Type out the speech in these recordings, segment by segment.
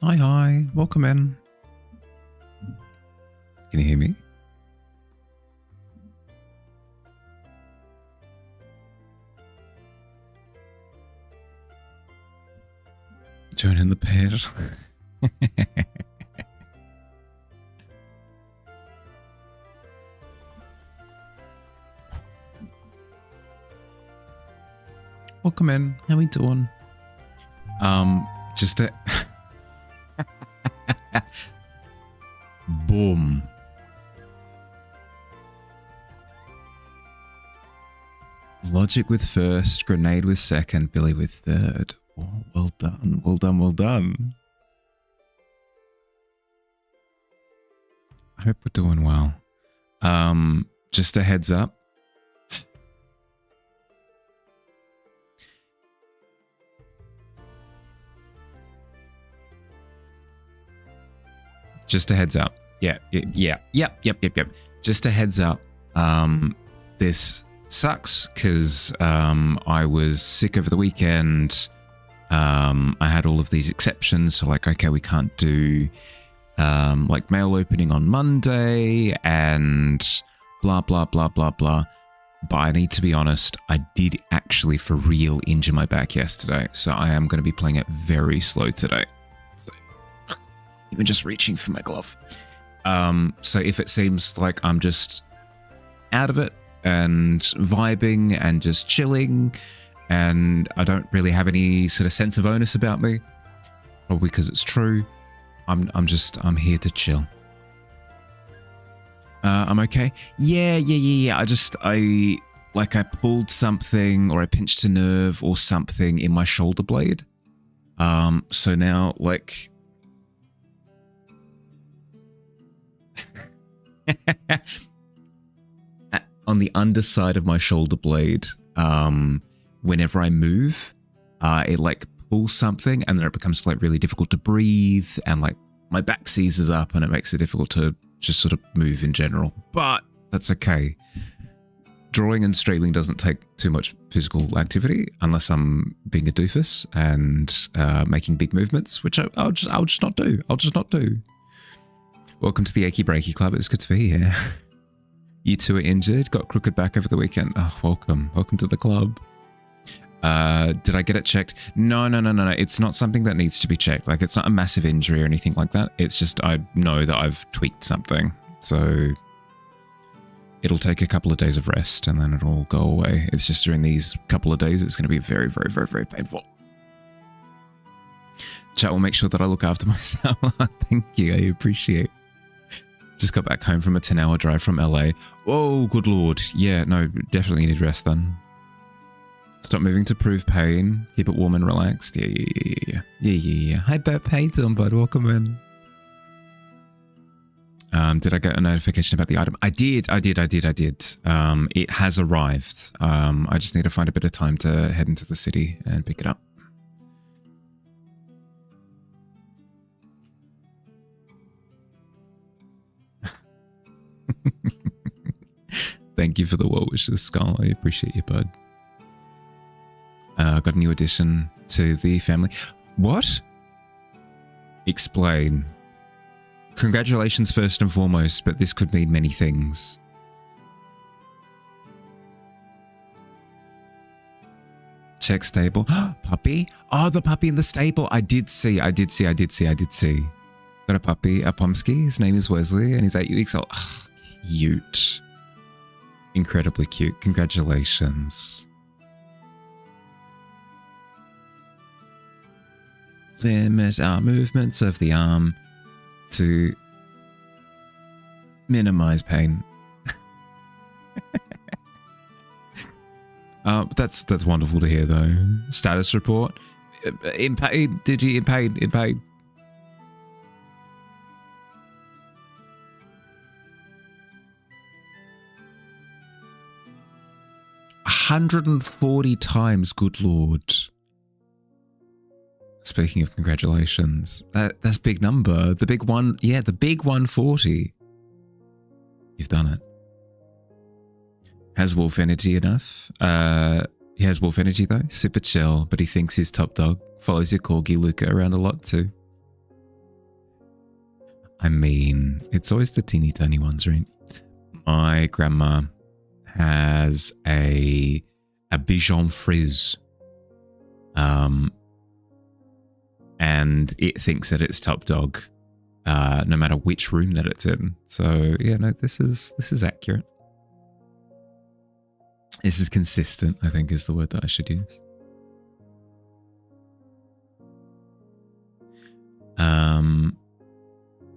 Hi, hi. Welcome in. Can you hear me? Join in the pair. Welcome in. How we doing? Just a boom. Logic with first, Grenade with second, Billy with third. Oh, well done, well done, well done. I hope we're doing well. Just a heads up. Just a heads up. Yep. Just a heads up. This sucks because I was sick over the weekend. I had all of these exceptions. So like, okay, we can't do like mail opening on Monday and blah, blah, blah, blah, blah. But I need to be honest, I did actually for real injure my back yesterday. So I am going to be playing it very slow today. So, even just reaching for my glove. So if it seems like I'm just out of it and vibing and just chilling and I don't really have any sort of sense of onus about me, probably because it's true, I'm here to chill. I'm okay. Yeah. I pulled something or I pinched a nerve or something in my shoulder blade. So now like on the underside of my shoulder blade, whenever I move, it like pulls something and then it becomes like really difficult to breathe and like my back seizes up and it makes it difficult to just sort of move in general. But that's okay. Drawing and streaming doesn't take too much physical activity unless I'm being a doofus and making big movements, which I'll just not do. I'll just not do. Welcome to the Achy Breaky Club. It's good to be here. You two are injured, got crooked back over the weekend. Oh, welcome. Welcome to the club. Did I get it checked? No. It's not something that needs to be checked. Like, it's not a massive injury or anything like that. It's just I know that I've tweaked something. So it'll take a couple of days of rest and then it'll go away. It's just during these couple of days, it's going to be very, very, very, very painful. Chat will make sure that I look after myself. Thank you. I appreciate it. Just got back home from a 10-hour drive from LA. Oh, good lord. Yeah, no, definitely need rest then. Stop moving to prove pain. Keep it warm and relaxed. Yeah. Hi, Bep. How you doing, bud? Welcome in. Did I get a notification about the item? I did. It has arrived. I just need to find a bit of time to head into the city and pick it up. Thank you for the well wishes, Skull. I appreciate you, bud. Got a new addition to the family. What? Explain. Congratulations first and foremost, but this could mean many things. Check stable. Puppy? Oh, the puppy in the stable. I did see. Got a puppy, a Pomsky. His name is Wesley, and he's 8 weeks old. Ugh, cute. Incredibly cute. Congratulations. Limit our movements of the arm to minimize pain. That's wonderful to hear, though. Status report. In pain. Digi in pain. 140 times, good lord. Speaking of congratulations, that's a big number. The big one, yeah, the big 140. You've done it. Has Wolf energy enough? He has Wolf energy though. Super chill, but he thinks he's top dog. Follows your corgi Luca around a lot too. I mean, it's always the teeny tiny ones, right? My grandma has a Bichon Frise. And it thinks that it's top dog, no matter which room that it's in. So yeah, no, this is accurate. This is consistent, I think, is the word that I should use.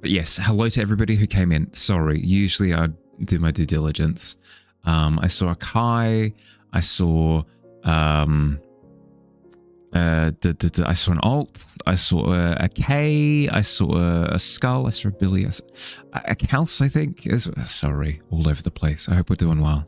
But yes, hello to everybody who came in. Sorry, usually I do my due diligence. I saw a Kai. I saw I saw an alt. I saw a K. I saw a skull. I saw a Billy. I saw a Kals, I think. Sorry, all over the place. I hope we're doing well.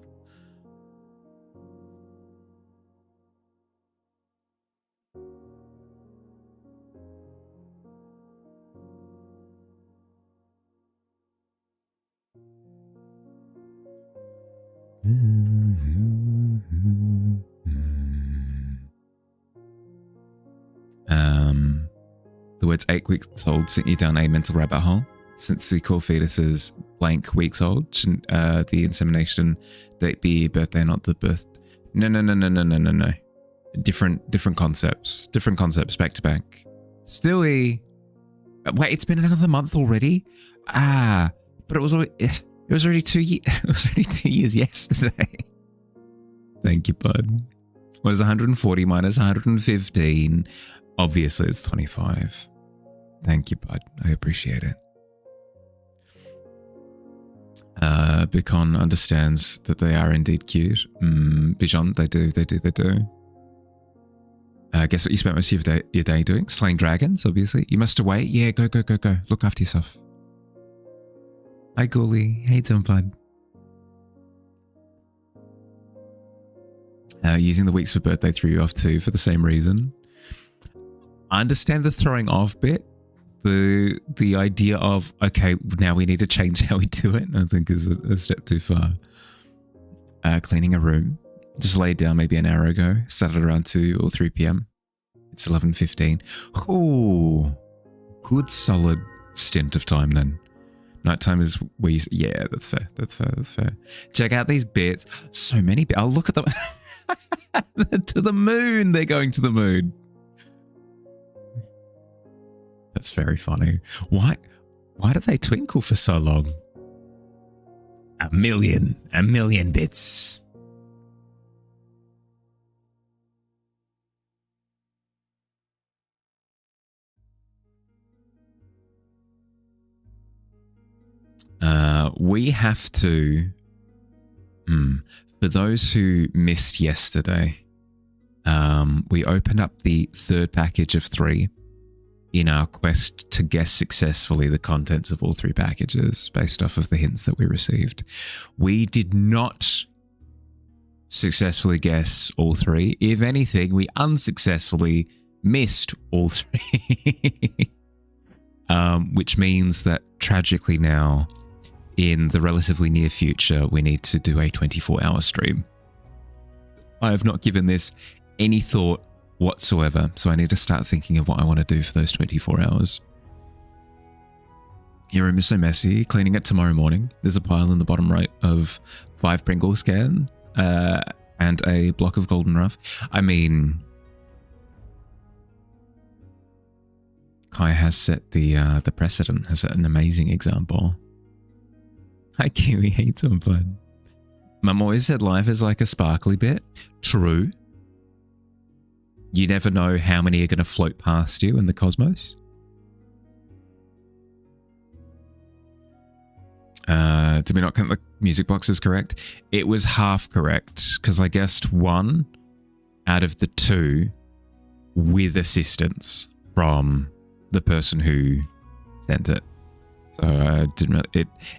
The words 8 weeks old sent you down a mental rabbit hole. Since the core fetus is blank weeks old, shouldn't the insemination date be birthday, not the birth? No. Different concepts. Different concepts back to back. Stewie. Wait, it's been another month already? But it was already 2 years. It was already 2 years yesterday. Thank you, bud. What is 140 minus 115? Obviously, it's 25. Thank you, bud. I appreciate it. Bicon understands that they are indeed cute. Bijon, they do. Guess what you spent most of your day doing? Slaying dragons, obviously. You must away. Yeah, go. Look after yourself. Hi, Ghoulie. Hey, doing, bud? Using the weeks for birthday threw you off too for the same reason. I understand the throwing off bit. The idea of, okay, now we need to change how we do it, I think is a step too far. Cleaning a room. Just laid down maybe an hour ago. Started around 2 or 3 p.m. It's 11:15. Oh, good solid stint of time then. Nighttime is where you... Yeah, that's fair. Check out these bits. So many bits. Oh, look at them. To the moon. They're going to the moon. That's very funny. Why do they twinkle for so long? A million bits. We have to... For those who missed yesterday, we opened up the third package of 3 in our quest to guess successfully the contents of all 3 packages based off of the hints that we received. We did not successfully guess all 3. If anything, we unsuccessfully missed all 3. Which means that tragically now, in the relatively near future, we need to do a 24-hour stream. I have not given this any thought whatsoever, so I need to start thinking of what I want to do for those 24 hours. Your room is so messy. Cleaning it tomorrow morning. There's a pile in the bottom right of 5 Pringles can and a block of goldenrod. I mean, Kai has set the precedent, has set an amazing example. Hi Kiwi, hates on bud. Mum always said life is like a sparkly bit. True. You never know how many are going to float past you in the cosmos. Did we not count the music boxes correct? It was half correct because I guessed 1 out of the 2 with assistance from the person who sent it. So I didn't.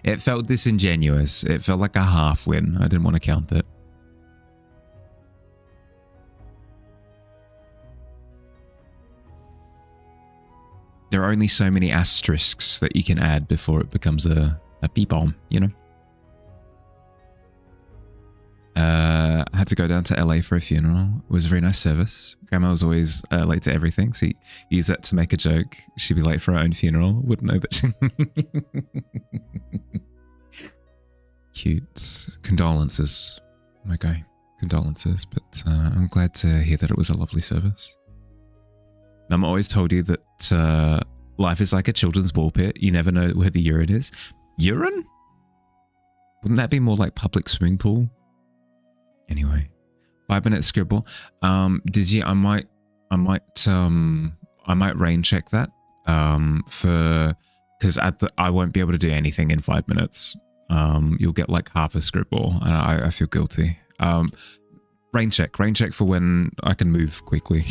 It felt disingenuous. It felt like a half win. I didn't want to count it. There are only so many asterisks that you can add before it becomes a beep bomb, you know? had to go down to LA for a funeral. It was a very nice service. Grandma was always late to everything, so you use that to make a joke. She'd be late for her own funeral. Wouldn't know that. Cute. Condolences, my guy. Condolences. But I'm glad to hear that it was a lovely service. I'm always told you that life is like a children's ball pit. You never know where the urine is. Urine? Wouldn't that be more like public swimming pool? Anyway, 5-minute scribble. Dizzy, I might rain check that. Because I won't be able to do anything in 5 minutes. You'll get like half a scribble, and I feel guilty. Rain check for when I can move quickly.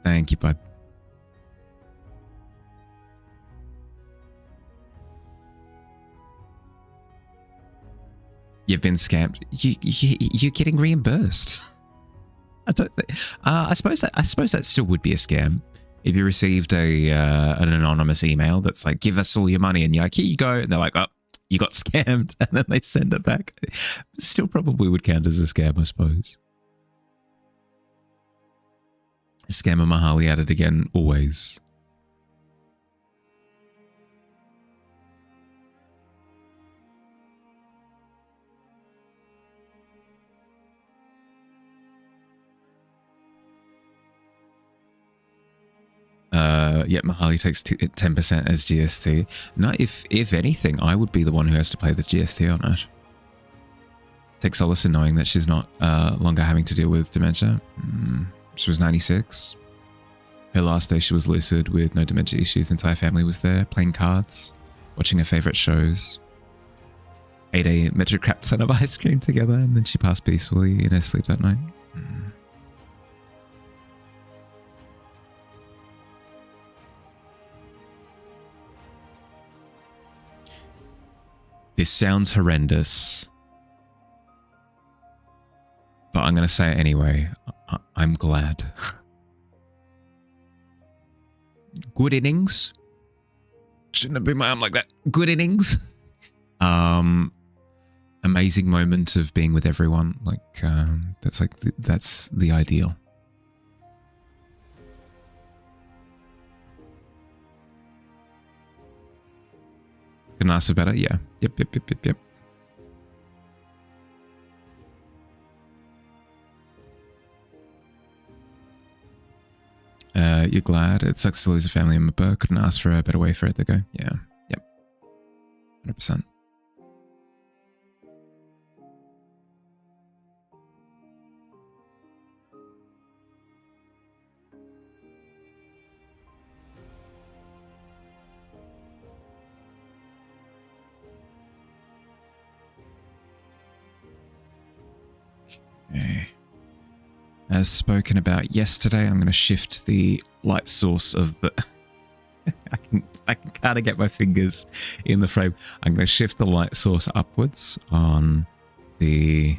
Thank you, bud. You've been scammed. You're getting reimbursed. I suppose that still would be a scam if you received an anonymous email that's like, "Give us all your money," and you're like, "Here you go," and they're like, "Oh, you got scammed," and then they send it back. Still probably would count as a scam, I suppose. Scammer Mahali at it again, always. Yeah, Mahali takes 10% as GST. No, if anything, I would be the one who has to pay the GST on it. Take solace in knowing that she's not longer having to deal with dementia. She was 96. Her last day she was lucid with no dementia issues. Entire family was there, playing cards, watching her favourite shows. Ate a metric crap ton of ice cream together, and then she passed peacefully in her sleep that night. This sounds horrendous, but I'm going to say it anyway. I'm glad. Good innings. Shouldn't have been my arm like that. Good innings. Amazing moment of being with everyone. That's the ideal. Couldn't ask for better? Yeah. Yep. You're glad? It sucks to lose a family member. Couldn't ask for a better way for it to go. Yeah. Yep. 100%. Okay. As spoken about yesterday, I'm going to shift the light source of the... I can kind of get my fingers in the frame. I'm going to shift the light source upwards on the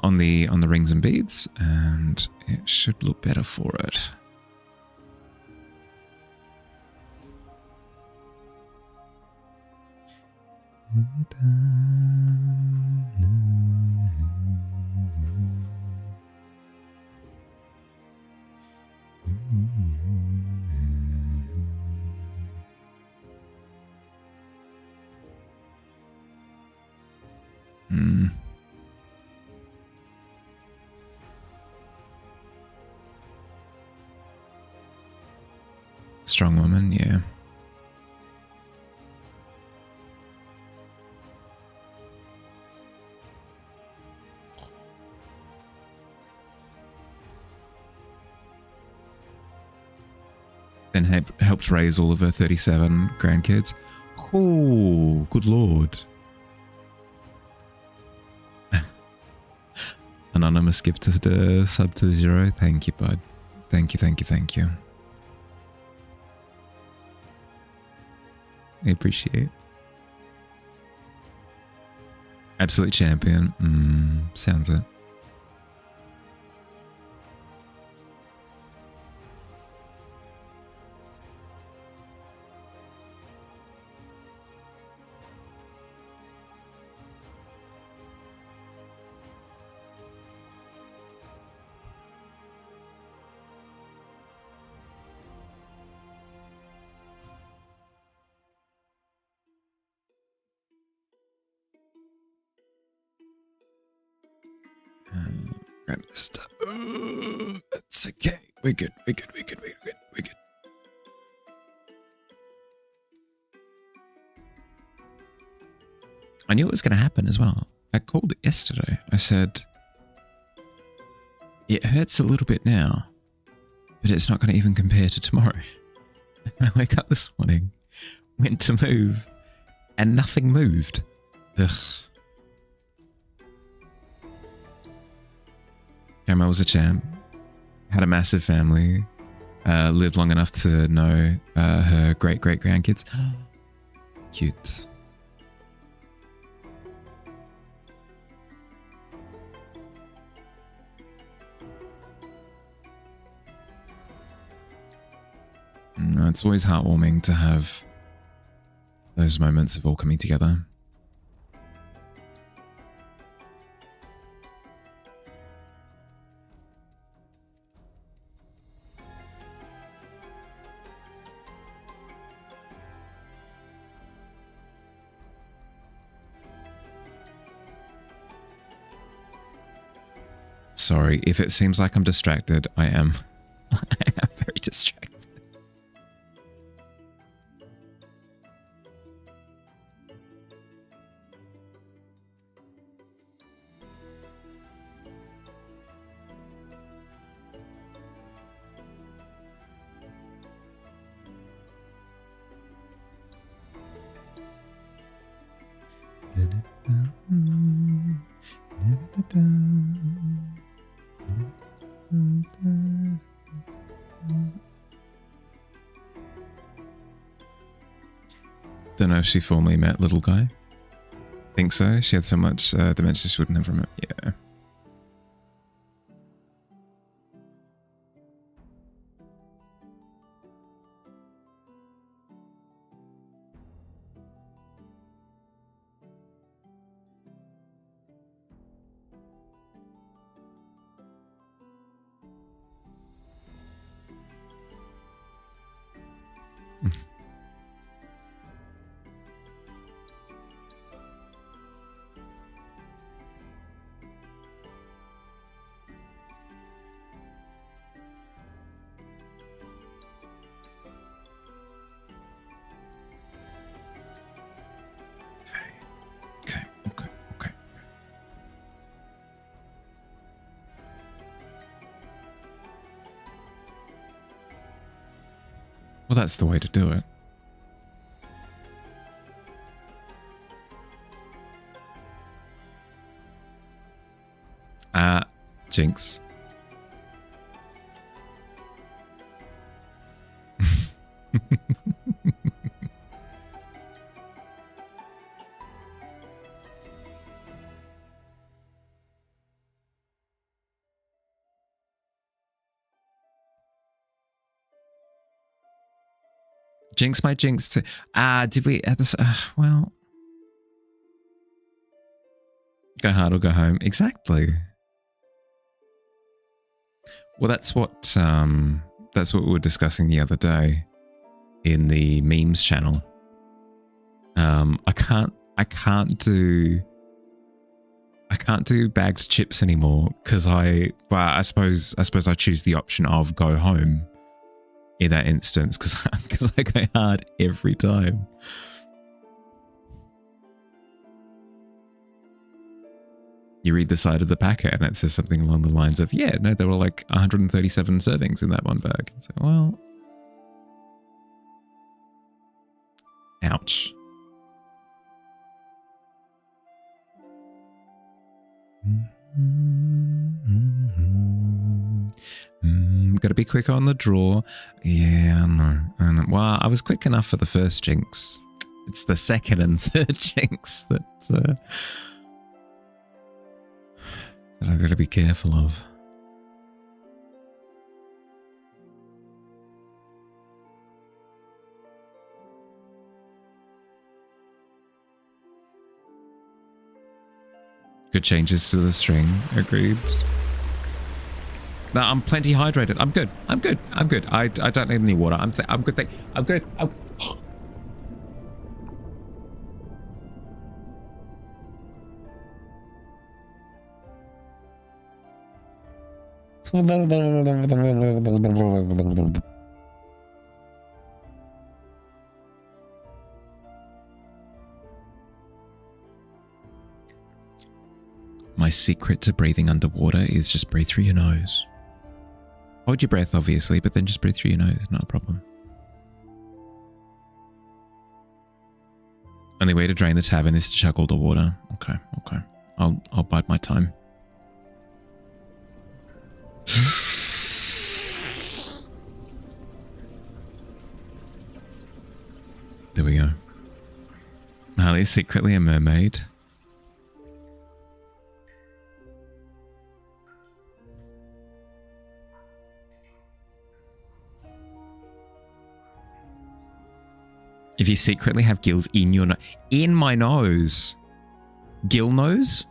on the rings and beads, and it should look better for it. Strong woman, yeah. Then helped raise all of her 37 grandkids. Oh, good lord. Anonymous gift to the sub to 0. Thank you, bud. Thank you. I appreciate. Absolute champion. Sounds it. Grab this stuff. It's okay. We're good. We're good. We're good. We're good. We're good. I knew it was going to happen as well. I called it yesterday. I said, it hurts a little bit now, but it's not going to even compare to tomorrow. And I wake up this morning, went to move, and nothing moved. Ugh. Grandma was a champ, had a massive family, lived long enough to know her great-great-grandkids. Cute. No, it's always heartwarming to have those moments of all coming together. Sorry, if it seems like I'm distracted, I am. I am very distracted. Don't know if she formally met little guy. Think so. She had so much dementia she wouldn't have remembered. Yeah. Okay. Well, that's the way to do it. Jinx. Jinx my jinx too. Did we at this? Well, go hard or go home. Exactly. Well, that's what we were discussing the other day in the memes channel. I can't do bagged chips anymore because I suppose I choose the option of go home in that instance because I go hard every time. You read the side of the packet and it says something along the lines of, yeah, no, there were like 137 servings in that one bag. So, well, ouch. Gotta be quicker on the draw. Yeah, I know. Well, I was quick enough for the first jinx. It's the second and third jinx that I've got to be careful of. Good changes to the string. Agreed. No, I'm plenty hydrated. I'm good. I'm good. I'm good. I don't need any water. I'm good. I'm good. My secret to breathing underwater is just breathe through your nose. Hold your breath, obviously, but then just breathe through your nose. Not a problem. Only way to drain the tavern is to chug all the water. Okay, okay. I'll bide my time. There we go. Harley is secretly a mermaid. If you secretly have gills in your in my nose. Gill nose?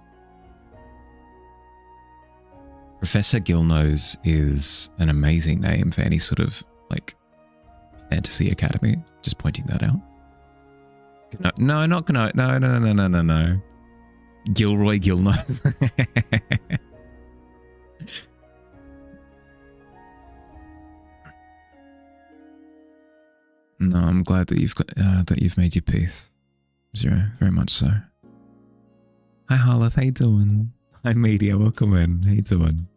Professor Gillnose is an amazing name for any sort of, like, fantasy academy. Just pointing that out. No, not gonna. No. Gilroy Gillnose. No, I'm glad that you've made your peace. Zero, very much so. Hi Harleth, how you doing? Hi Media, welcome in. How you doing?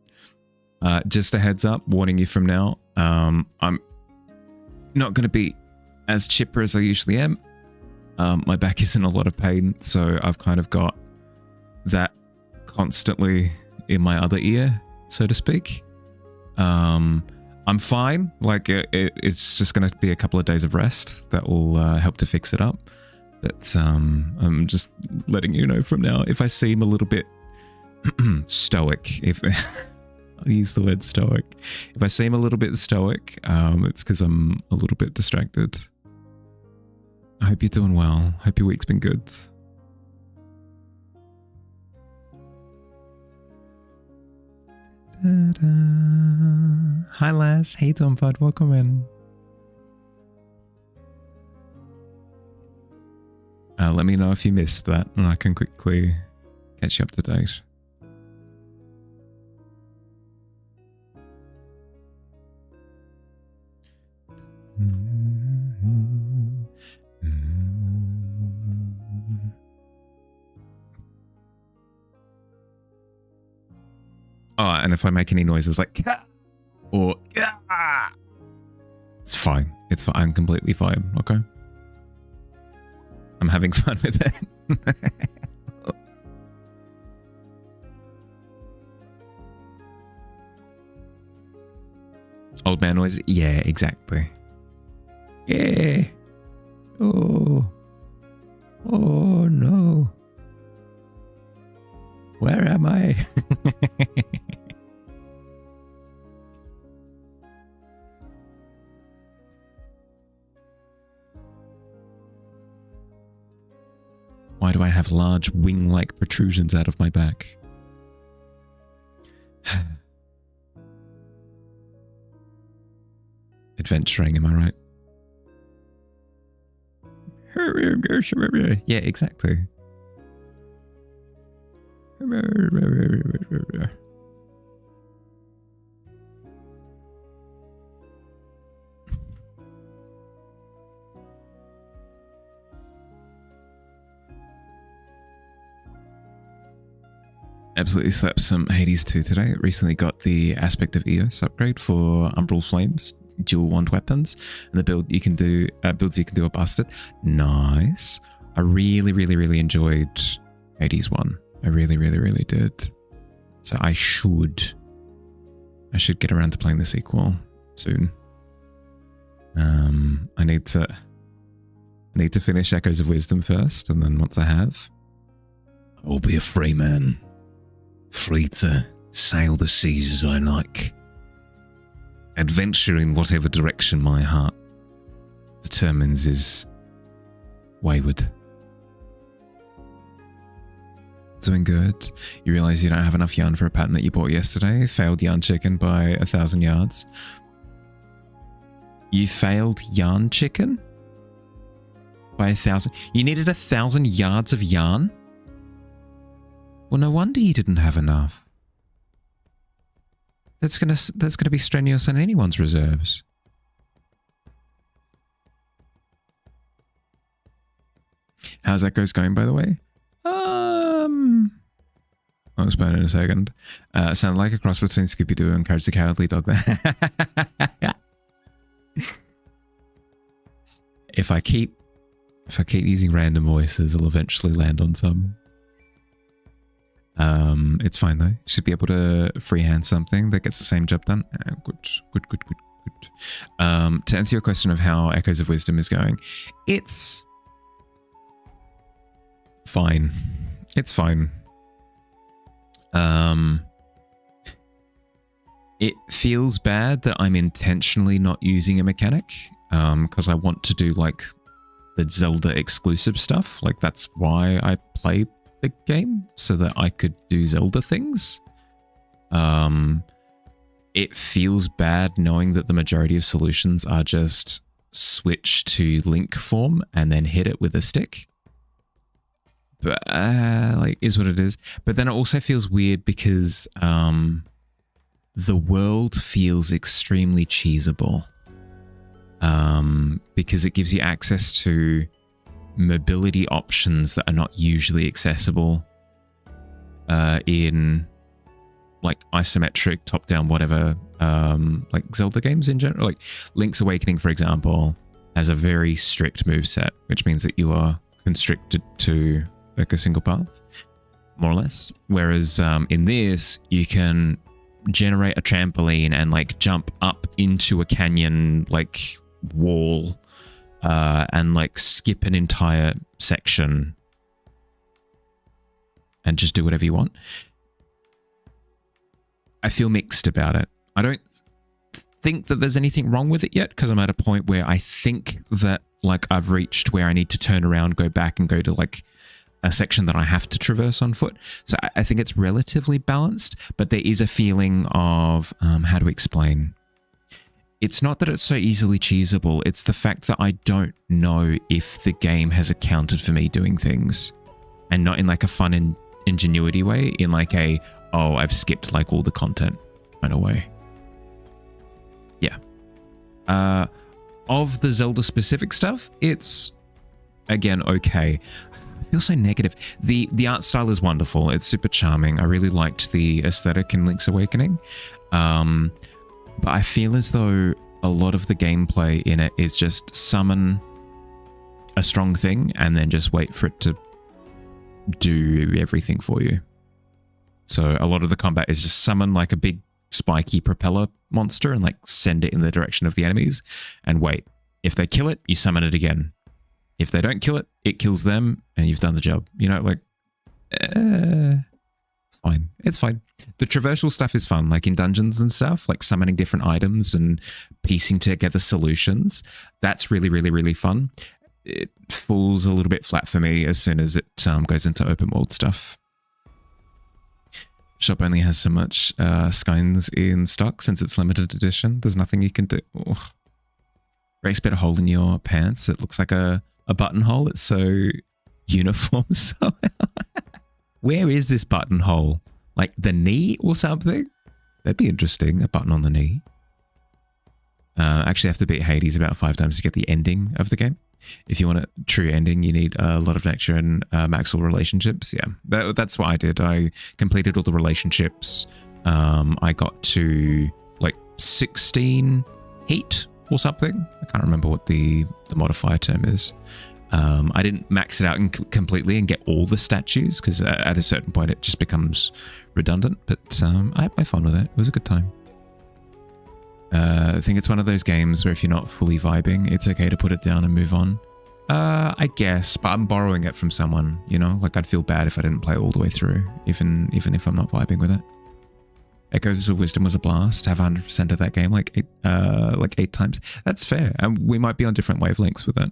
Just a heads up, warning you from now. I'm not going to be as chipper as I usually am. My back is in a lot of pain, so I've kind of got that constantly in my other ear, so to speak. I'm fine. Like it's just going to be a couple of days of rest that will help to fix it up. But I'm just letting you know from now, if I seem a little bit stoic, if I'll use the word stoic, if I seem a little bit stoic, it's because I'm a little bit distracted. I hope you're doing well. Hope your week's been good. Hi Les, hey Tom Bud, welcome in. Let me know if you missed that and I can quickly catch you up to date. Oh, and if I make any noises like or it's fine. It's fine. I'm completely fine. Okay. I'm having fun with it. Old man noise. Yeah, exactly. Yeah. Oh. Oh no. Where am I? Why do I have large wing-like protrusions out of my back? Adventuring, am I right? Yeah, exactly. Absolutely slept some Hades 2 today. It recently got the Aspect of Eos upgrade for Umbral Flames, dual wand weapons, and the builds you can do are busted. Nice. I really enjoyed Hades 1. I really did. So I should get around to playing the sequel soon. I need to finish Echoes of Wisdom first, and then once I have, I'll be a free man. Free to sail the seas as I like. Adventure in whatever direction my heart determines is wayward. Doing good. You realise you don't have enough yarn for a pattern that you bought yesterday. Failed yarn chicken by 1,000 yards. You failed yarn chicken? By 1,000? You needed 1,000 yards of yarn? Well, no wonder you didn't have enough. That's gonna be strenuous on anyone's reserves. How's that ghost going, by the way? I'll explain in a second. Sound like a cross between Scooby-Doo and Courage the Cowardly Dog there. If I keep using random voices, I'll eventually land on some. It's fine though. Should be able to freehand something that gets the same job done. Good. To answer your question of how Echoes of Wisdom is going, it's fine. It's fine. It feels bad that I'm intentionally not using a mechanic, because I want to do like the Zelda exclusive stuff. Like that's why I play the game, so that I could do Zelda things. It feels bad knowing that the majority of solutions are just switch to Link form and then hit it with a stick. But like, is what it is. But then it also feels weird because the world feels extremely cheesable, because it gives you access to mobility options that are not usually accessible in like isometric, top-down, whatever, like Zelda games in general. Like Link's Awakening, for example, has a very strict moveset, which means that you are constricted to like a single path, more or less. Whereas in this, you can generate a trampoline and like jump up into a canyon like wall and like skip an entire section and just do whatever you want. I feel mixed about it. I don't think that there's anything wrong with it yet, because I'm at a point where I think that like I've reached where I need to turn around, go back and go to like a section that I have to traverse on foot. So I think it's relatively balanced, but there is a feeling of, how to explain? It's not that it's so easily cheesable, it's the fact that I don't know if the game has accounted for me doing things, and not in like a fun and ingenuity way, in like a, oh, I've skipped like all the content kind of way. Yeah. Of the Zelda specific stuff, it's again okay. I feel so negative. The art style is wonderful. It's super charming. I really liked the aesthetic in Link's Awakening. But I feel as though a lot of the gameplay in it is just summon a strong thing and then just wait for it to do everything for you. So a lot of the combat is just summon like a big spiky propeller monster and like send it in the direction of the enemies and wait. If they kill it, you summon it again. If they don't kill it, it kills them and you've done the job. You know, like, it's fine. It's fine. The traversal stuff is fun, like in dungeons and stuff, like summoning different items and piecing together solutions. That's really, really, really fun. It falls a little bit flat for me as soon as it goes into open world stuff. Shop only has so much skeins in stock since it's limited edition. There's nothing you can do. Oh. Race bit a hole in your pants. It looks like a buttonhole. It's so uniform. So where is this buttonhole? Like the knee or something? That'd be interesting. A button on the knee. Actually have to beat Hades about 5 times to get the ending of the game. If you want a true ending, you need a lot of nature and Maxwell relationships. Yeah, that's what I did. I completed all the relationships. I got to like 16 heat or something. I can't remember what the modifier term is. I didn't max it out completely and get all the statues because at a certain point it just becomes redundant. But I had my fun with it. It was a good time. I think it's one of those games where if you're not fully vibing, it's okay to put it down and move on. I guess, but I'm borrowing it from someone, you know? Like, I'd feel bad if I didn't play it all the way through, even if I'm not vibing with it. Echoes of Wisdom was a blast. Have 100% of that game like eight times. That's fair. And we might be on different wavelengths with it.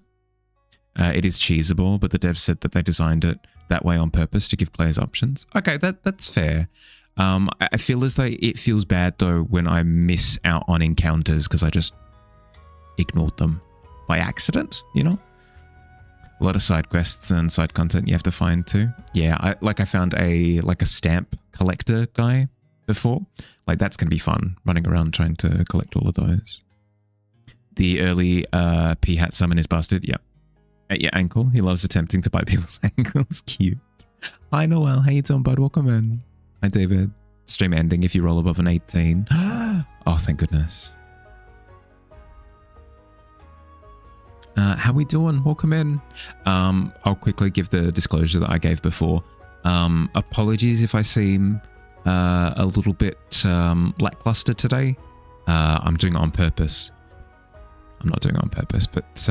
It is cheesable, but the devs said that they designed it that way on purpose to give players options. Okay, that's fair. I feel as though it feels bad though when I miss out on encounters because I just ignored them by accident, you know? A lot of side quests and side content you have to find too. Yeah, I found a stamp collector guy before. Like, that's going to be fun, running around trying to collect all of those. The early P-Hat summon is busted. Yep. At your ankle. He loves attempting to bite people's ankles. Cute. Hi, Noel. How you doing, bud? Welcome in. Hi, David. Stream ending if you roll above an 18. Oh, thank goodness. How we doing? Welcome in. I'll quickly give the disclosure that I gave before. Apologies if I seem a little bit lackluster today. I'm doing it on purpose. I'm not doing it on purpose, but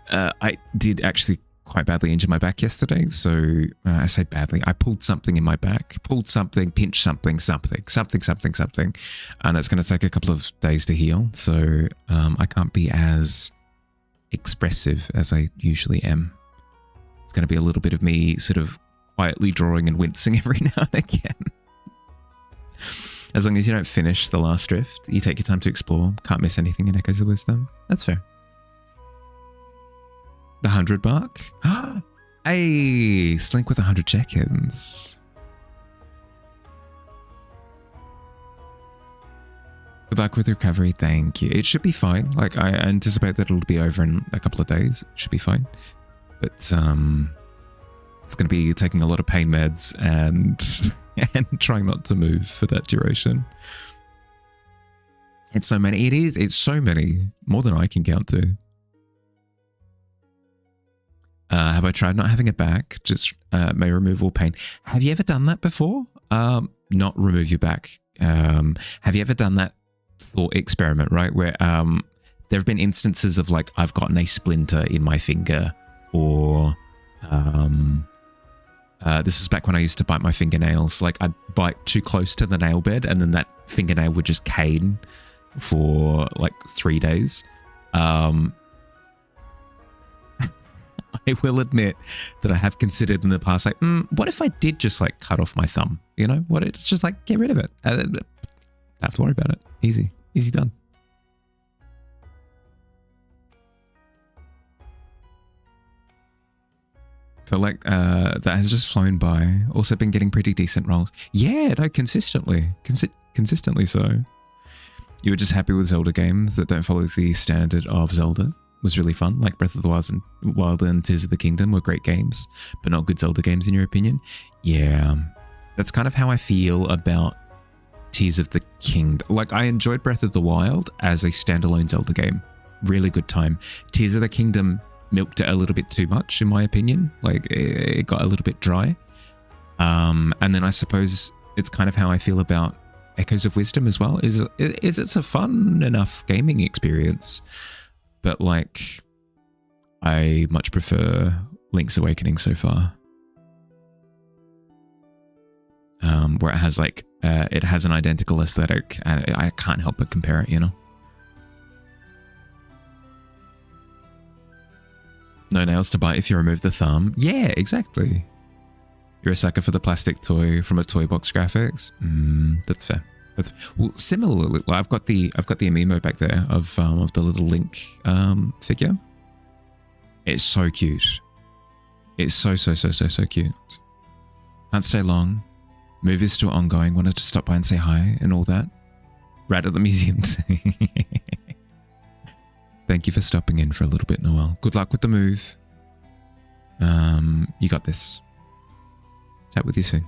I did actually quite badly injure my back yesterday. So I say badly. I pulled something in my back, pinched something, something. And it's going to take a couple of days to heal. So I can't be as expressive as I usually am. It's going to be a little bit of me sort of quietly drawing and wincing every now and again. As long as you don't finish the last drift, you take your time to explore. Can't miss anything in Echoes of Wisdom. That's fair. The 100 mark. Hey, Slink with 100 check-ins. Good luck with recovery. Thank you. It should be fine. Like, I anticipate that it'll be over in a couple of days. It should be fine. But it's going to be taking a lot of pain meds and trying not to move for that duration. It's so many. It's so many. More than I can count to. Have I tried not having it back? Just may remove all pain. Have you ever done that before? Not remove your back. Have you ever done that thought experiment, right? Where there have been instances of like, I've gotten a splinter in my finger, or this is back when I used to bite my fingernails. Like, I'd bite too close to the nail bed and then that fingernail would just cane for like 3 days. I will admit that I have considered in the past, like, what if I did just like cut off my thumb? You know, what? It's just like, get rid of it. I don't have to worry about it. Easy done. Feel like that has just flown by. Also been getting pretty decent rolls. Yeah, no, consistently so. You were just happy with Zelda games that don't follow the standard of Zelda. Was really fun. Like Breath of the Wild and Tears of the Kingdom were great games, but not good Zelda games in your opinion. Yeah, that's kind of how I feel about Tears of the Kingdom. Like, I enjoyed Breath of the Wild as a standalone Zelda game. Really good time. Tears of the Kingdom milked it a little bit too much, in my opinion. Like, it got a little bit dry. And then I suppose it's kind of how I feel about Echoes of Wisdom as well. It's a fun enough gaming experience, but like, I much prefer Link's Awakening so far. Where it has like, it has an identical aesthetic, and I can't help but compare it, you know? No nails to bite if you remove the thumb. Yeah, exactly. You're a sucker for the plastic toy from a toy box graphics. That's fair. Well, similarly, I've got the amiibo back there of the little Link figure. It's so cute. It's so cute. Can't stay long. Move is still ongoing. Wanted to stop by and say hi and all that. Right at the museum too. Thank you for stopping in for a little bit, Noel. Good luck with the move. You got this. Chat with you soon.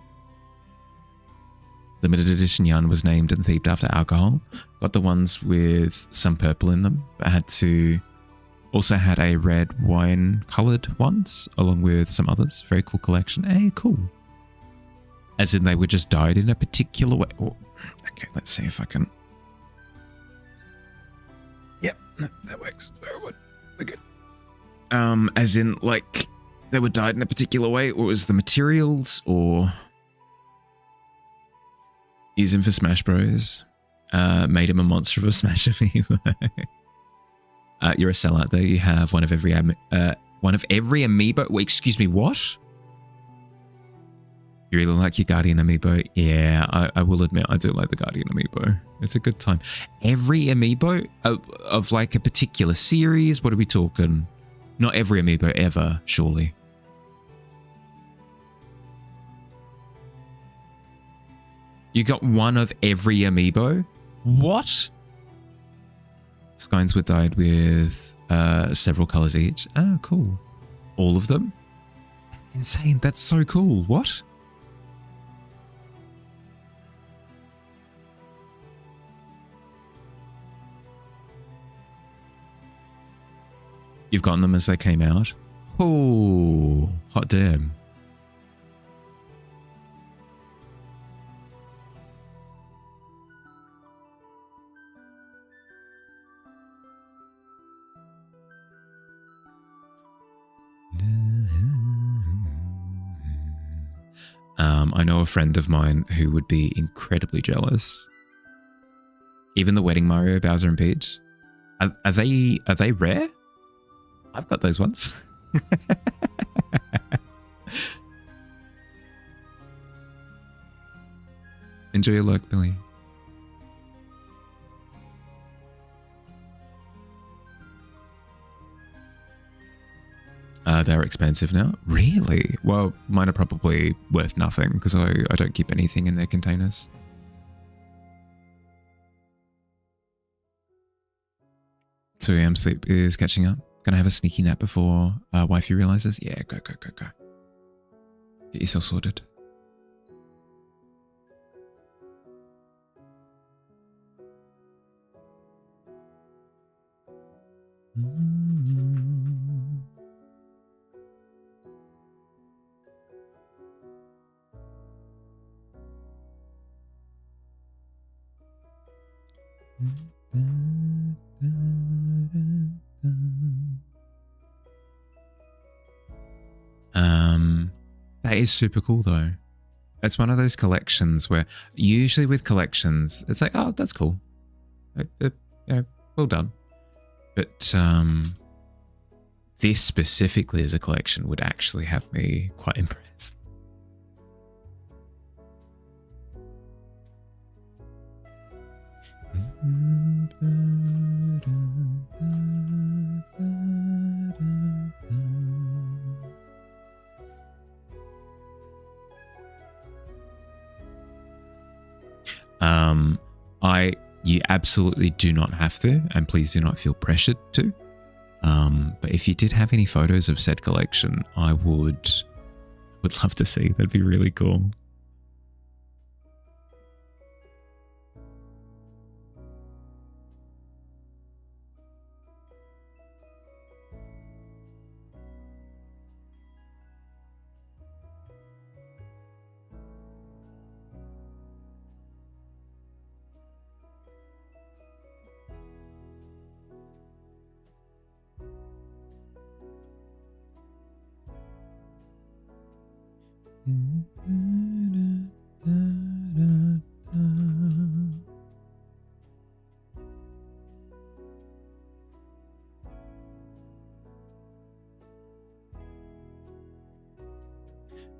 Limited edition yarn was named and themed after alcohol. Got the ones with some purple in them, but also had a red wine colored ones along with some others. Very cool collection. Hey, cool. As in they were just dyed in a particular way. Oh, okay, let's see if I can. Yep, no, that works. We're good. As in like they were dyed in a particular way, or was the materials, or using for Smash Bros. Made him a monster of a Smash amiibo. You're a sellout there. You have one of every amiibo. Wait, excuse me, what? You really like your Guardian amiibo? Yeah, I will admit I do like the Guardian amiibo. It's a good time. Every amiibo of like a particular series? What are we talking? Not every amiibo ever, surely. You got one of every amiibo? What? Skynes were dyed with several colors each. Oh, cool. All of them? That's insane. That's so cool. What? You've gotten them as they came out? Oh, hot damn. I know a friend of mine who would be incredibly jealous. Even the Wedding Mario, Bowser and Peach. Are they rare? I've got those ones. Enjoy your luck, Billy. They're expensive now? Really? Well, mine are probably worth nothing because I don't keep anything in their containers. 2 a.m. sleep is catching up. Gonna have a sneaky nap before wifey realizes. Yeah, go. Get yourself sorted. That is super cool though. It's one of those collections where usually with collections, it's like, oh, that's cool. Yeah, well done. But this specifically as a collection would actually have me quite impressed. You absolutely do not have to, and please do not feel pressured to. But if you did have any photos of said collection, I would love to see. That'd be really cool.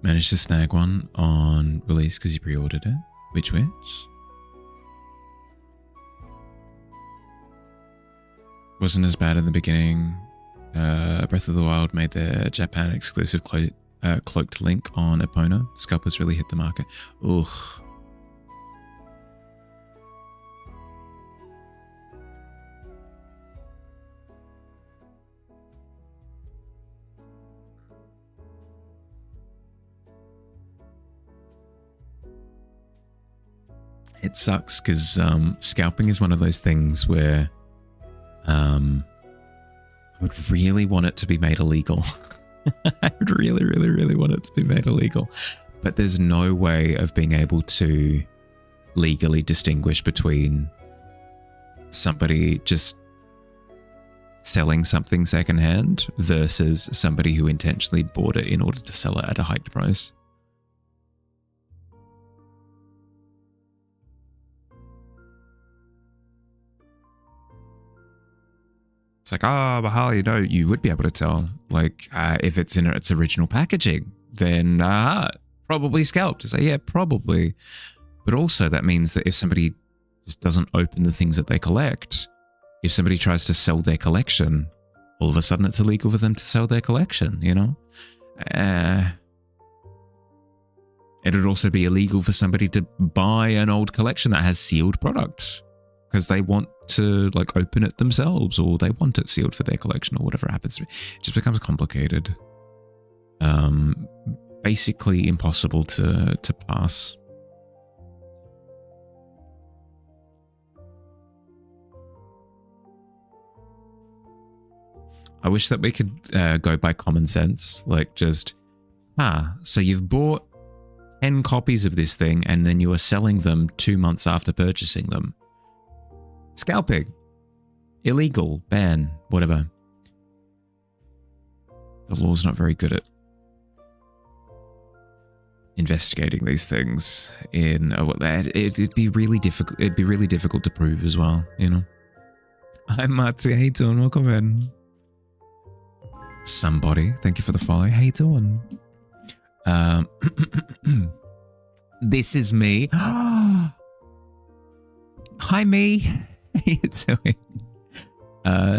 Managed to snag one on release because you pre-ordered it. Which? Wasn't as bad in the beginning. Breath of the Wild made their Japan exclusive cloaked Link on Epona. Scalpers really hit the market. Ugh. It sucks because scalping is one of those things where I would really want it to be made illegal. I would really, really, really want it to be made illegal. But there's no way of being able to legally distinguish between somebody just selling something secondhand versus somebody who intentionally bought it in order to sell it at a hiked price. It's like, oh, Bahal, you know, you would be able to tell. Like, if it's in its original packaging, then probably scalped. It's like, yeah, probably. But also that means that if somebody just doesn't open the things that they collect, if somebody tries to sell their collection, all of a sudden it's illegal for them to sell their collection, you know? It'd also be illegal for somebody to buy an old collection that has sealed product because they want to like open it themselves, or they want it sealed for their collection, or whatever happens to be. It just becomes complicated. Basically impossible to pass. I wish that we could go by common sense, like just, so you've bought 10 copies of this thing and then you are selling them 2 months after purchasing them. Scalping. Illegal. Ban. Whatever. The law's not very good at investigating these things. It'd be really difficult. It'd be really difficult to prove as well, you know. Hi Matsu, how you doing? Welcome in. Somebody, thank you for the follow. How you doing? This is me. Hi me. How you doing?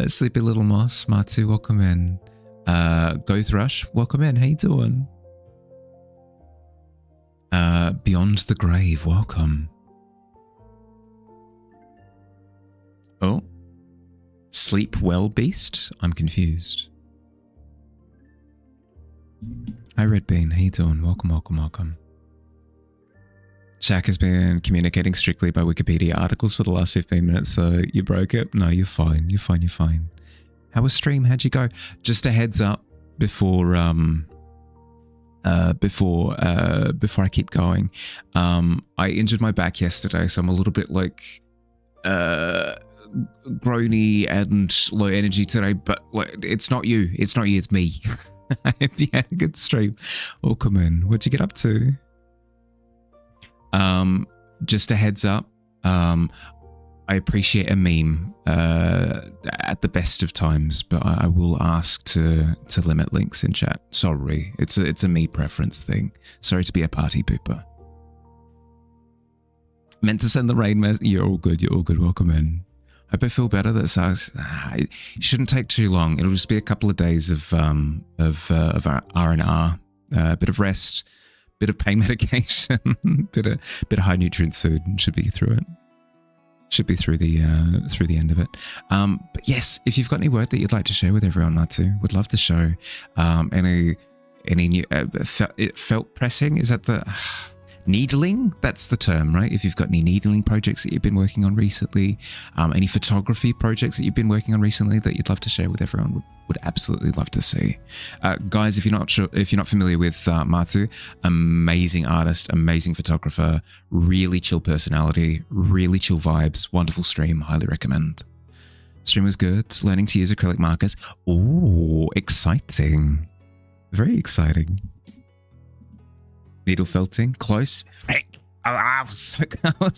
Sleepy Little Moss, Matsu, welcome in. Go Thrush, welcome in. How you doing? Beyond the Grave, welcome. Oh, Sleep Well Beast? I'm confused. Hi Red Bean, how you doing? Welcome, welcome, welcome. Shaq has been communicating strictly by Wikipedia articles for the last 15 minutes, so you broke it? No, you're fine, you're fine, you're fine. How was stream? How'd you go? Just a heads up before I keep going. I injured my back yesterday, so I'm a little bit like groany and low energy today, but like, it's not you, it's me. If you had a good stream, welcome in. What'd you get up to? Just a heads up, I appreciate a meme at the best of times, but I will ask to limit links in chat. Sorry, it's a me preference thing. Sorry to be a party pooper. Meant to send the rain message. You're all good. You're all good. Welcome in. Hope I feel better. That sucks. It shouldn't take too long. It'll just be a couple of days of R&R, a bit of rest, bit of pain medication, bit of high nutrients food, and should be through it. Should be through the end of it. But yes, if you've got any word that you'd like to share with everyone, Natsu, would love to show. Any new felt pressing? Is that the needling? That's the term, right? If you've got any needling projects that you've been working on recently, any photography projects that you've been working on recently that you'd love to share with everyone, would absolutely love to see. Guys, if you're not familiar with Matsu, amazing artist, amazing photographer, really chill personality, really chill vibes, wonderful stream, highly recommend. Stream was good. Learning to use acrylic markers. Oh, exciting. Very exciting. Needle felting, close. Frick. I was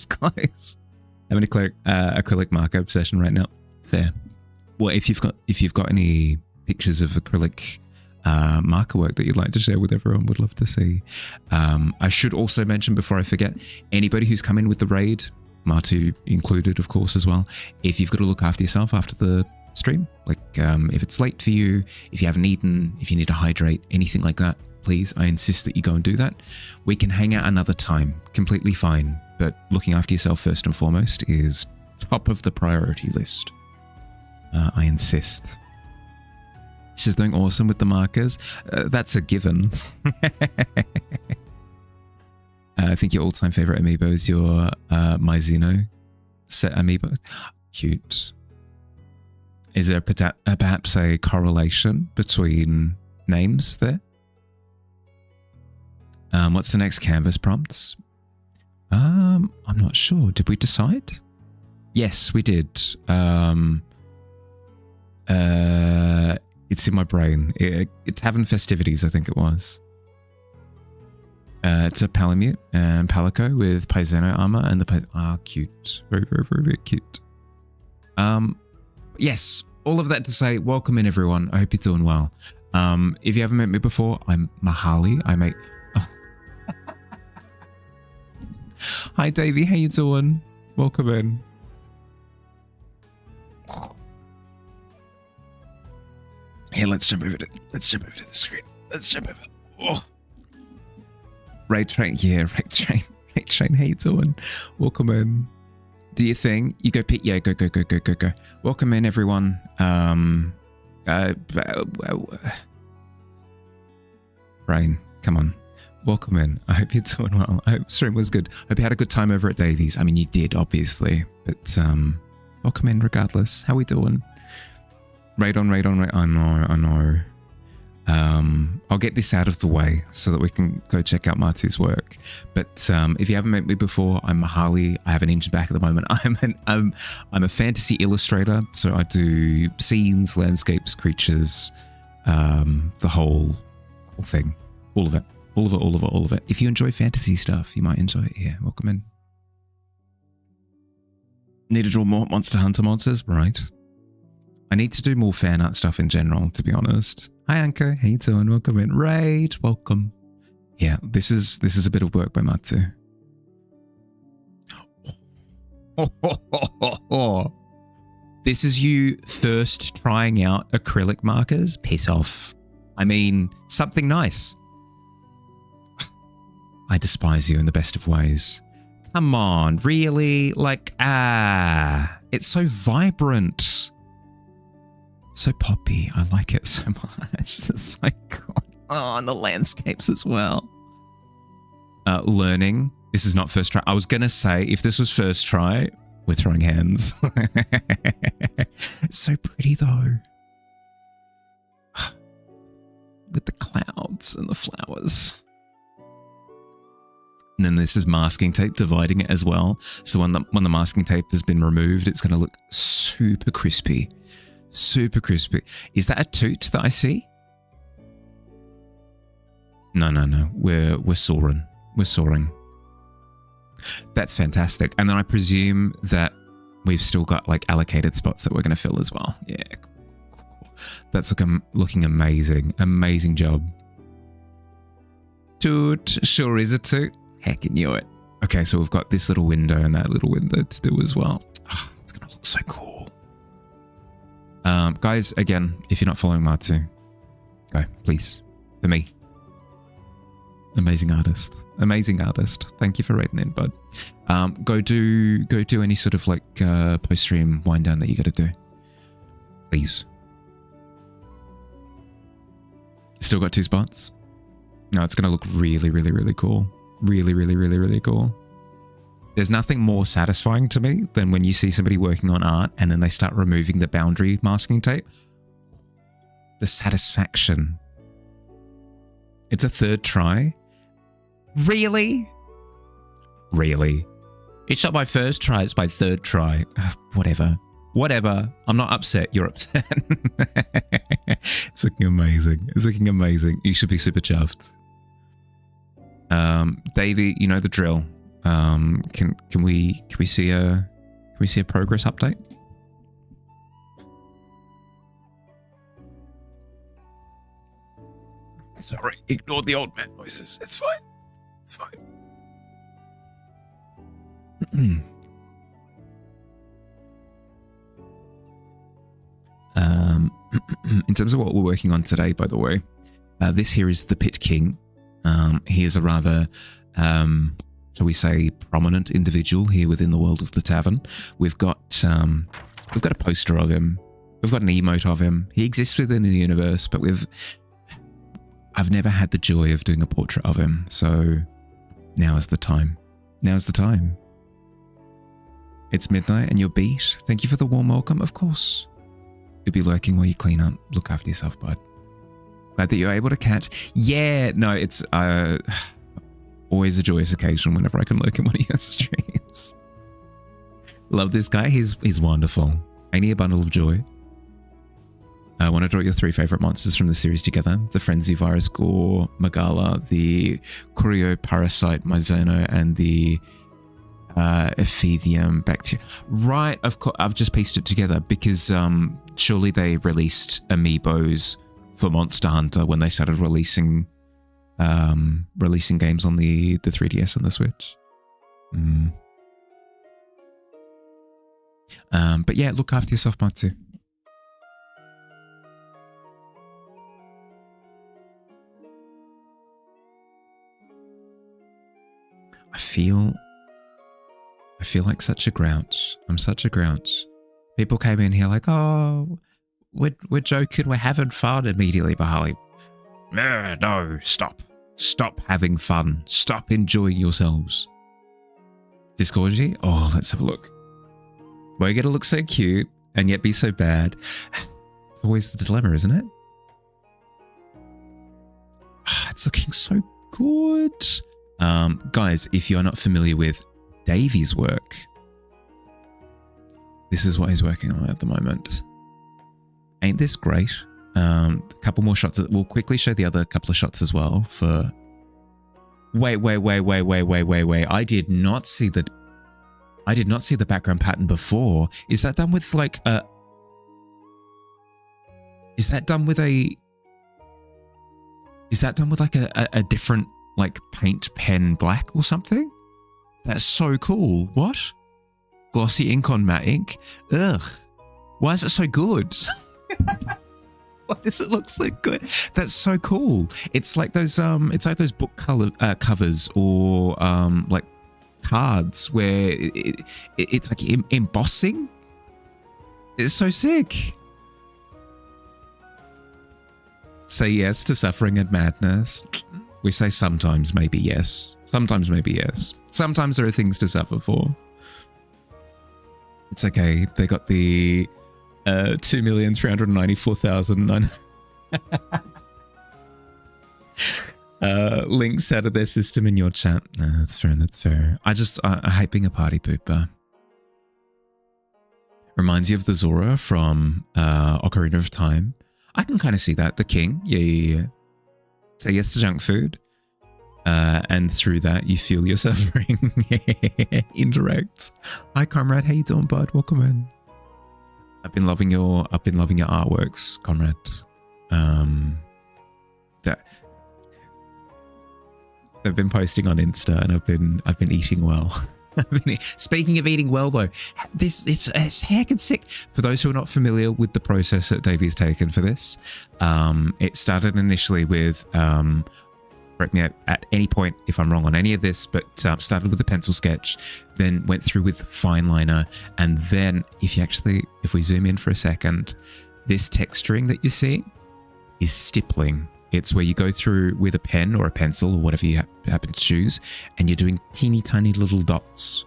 close. I'm an acrylic marker obsession right now. Fair. Well, if you've got any pictures of acrylic marker work that you'd like to share with everyone, would love to see. I should also mention before I forget, anybody who's come in with the raid, Martu included, of course, as well. If you've got to look after yourself after the stream, like if it's late for you, if you haven't eaten, if you need to hydrate, anything like that, please, I insist that you go and do that. We can hang out another time, completely fine, but looking after yourself first and foremost is top of the priority list. I insist. She's doing awesome with the markers. That's a given. I think your all-time favorite amiibo is your Maizeno set amiibo. Cute. Is there perhaps a correlation between names there? What's the next canvas prompts? I'm not sure. Did we decide? Yes, we did. It's in my brain. Tavern Festivities, I think it was. It's a Palamute and Palico with Paisano armor and the cute. Very, very, very, very cute. Yes, all of that to say, welcome in everyone. I hope you're doing well. If you haven't met me before, I'm Mahali. Hi Davey, how you doing? Welcome in. Here, let's jump over to the screen. Let's jump over. Oh. Ray Train, yeah, Ray Train. Ray Train, how you doing? Welcome in. Do your thing. You go, Pete. Yeah, go. Welcome in, everyone. Brain, come on. Welcome in. I hope you're doing well. I hope stream was good. Hope you had a good time over at Davies. I mean, you did, obviously. But, welcome in regardless. How we doing? Raid on. I know. I'll get this out of the way so that we can go check out Martu's work. But if you haven't met me before, I'm Mahali. I have an engine back at the moment. I'm a fantasy illustrator, so I do scenes, landscapes, creatures, the whole thing, all of it. If you enjoy fantasy stuff, you might enjoy it here. Welcome in. Need to draw more Monster Hunter monsters, right? I need to do more fan art stuff in general, to be honest. Hi, Anko. How you doing? Welcome in. Raid. Welcome. Yeah, this is a bit of work by Matsu. This is you first trying out acrylic markers? Piss off. I mean, something nice. I despise you in the best of ways. Come on, really? Like, it's so vibrant. So poppy. I like it so much. It's so cool. Oh, and the landscapes as well. Learning. This is not first try. I was going to say, if this was first try, we're throwing hands. It's so pretty, though. With the clouds and the flowers. And then this is masking tape dividing it as well. So when the masking tape has been removed, it's going to look super crispy. Super crispy. Is that a toot that I see? No. We're soaring. We're soaring. That's fantastic. And then I presume that we've still got like allocated spots that we're going to fill as well. Yeah, cool. That's looking amazing. Amazing job. Toot. Sure is a toot. Heck, you knew it. Okay, so we've got this little window and that little window to do as well. Oh, it's going to look so cool. Guys, again, if you're not following Matsu, go, please. For me. Amazing artist. Thank you for rating in, bud. Go do any sort of like post-stream wind down that you got to do. Please. Still got 2 spots? No, it's going to look really, really, really cool. Really, really, really, really cool. There's nothing more satisfying to me than when you see somebody working on art and then they start removing the boundary masking tape. The satisfaction. It's a 3rd try. Really? Really? It's not my 1st try, it's my 3rd try. Whatever. I'm not upset, you're upset. It's looking amazing. You should be super chuffed. Davey, you know the drill. Can we see a progress update? Sorry, ignore the old man noises. It's fine. In terms of what we're working on today, by the way, this here is the Pit King. He is a rather shall we say, prominent individual here within the world of the Tavern. We've got a poster of him. We've got an emote of him. He exists within the universe, but I've never had the joy of doing a portrait of him. So now is the time. It's midnight and you're beat. Thank you for the warm welcome. Of course. You'll be lurking while you clean up. Look after yourself, bud. Glad that you're able to catch. Yeah, no, it's always a joyous occasion whenever I can lurk in one of your streams. Love this guy. He's wonderful. Ain't he a bundle of joy? I want to draw your 3 favorite monsters from the series together. The Frenzy Virus Gore, Magala, the Curio Parasite Mizono, and the Ephethium Bacteria. Right, of course, I've just pieced it together because surely they released amiibos for Monster Hunter when they started releasing games on the 3DS and the Switch. But yeah, look after yourself, Matsu. I feel like such a grouch. I'm such a grouch. People came in here like, oh, we're joking, we're having fun. Immediately, Bahali, no, stop. Stop having fun. Stop enjoying yourselves. Discordia? Oh, let's have a look. We're going to look so cute and yet be so bad. It's always the dilemma, isn't it? It's looking so good. Guys, if you're not familiar with Davey's work, this is what he's working on at the moment. Ain't this great? A couple more shots. We'll quickly show the other couple of shots as well for... Wait. I did not see the background pattern before. Is that done with like a... Is that done with like a different like paint pen black or something? That's so cool. What? Glossy ink on matte ink? Ugh. Why is it so good? Why does it look so good? That's so cool. It's like those book covers or like cards where it's like embossing. It's so sick. Say yes to suffering and madness. We say sometimes maybe yes. Sometimes maybe yes. Sometimes there are things to suffer for. It's okay. They got the 2,394,009 links out of their system in your chat. No, that's fair. That's fair. I hate being a party pooper. Reminds you of the Zora from Ocarina of Time. I can kind of see that. The king. Yeah. Say yes to junk food. And through that, you feel your suffering. Indirect. Hi, comrade. How you doing, bud? Welcome in. I've been loving your artworks, comrade. They've been posting on Insta, and I've been eating well. Speaking of eating well, though, it's heckin' sick. For those who are not familiar with the process that Davey's taken for this, it started initially with, correct me at any point if I'm wrong on any of this, but started with a pencil sketch, then went through with fine liner, and then if we zoom in for a second, this texturing that you see is stippling. It's where you go through with a pen or a pencil or whatever you happen to choose, and you're doing teeny tiny little dots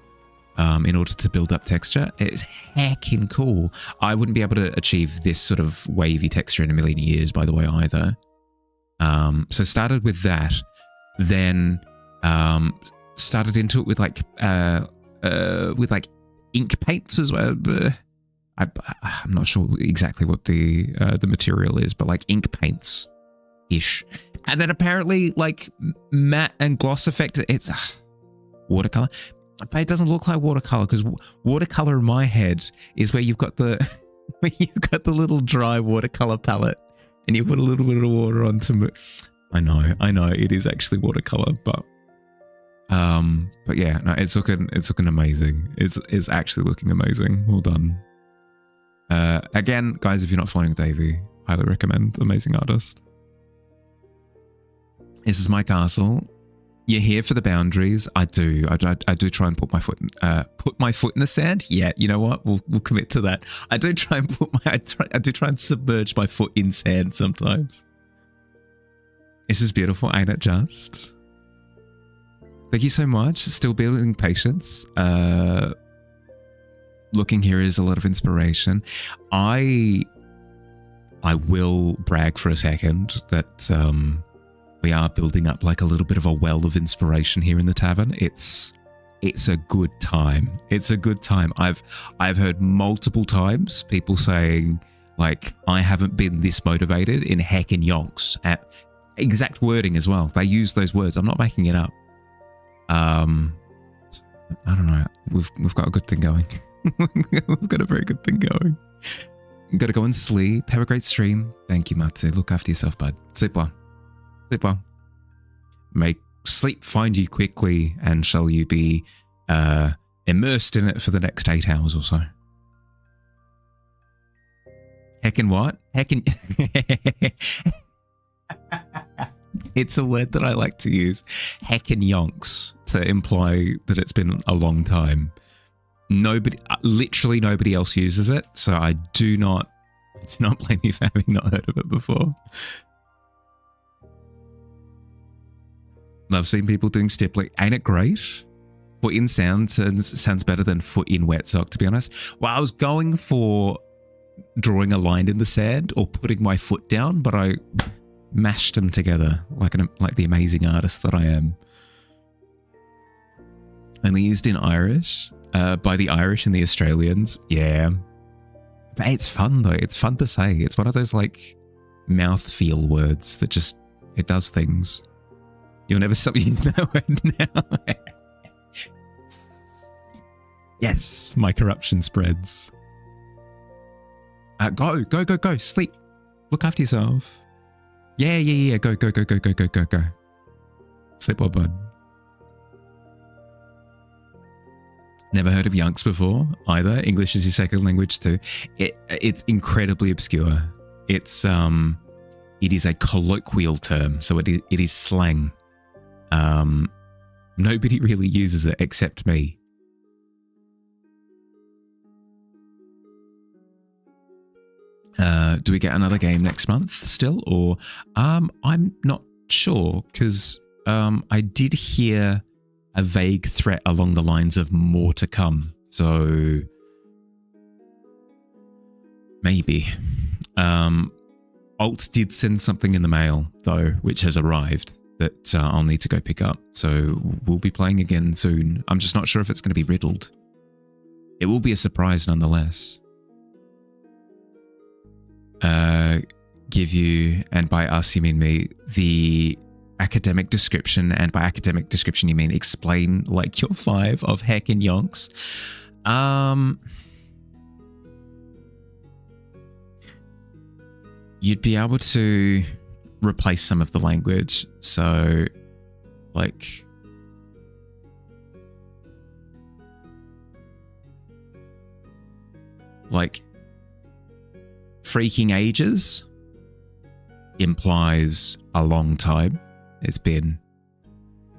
in order to build up texture. It's heckin' cool. I wouldn't be able to achieve this sort of wavy texture in a million years, by the way, either. So started with that, then started into it with like ink paints as well. I'm not sure exactly what the material is, but like ink paints ish, and then apparently like matte and gloss effect. It's watercolor, but it doesn't look like watercolor, because watercolor in my head is where you've got the little dry watercolor palette and you put a little bit of water onto it. I know it is actually watercolor, but yeah, no, it's looking amazing. It's actually looking amazing. Well done. Again, guys, if you're not following Davey, highly recommend. Amazing artist. This is my castle. You're here for the boundaries. I do try and put my foot in the sand. Yeah, you know what? We'll commit to that. I do try and submerge my foot in sand sometimes. This is beautiful, ain't it just? Thank you so much. Still building patience. Looking here is a lot of inspiration. I will brag for a second that we are building up like a little bit of a well of inspiration here in the tavern. It's a good time. It's a good time. I've heard multiple times people saying like, I haven't been this motivated in heckin' yonks. At exact wording as well. They use those words. I'm not making it up. I don't know. We've got a good thing going. We've got a very good thing going. You've got to go and sleep. Have a great stream. Thank you, Matsu. Look after yourself, bud. Sleep well. Sleep well. Make sleep find you quickly, and shall you be immersed in it for the next 8 hours or so. Heckin' what? Heckin'... It's a word that I like to use, heckin' yonks, to imply that it's been a long time. Literally nobody else uses it, so I do not blame you for having not heard of it before. I've seen people doing stippling. Ain't it great? Foot in sounds better than foot in wet sock, to be honest. Well, I was going for drawing a line in the sand or putting my foot down, but I mashed them together like the amazing artist that I am. Only used in Irish, by the Irish and the Australians. Yeah. But it's fun though. It's fun to say. It's one of those like mouthfeel words that just, it does things. You'll never stop using that word now. Yes, my corruption spreads. Go. Sleep. Look after yourself. Yeah. Go. Sleep well, bud. Never heard of yunks before either. English is your second language too. It's incredibly obscure. It is a colloquial term, so it is slang. Nobody really uses it except me. Do we get another game next month still, or I'm not sure, because I did hear a vague threat along the lines of more to come, so maybe. Alt did send something in the mail though, which has arrived, that I'll need to go pick up, so we'll be playing again soon. I'm just not sure if it's going to be riddled. It will be a surprise nonetheless. Give you, and by us you mean me, the academic description, and by academic description you mean explain like your 5 of heck and yonks. You'd be able to replace some of the language, so like freaking ages implies a long time. It's been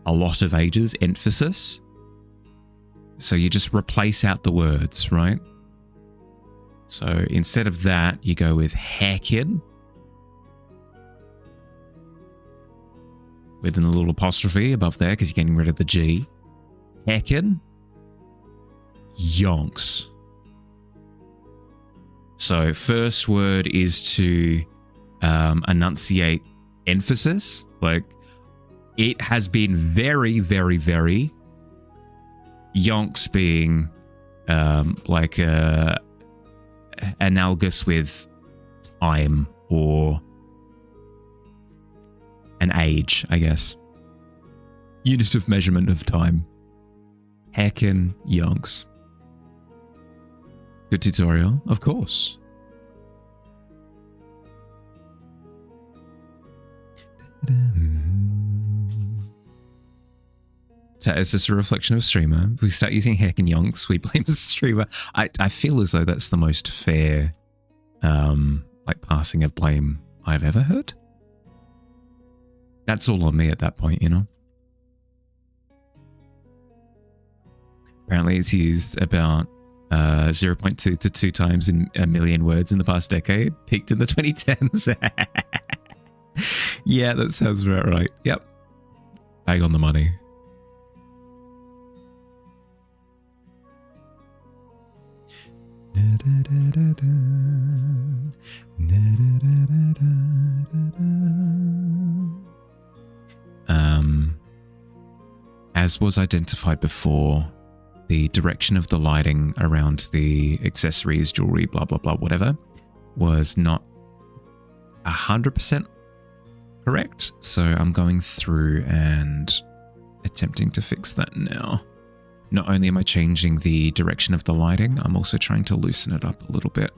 a lot of ages, emphasis. So you just replace out the words, right? So instead of that, you go with heckin, with a little apostrophe above there because you're getting rid of the G. Heckin, yonks. So first word is to enunciate emphasis. Like, it has been very, very, very. Yonks being like analogous with time or an age, I guess. Unit of measurement of time. Heckin' yonks. Good tutorial, of course. So is this a reflection of streamer? If we start using heck and yonks, we blame the streamer. I feel as though that's the most fair like passing of blame I've ever heard. That's all on me at that point, you know? Apparently it's used about 0.2 to 2 times in a million words in the past decade, peaked in the 2010s. Yeah, that sounds about right. Yep. Bang on the money. As was identified before, the direction of the lighting around the accessories, jewelry, blah, blah, blah, whatever, was not 100% correct. So I'm going through and attempting to fix that now. Not only am I changing the direction of the lighting, I'm also trying to loosen it up a little bit.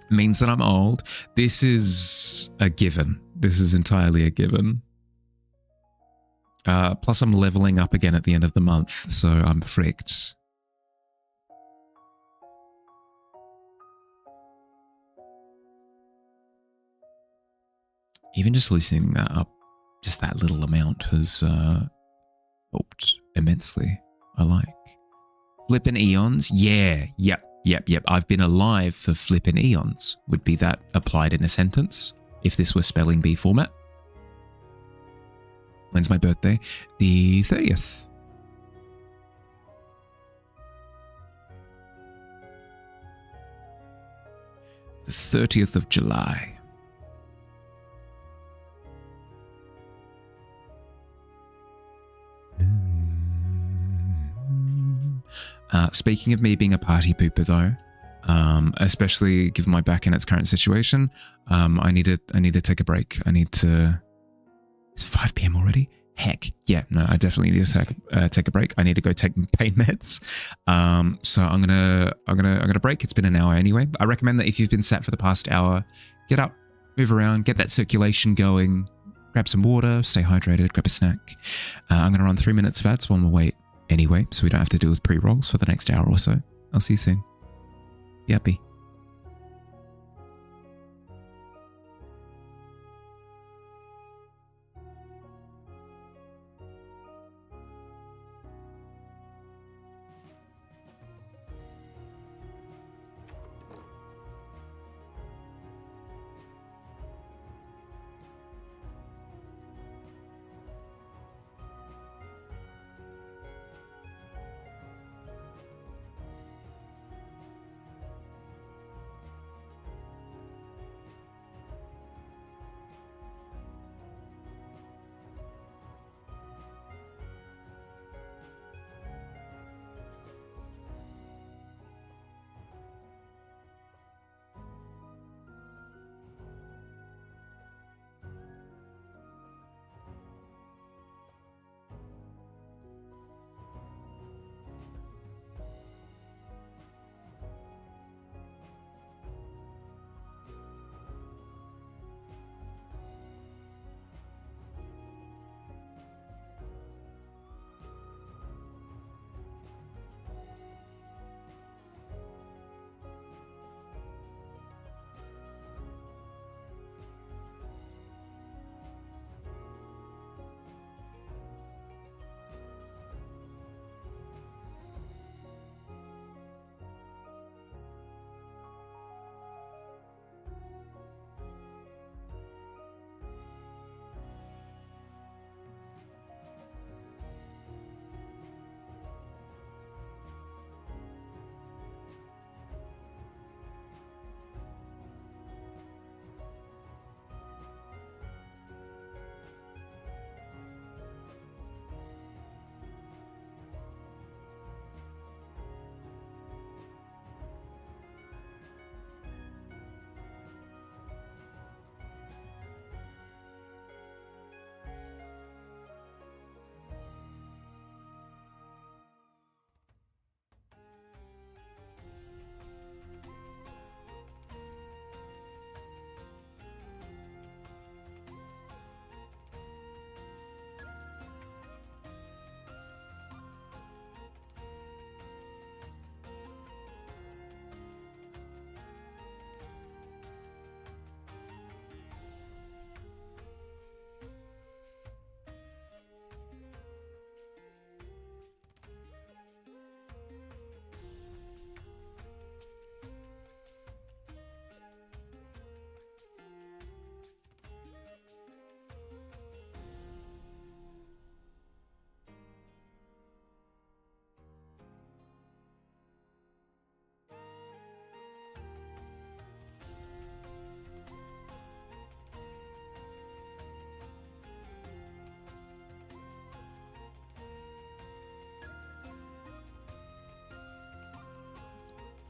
It means that I'm old. This is a given. This is entirely a given. Plus I'm leveling up again at the end of the month, so I'm fricked. Even just loosening that up, just that little amount has helped immensely. I like. Flippin' eons? Yeah, yep. I've been alive for flippin' eons. Would be that applied in a sentence if this were spelling bee format? When's my birthday? The 30th. The 30th of July. Speaking of me being a party pooper though, especially given my back in its current situation, I need to take a break. It's 5 p.m. already? Heck, yeah, no, I definitely need to take a break. I need to go take pain meds. So I'm gonna break. It's been an hour anyway. I recommend that if you've been sat for the past hour, get up, move around, get that circulation going, grab some water, stay hydrated, grab a snack. I'm gonna run 3 minutes of ads while we wait anyway, so we don't have to deal with pre-rolls for the next hour or so. I'll see you soon. Be happy.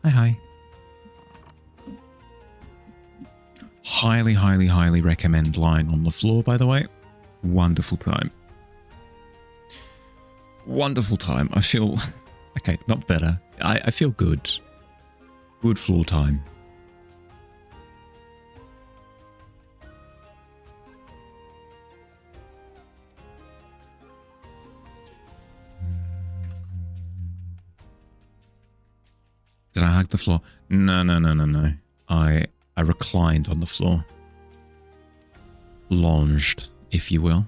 Hi. Highly recommend lying on the floor, by the way. Wonderful time. Wonderful time. I feel... Okay, not better. I feel good. Good floor time. Did I hug the floor? No. I reclined on the floor. longed, if you will.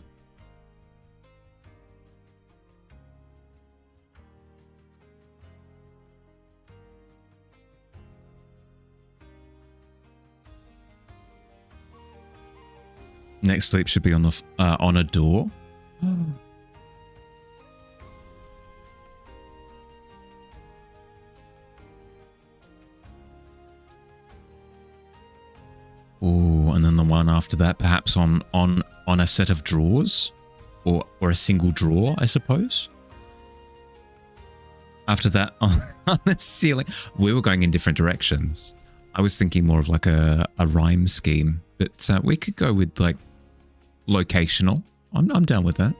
Next sleep should be on the on a door. Oh, and then the one after that, perhaps on a set of drawers, or a single drawer, I suppose. After that, on the ceiling, we were going in different directions. I was thinking more of like a rhyme scheme, but we could go with like locational. I'm down with that.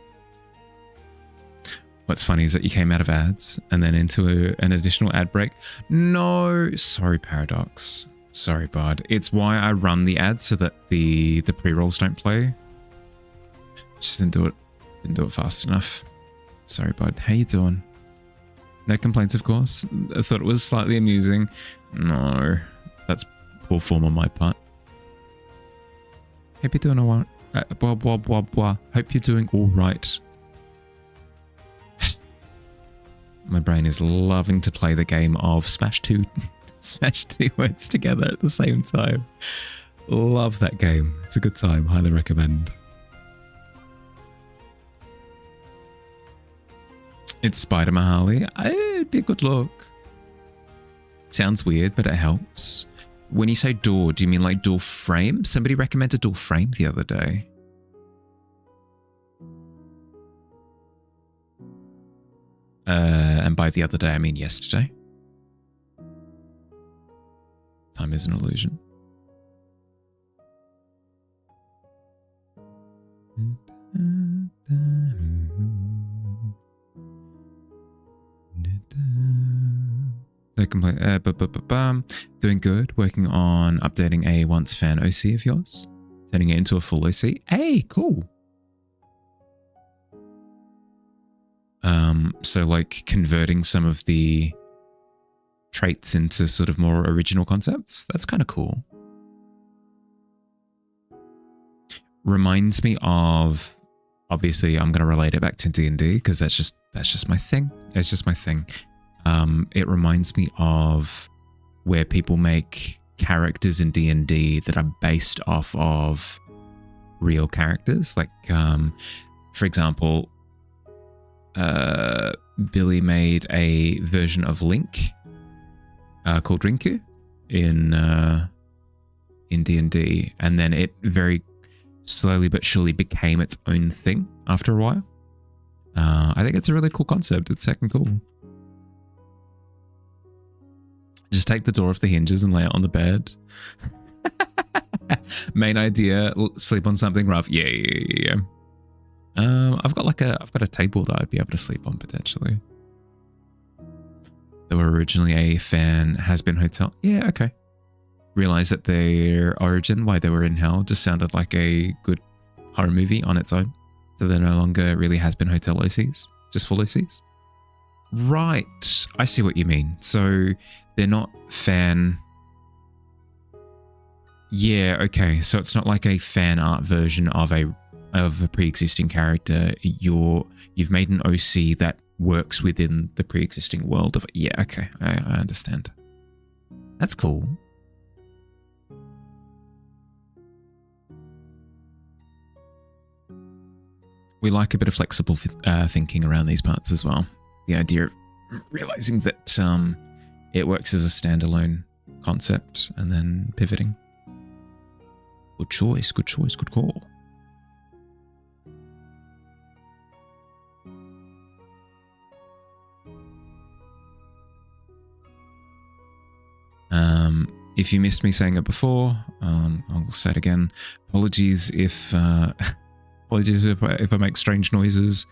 What's funny is that you came out of ads and then into an additional ad break. No, sorry, Paradox. Sorry, bud. It's why I run the ads so that the pre-rolls don't play. Just didn't do it fast enough. Sorry, bud. How you doing? No complaints, of course. I thought it was slightly amusing. No, that's poor form on my part. Hope you're doing all right. Blah, blah, blah, blah. Hope you're doing all right. My brain is loving to play the game of smash two words together at the same time. Love that game. It's a good time. Highly recommend. It's Spider Mahali. It'd be a good look. Sounds weird, but it helps. When you say door, do you mean like door frame? Somebody recommended door frame the other day. And by the other day, I mean yesterday. Time is an illusion. No complaint. Doing good. Working on updating a once fan OC of yours. Turning it into a full OC. Hey, cool. So like converting some of the traits into sort of more original concepts. That's kind of cool. Reminds me of, obviously I'm going to relate it back to D&D because that's just my thing. It's just my thing. It reminds me of where people make characters in D&D that are based off of real characters. Like, for example, Billy made a version of Link called Rinku in D&D, and then it very slowly but surely became its own thing after a while. I think it's a really cool concept. It's heckin' cool. Just take the door off the hinges and lay it on the bed. Main idea, sleep on something rough. Yeah. I've got a table that I'd be able to sleep on potentially. They were originally a fan has-been hotel. Yeah, okay. Realized that their origin, why they were in hell, just sounded like a good horror movie on its own. So they're no longer really has-been hotel OCs, just full OCs. Right, I see what you mean. So they're not fan. Yeah, okay. So it's not like a fan art version of a pre-existing character. You've made an OC that works within the pre-existing world of. Yeah, okay. I understand. That's cool. We like a bit of flexible thinking around these parts as well. The idea of realizing that it works as a standalone concept and then pivoting. Good choice, good call. If you missed me saying it before, I'll say it again. Apologies if I make strange noises.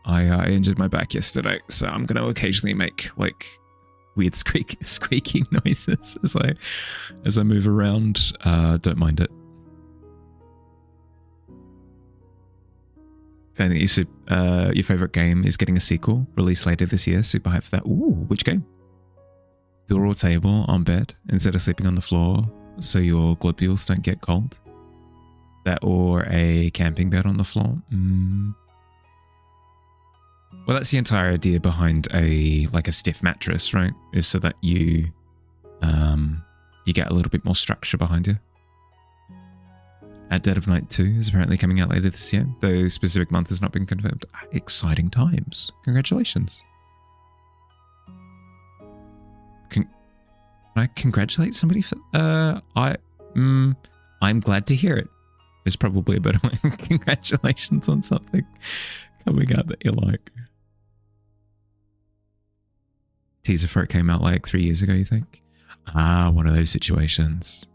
I injured my back yesterday, so I'm going to occasionally make like weird squeaking noises as I move around. Don't mind it. I think you should, your favorite game is getting a sequel released later this year. Super hyped for that. Ooh, which game? Door or table on bed instead of sleeping on the floor so your globules don't get cold. That or a camping bed on the floor. Well, that's the entire idea behind a stiff mattress, right? Is so that you get a little bit more structure behind you. At Dead of Night 2 is apparently coming out later this year, though specific month has not been confirmed. Exciting times. Congratulations. Can I congratulate somebody for... I'm glad to hear it. Is probably a better way. Congratulations on something coming out that you like. Teaser for it came out like 3 years ago, you think? One of those situations.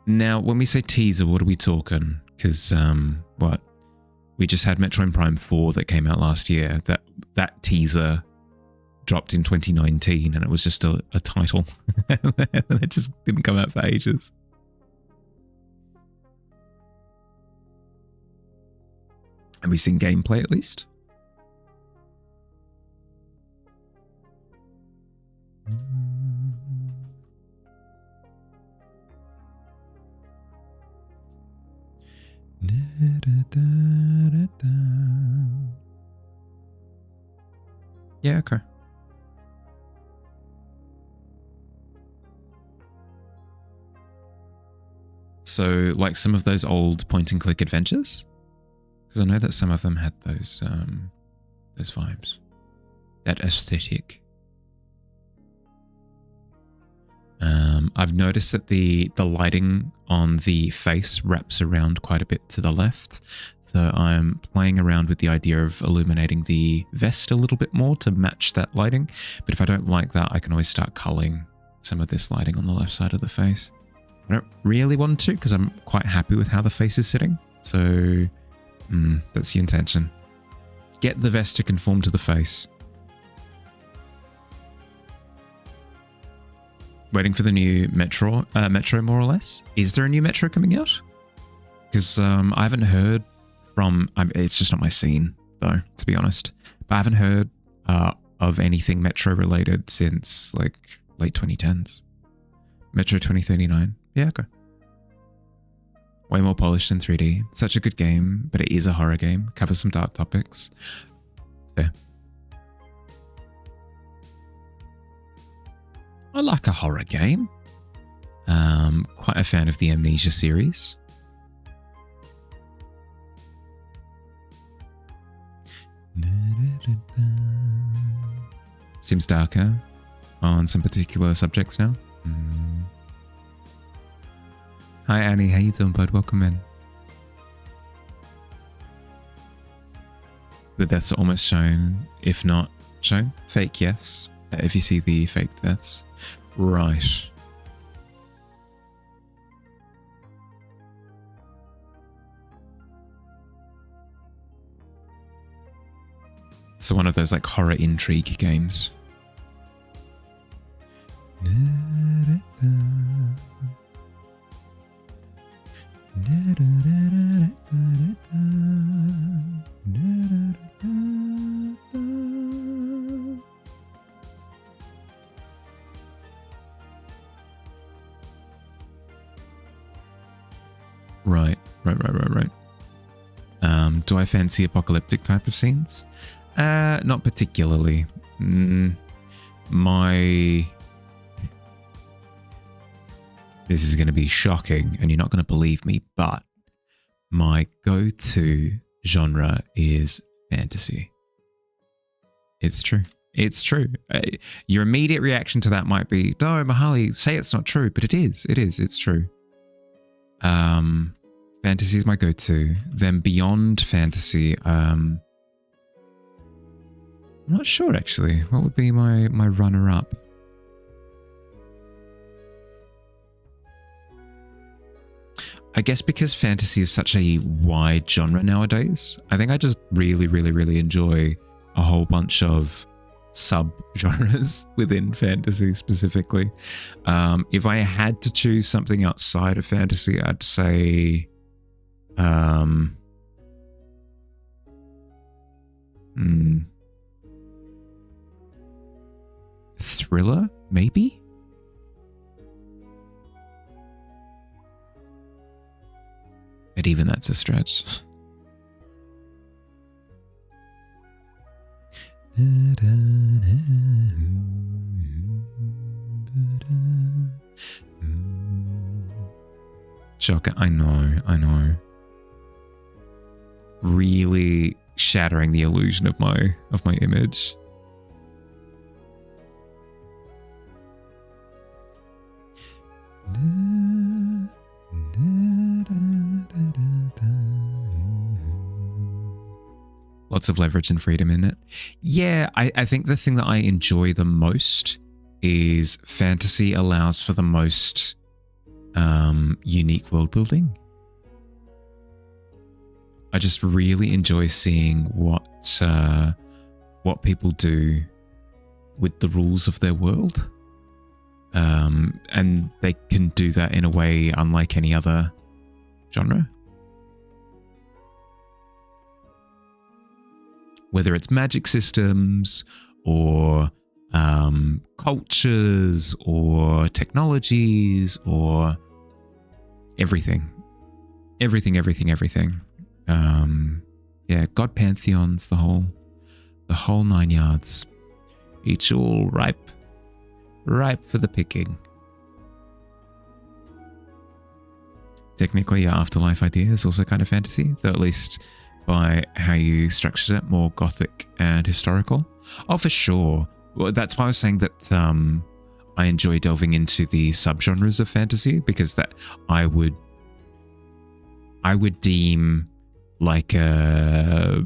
Now, when we say teaser, what are we talking? Because, what? We just had Metroid Prime 4 that came out last year. That teaser dropped in 2019 and it was just a title. And it just didn't come out for ages. Have we seen gameplay at least? Yeah, okay. So, like some of those old point-and-click adventures? Because I know that some of them had those vibes. That aesthetic. I've noticed that the lighting on the face wraps around quite a bit to the left. So I'm playing around with the idea of illuminating the vest a little bit more to match that lighting. But if I don't like that, I can always start culling some of this lighting on the left side of the face. I don't really want to because I'm quite happy with how the face is sitting. So that's the intention. Get the vest to conform to the face. Waiting for the new Metro more or less. Is there a new Metro coming out? Because I haven't heard from... it's just not my scene, though, to be honest. But I haven't heard of anything Metro related since, like, late 2010s. Metro 2039. Yeah, okay. Way more polished than 3D. Such a good game, but it is a horror game. Covers some dark topics. Fair. I like a horror game. Quite a fan of the Amnesia series. Seems darker on some particular subjects now. Hi Annie, how you doing, bud? Welcome in. The deaths are almost shown, if not shown. Fake, yes. If you see the fake deaths. Right. So one of those like horror intrigue games. Right. Do I fancy apocalyptic type of scenes? Not particularly. This is going to be shocking and you're not going to believe me, but my go-to genre is fantasy. It's true. It's true. Your immediate reaction to that might be, no, Mahali, say it's not true, but it is. It's true. Fantasy is my go-to. Then beyond fantasy, I'm not sure actually. What would be my runner-up? I guess because fantasy is such a wide genre nowadays, I think I just really enjoy a whole bunch of sub-genres within fantasy specifically. If I had to choose something outside of fantasy, I'd say thriller, maybe? But even that's a stretch. Shocker, I know. Really shattering the illusion of my image. Lots of leverage and freedom in it. Yeah, I think the thing that I enjoy the most is fantasy allows for the most unique world building. I just really enjoy seeing what people do with the rules of their world. And they can do that in a way unlike any other genre. Whether it's magic systems or cultures or technologies or everything. Yeah, god pantheons, the whole 9 yards. Each all ripe for the picking. Technically, your afterlife idea is also kind of fantasy, though at least by how you structured it, more gothic and historical. Oh, for sure. Well, that's why I was saying that I enjoy delving into the subgenres of fantasy, because that I would deem like a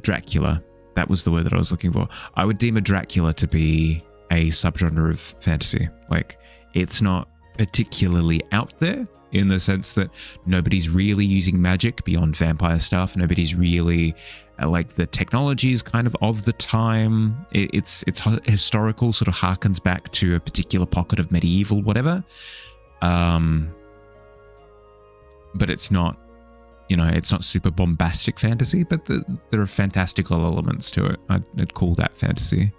Dracula. That was the word that I was looking for. I would deem a Dracula to be a subgenre of fantasy. Like, it's not particularly out there in the sense that nobody's really using magic beyond vampire stuff. Nobody's really like, the technology is kind of the time. It's historical, sort of harkens back to a particular pocket of medieval, whatever. But it's not, it's not super bombastic fantasy, but there are fantastical elements to it. I'd call that fantasy.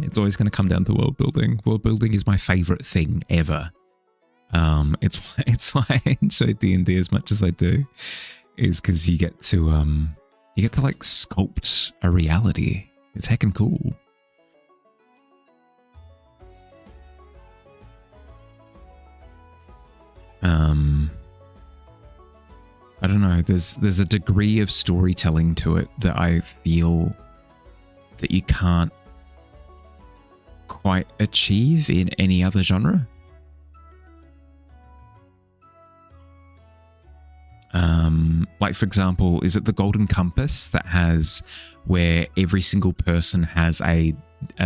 It's always going to come down to world building. World building is my favorite thing ever. It's why I enjoy D&D as much as I do, is because you get to like sculpt a reality. It's heckin' cool. I don't know, there's a degree of storytelling to it that I feel that you can't quite achieve in any other genre. Like, for example, is it the Golden Compass that has where every single person has a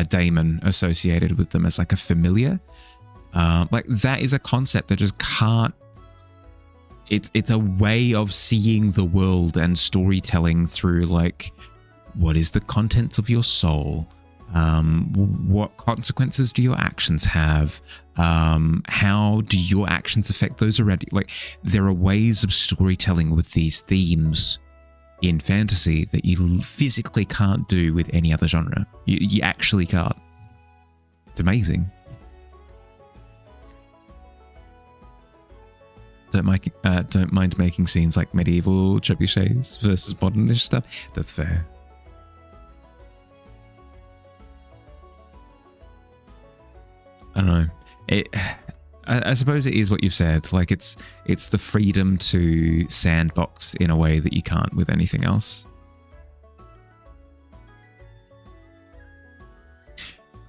daemon associated with them as like a familiar? Like, that is a concept that just can't. It's a way of seeing the world and storytelling through, like, what is the contents of your soul? What consequences do your actions have? How do your actions affect those around you? Like, there are ways of storytelling with these themes in fantasy that you physically can't do with any other genre. You actually can't. It's amazing. Don't mind making scenes like medieval trebuchets versus modernish stuff. That's fair. I don't know. I suppose it is what you've said. Like, it's the freedom to sandbox in a way that you can't with anything else.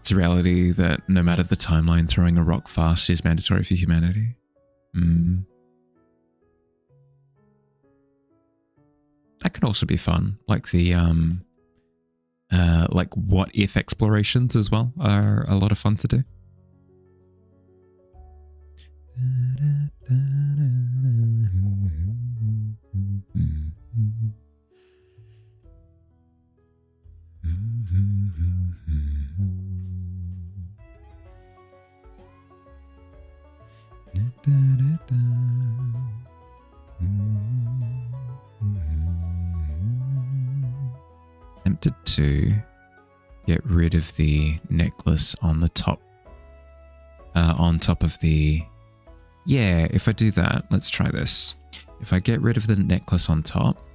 It's a reality that no matter the timeline, throwing a rock fast is mandatory for humanity. That can also be fun, like the like what if explorations as well are a lot of fun to do. tempted to get rid of the necklace on the top. On top of the... Yeah, if I do that, let's try this. If I get rid of the necklace on top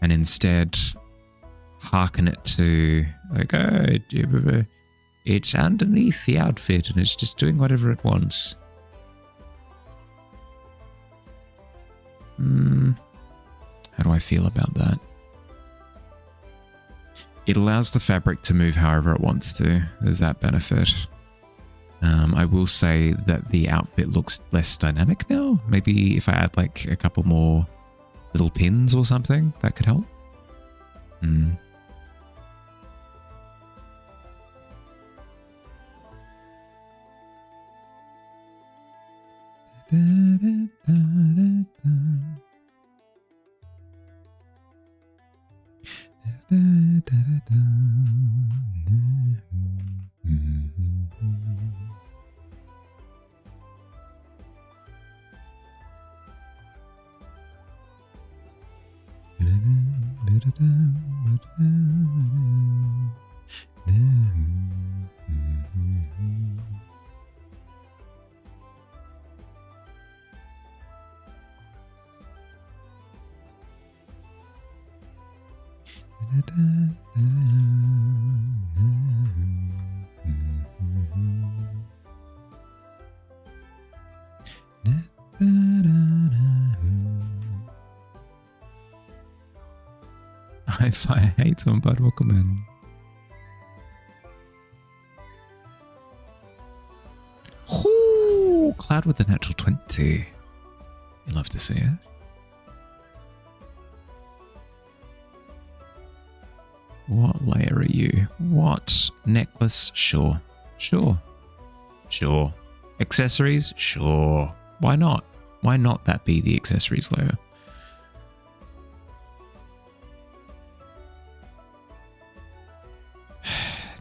and instead hearken it to like, oh, it's underneath the outfit and it's just doing whatever it wants. How do I feel about that? It allows the fabric to move however it wants to. There's that benefit. I will say that the outfit looks less dynamic now. Maybe if I add like a couple more little pins or something, that could help. I hate someone, but welcome in. Ooh, Cloud with the natural 20. You love to see it. What layer are you? What necklace? Sure. Sure. Sure. Accessories? Sure. Why not? Why not that be the accessories layer?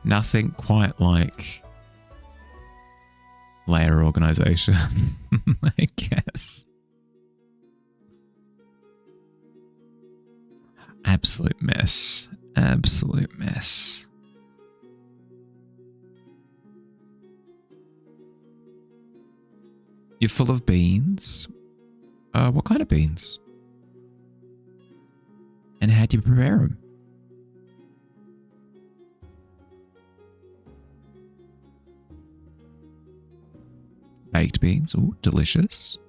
Nothing quite like layer organization, I guess. Absolute mess. Absolute mess. You're full of beans. What kind of beans? And how do you prepare them? Baked beans. Oh, delicious.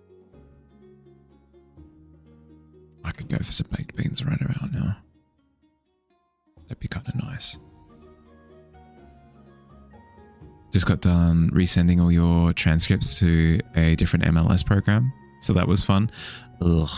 I could go for some baked beans right about now. That'd be kind of nice. Just got done resending all your transcripts to a different MLS program. So that was fun. Ugh.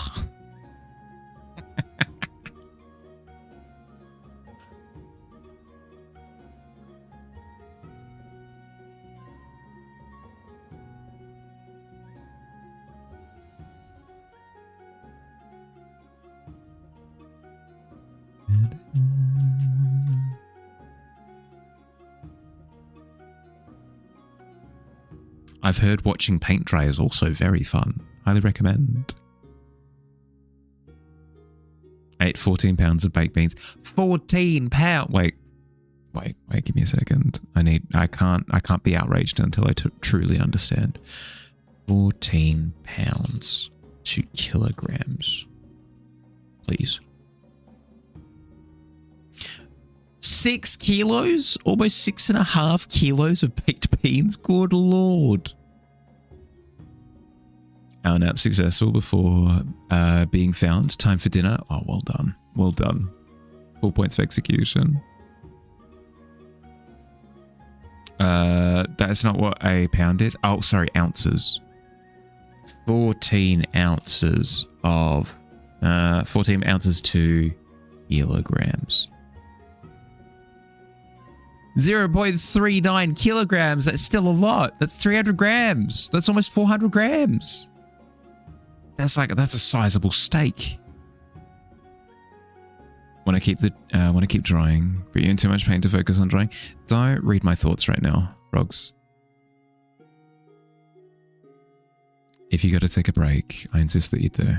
I've heard watching paint dry is also very fun. Highly recommend. Ate 14 pounds of baked beans. 14 pounds. Wait, give me a second. I can't be outraged until I truly understand. 14 pounds to kilograms. Please. 6 kilos? Almost 6.5 kilos of baked beans? Good Lord. Our nap successful before being found. Time for dinner. Oh, well done. Well done. 4 points for execution. That's not what a pound is. Oh, sorry, ounces. 14 ounces of... 14 ounces to kilograms. 0.39 kilograms. That's still a lot. That's 300 grams. That's almost 400 grams. That's a sizable steak. Want to keep drying, but you're in too much pain to focus on drying. Don't read my thoughts right now, Rogs. If you got to take a break, I insist that you do.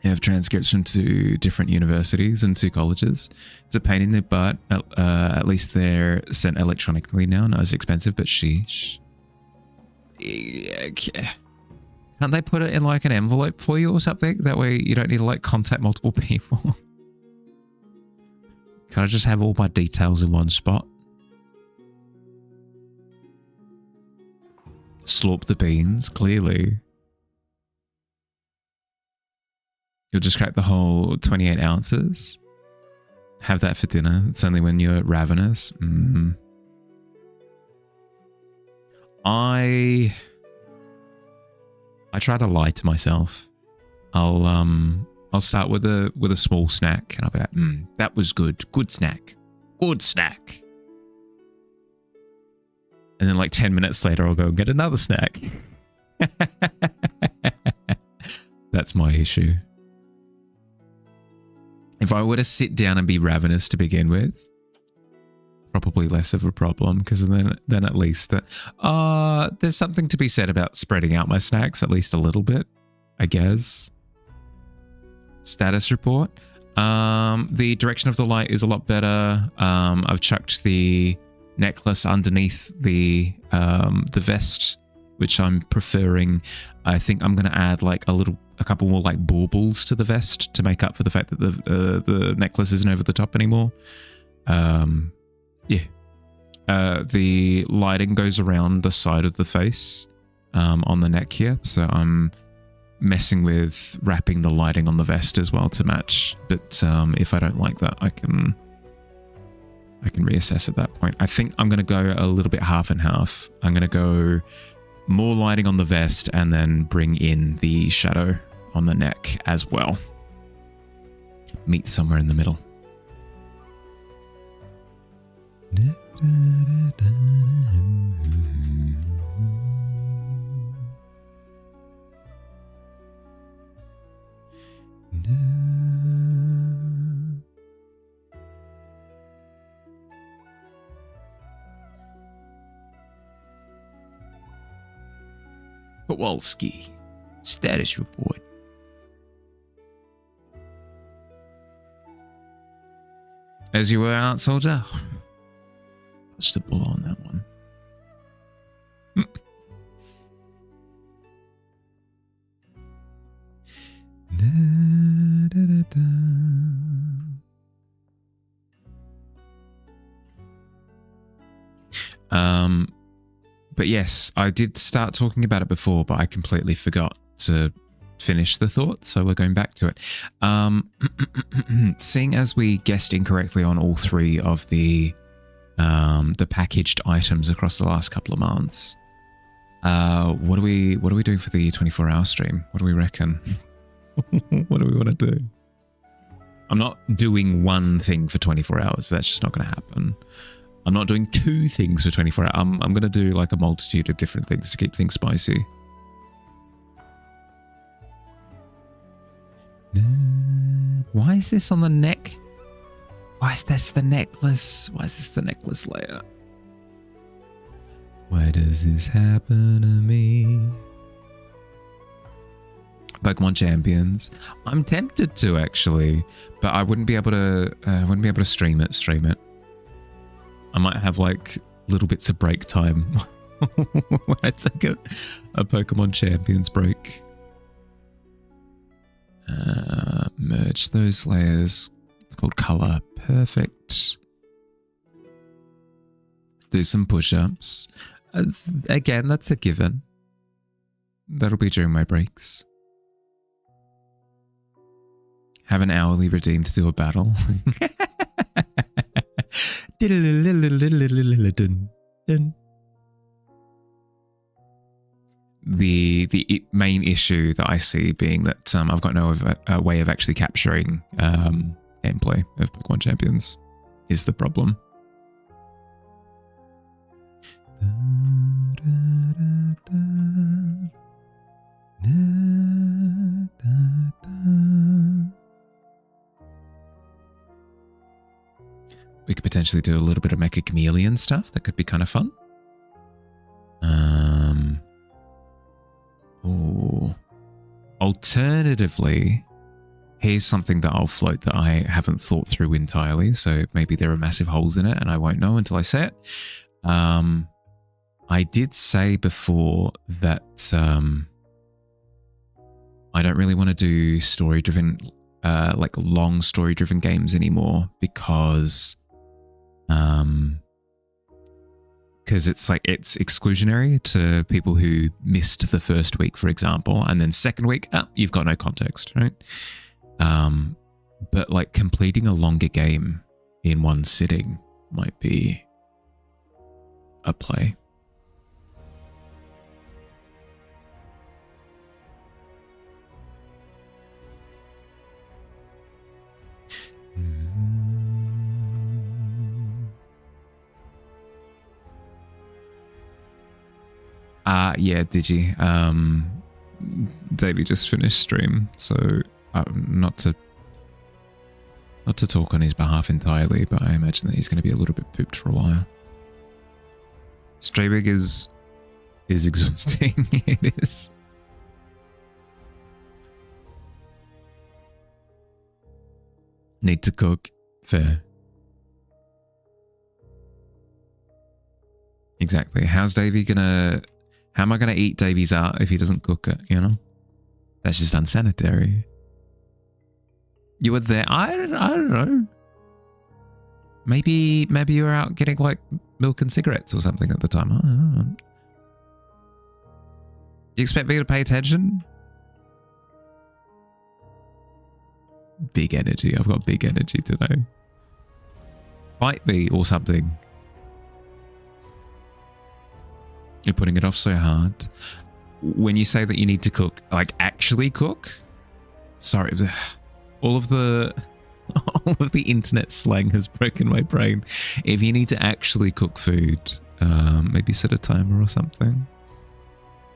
You have transcripts from 2 different universities and 2 colleges. It's a pain in the butt. At least they're sent electronically now, not as expensive, but sheesh. Yeah, okay. Can't they put it in like an envelope for you or something? That way you don't need to like contact multiple people. Can I just have all my details in one spot? Slurp the beans, clearly. You'll just crack the whole 28 ounces. Have that for dinner. It's only when you're ravenous. I try to lie to myself. I'll start with a small snack, and I'll be like, that was good. Good snack. Good snack. And then like 10 minutes later, I'll go and get another snack. That's my issue. If I were to sit down and be ravenous to begin with, probably less of a problem, because then at least there's something to be said about spreading out my snacks at least a little bit, I guess. Status report. The direction of the light is a lot better. I've chucked the necklace underneath the vest, which I'm preferring. I think I'm going to add like a couple more like baubles to the vest to make up for the fact that the necklace isn't over the top anymore. Yeah. The lighting goes around the side of the face on the neck here, so I'm messing with wrapping the lighting on the vest as well to match. But if I don't like that, I can reassess at that point. I think I'm going to go a little bit half and half. I'm going to go more lighting on the vest and then bring in the shadow on the neck as well. Meet somewhere in the middle. Kowalski, status report. As you were out, soldier. Touched the bull on that one. But yes, I did start talking about it before, but I completely forgot to finish the thought, so we're going back to it. Seeing as we guessed incorrectly on all 3 of the packaged items across the last couple of months, what are we doing for the 24-hour stream? What do we reckon? What do we want to do? I'm not doing one thing for 24 hours. That's just not going to happen. I'm not doing 2 things for 24 hours. I'm going to do like a multitude of different things to keep things spicy. Why is this on the neck? Why is this the necklace? Why is this the necklace layer? Why does this happen to me? Pokemon Champions. I'm tempted to actually, but I wouldn't be able to stream it. I might have like little bits of break time when I take a Pokemon Champions break. Merge those layers. It's called color. Perfect. Do some push-ups. Again, that's a given. That'll be during my breaks. Have an hourly redeem to do a battle. The main issue that I see being that I've got no way of actually capturing gameplay of Pokemon Champions is the problem. We could potentially do a little bit of Mecha Chameleon stuff. That could be kind of fun. Alternatively, here's something that I'll float that I haven't thought through entirely. So maybe there are massive holes in it and I won't know until I say it. I did say before that I don't really want to do story-driven, like long story-driven games anymore because it's like it's exclusionary to people who missed the first week, for example, and then second week, you've got no context, right? But like completing a longer game in one sitting might be a play. Yeah, Digi. Davey just finished stream, so not to talk on his behalf entirely, but I imagine that he's going to be a little bit pooped for a while. Streaming is exhausting. It is. Need to cook. Fair. Exactly. How am I gonna eat Davy's art if he doesn't cook it, you know? That's just unsanitary. You were there. I don't know. Maybe you were out getting like milk and cigarettes or something at the time. I don't know. Do you expect me to pay attention? Big energy. I've got big energy today. Fight me or something. You're putting it off so hard. When you say that you need to cook, like actually cook? Sorry, all of the internet slang has broken my brain. If you need to actually cook food, maybe set a timer or something.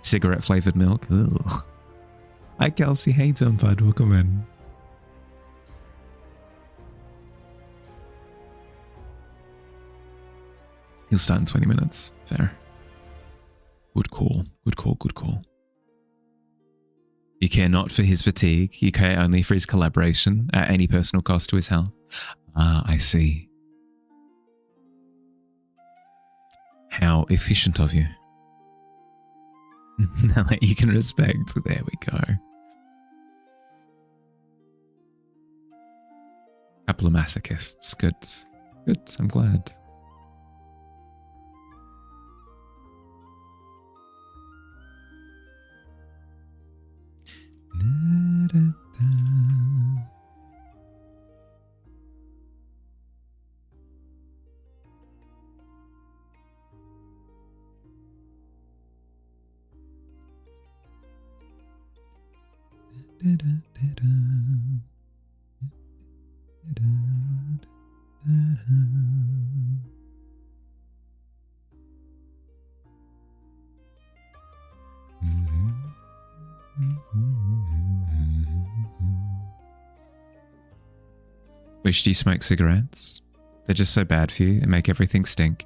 Cigarette flavored milk. Ugh. Hi Kelsey, hey Dumpad, welcome in. He'll start in 20 minutes. Fair. Good call. Good call. Good call. You care not for his fatigue. You care only for his collaboration at any personal cost to his health. Ah, I see. How efficient of you. Now that you can respect. There we go. Couple of masochists. Good. Good. I'm glad. Wish do you smoke cigarettes? They're just so bad for you and make everything stink.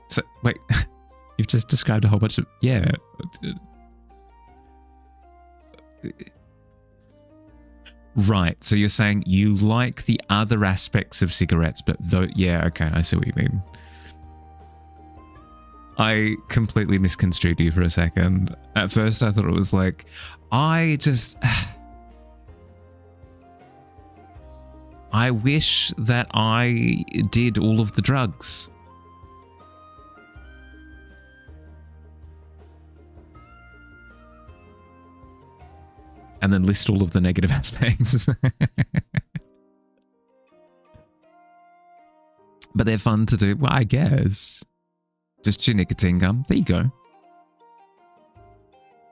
So, wait, you've just described a whole bunch of... Yeah. Right, so you're saying you like the other aspects of cigarettes, but though... Yeah, okay, I see what you mean. I completely misconstrued you for a second. At first, I thought it was like, I wish that I did all of the drugs. And then list all of the negative aspects. But they're fun to do. Well, I guess. Just your nicotine gum. There you go.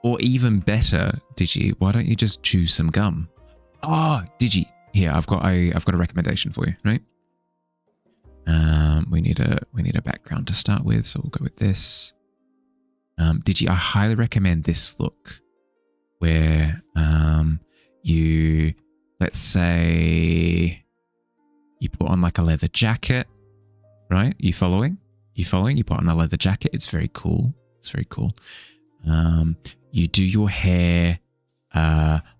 Or even better, Digi, why don't you just chew some gum? Oh, Digi. Here, I've got a recommendation for you, right? We need a background to start with, so we'll go with this. Digi, I highly recommend this look where you, let's say, you put on like a leather jacket, right? You following? You put on a leather jacket. It's very cool. It's very cool. You do your hair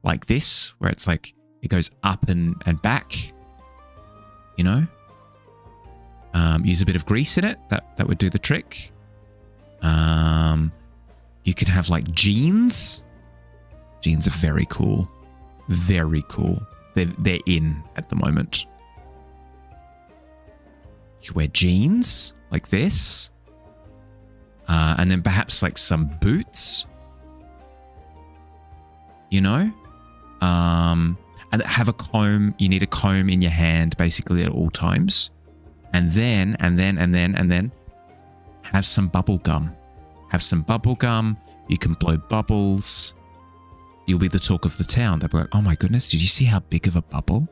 like this, where it's like It goes up and back, you know? Use a bit of grease in it. That would do the trick. You could have like jeans. Jeans are very cool. Very cool. They're in at the moment. You could wear jeans like this. And then perhaps like some boots. You know? And have a comb. You need a comb in your hand basically at all times. And then have some bubble gum. Have some bubble gum. You can blow bubbles. You'll be the talk of the town. They'll be like, oh my goodness, did you see how big of a bubble?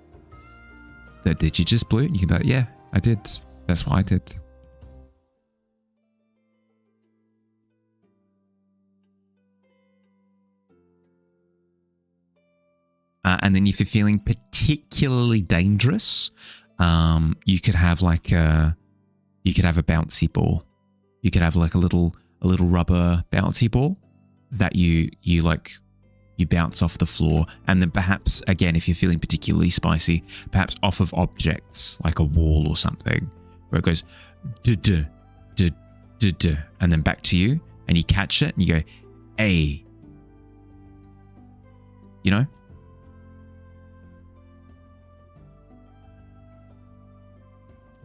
Did you just blow it? And you can be like, yeah, I did. That's what I did. And then if you're feeling particularly dangerous, you could have like a bouncy ball. You could have like a little rubber bouncy ball that you bounce off the floor, and then perhaps again, if you're feeling particularly spicy, perhaps off of objects like a wall or something, where it goes duh, duh, duh, duh, and then back to you, and you catch it and you go, "Hey," you know.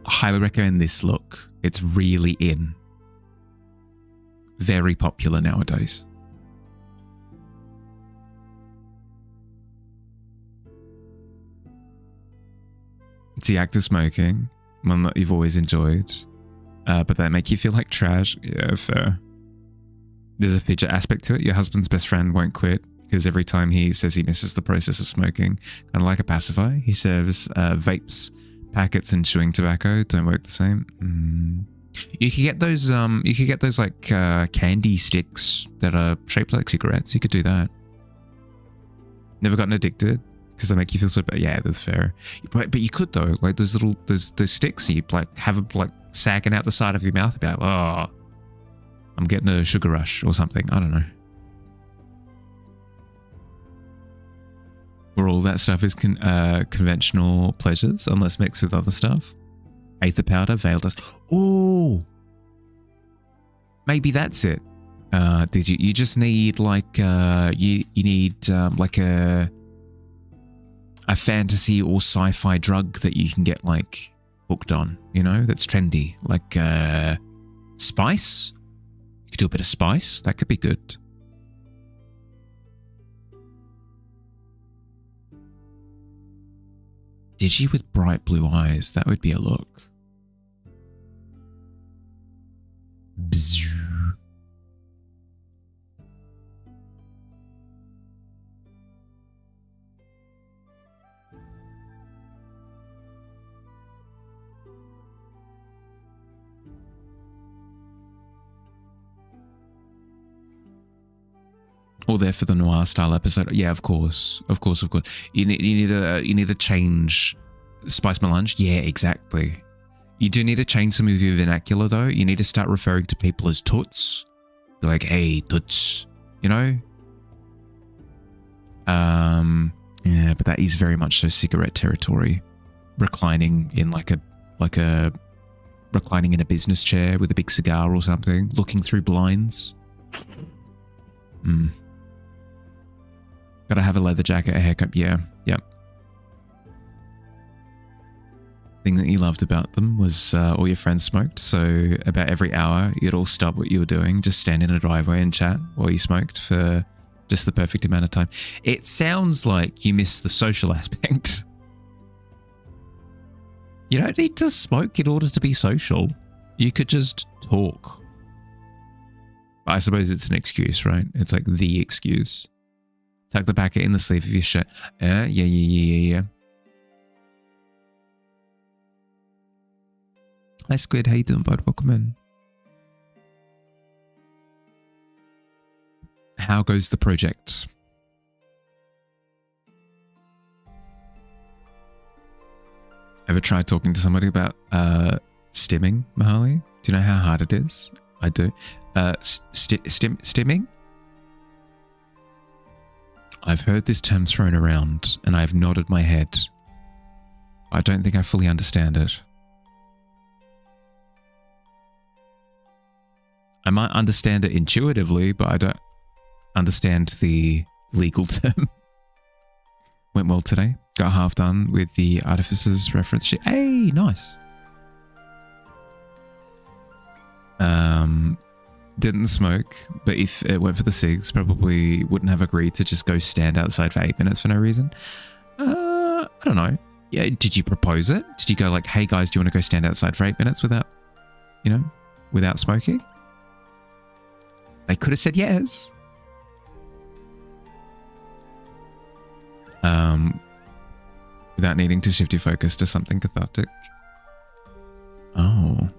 I highly recommend this look. It's really in. Very popular nowadays. It's the act of smoking, one that you've always enjoyed, but that make you feel like trash. Yeah, fair. There's a feature aspect to it. Your husband's best friend won't quit because every time he says he misses the process of smoking, kind of like a pacifier, he serves vapes, packets, and chewing tobacco. Don't work the same. You could get those. You could get those like candy sticks that are shaped like cigarettes. You could do that. Never gotten addicted because they make you feel so bad. Yeah, that's fair. But you could though. Like those little those sticks. You like have them like sagging out the side of your mouth. You'd be like, oh, I'm getting a sugar rush or something. I don't know. Where all that stuff is conventional pleasures, unless mixed with other stuff. Aether powder, veil dust. Oh, maybe that's it. Did you just need like you need like a fantasy or sci-fi drug that you can get like hooked on, you know, that's trendy, like spice. You could do a bit of spice. That could be good. Digi with bright blue eyes. That would be a look. Bzzz. All there for the noir style episode. Yeah, of course. You need a change. Spice melange. Yeah, exactly. You do need to change some of your vernacular though. You need to start referring to people as toots. Be like, hey, toots. You know. Yeah, but that is very much so cigarette territory. Reclining in reclining in a business chair with a big cigar or something, looking through blinds. Gotta have a leather jacket, a haircut. Yeah, yep. Thing that you loved about them was all your friends smoked. So about every hour, you'd all stop what you were doing, just stand in a driveway and chat while you smoked for just the perfect amount of time. It sounds like you miss the social aspect. You don't need to smoke in order to be social. You could just talk. I suppose it's an excuse, right? It's like the excuse. Tuck the packet in the sleeve of your shirt. Yeah. Hi Squid, how you doing, bud? Welcome in. How goes the project? Ever tried talking to somebody about stimming, Mahali? Do you know how hard it is? I do. Stimming? I've heard this term thrown around and I've nodded my head. I don't think I fully understand it. I might understand it intuitively, but I don't understand the legal term. Went well today. Got half done with the Artificer's reference sheet. Hey, nice. Didn't smoke, but if it went for the cigs, probably wouldn't have agreed to just go stand outside for 8 minutes for no reason. I don't know. Yeah, did you propose it? Did you go like, hey guys, do you want to go stand outside for 8 minutes without, without smoking? They could have said yes. Without needing to shift your focus to something cathartic. Oh.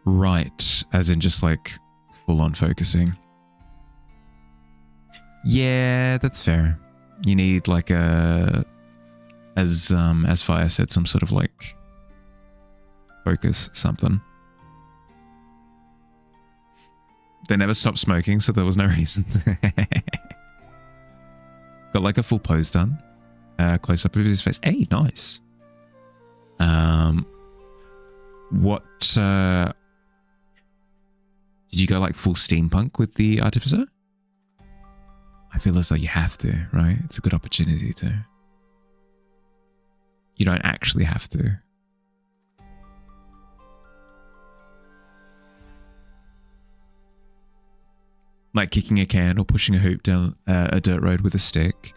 Right, as in just like full on focusing. Yeah, that's fair. You need like as Fire said, some sort of like focus something. They never stopped smoking, so there was no reason to. Got like a full pose done. Close up of his face. Hey, nice. What did you go like full steampunk with the Artificer? I feel as though you have to, right? It's a good opportunity to. You don't actually have to. Like kicking a can or pushing a hoop down a dirt road with a stick.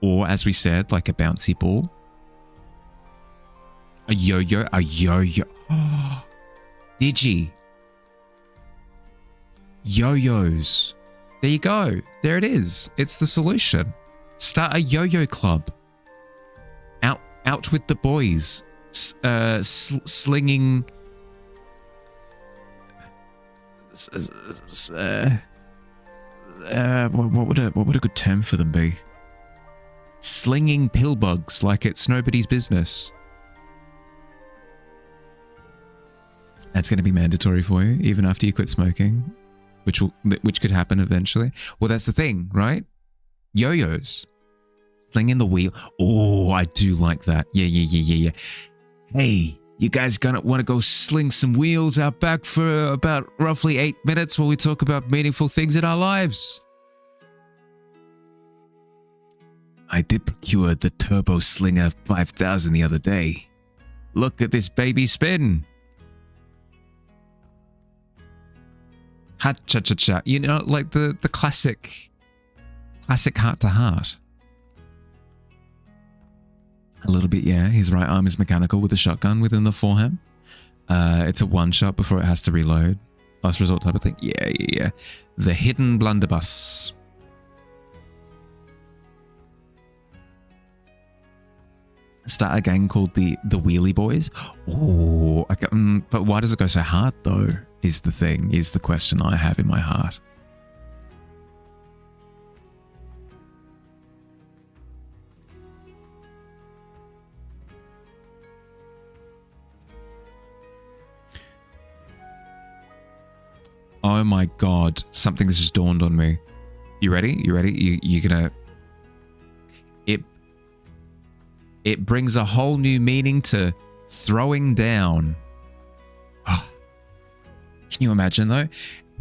Or as we said, like a bouncy ball. A yo-yo. Digi. Yo-yos. There you go. There it is. It's the solution. Start a yo-yo club. Out with the boys. Slinging. What would a good term for them be? Slinging pill bugs like it's nobody's business. That's going to be mandatory for you, even after you quit smoking, which could happen eventually. Well, that's the thing, right? Yo-yos. Slinging the wheel. Oh, I do like that. Yeah. Hey, you guys gonna want to go sling some wheels out back for about roughly 8 minutes while we talk about meaningful things in our lives? I did procure the Turbo Slinger 5000 the other day. Look at this baby spin. Ha-cha-cha-cha. You know, like the classic heart to heart. A little bit, yeah. His right arm is mechanical with a shotgun within the forehand. It's a one-shot before it has to reload. Last resort type of thing. Yeah. The hidden blunderbuss. Start a gang called the Wheelie Boys. Oh, but why does it go so hard though? Is the question I have in my heart. Oh my god, something's just dawned on me. You ready? You're gonna... It brings a whole new meaning to throwing down. Oh. Can you imagine though?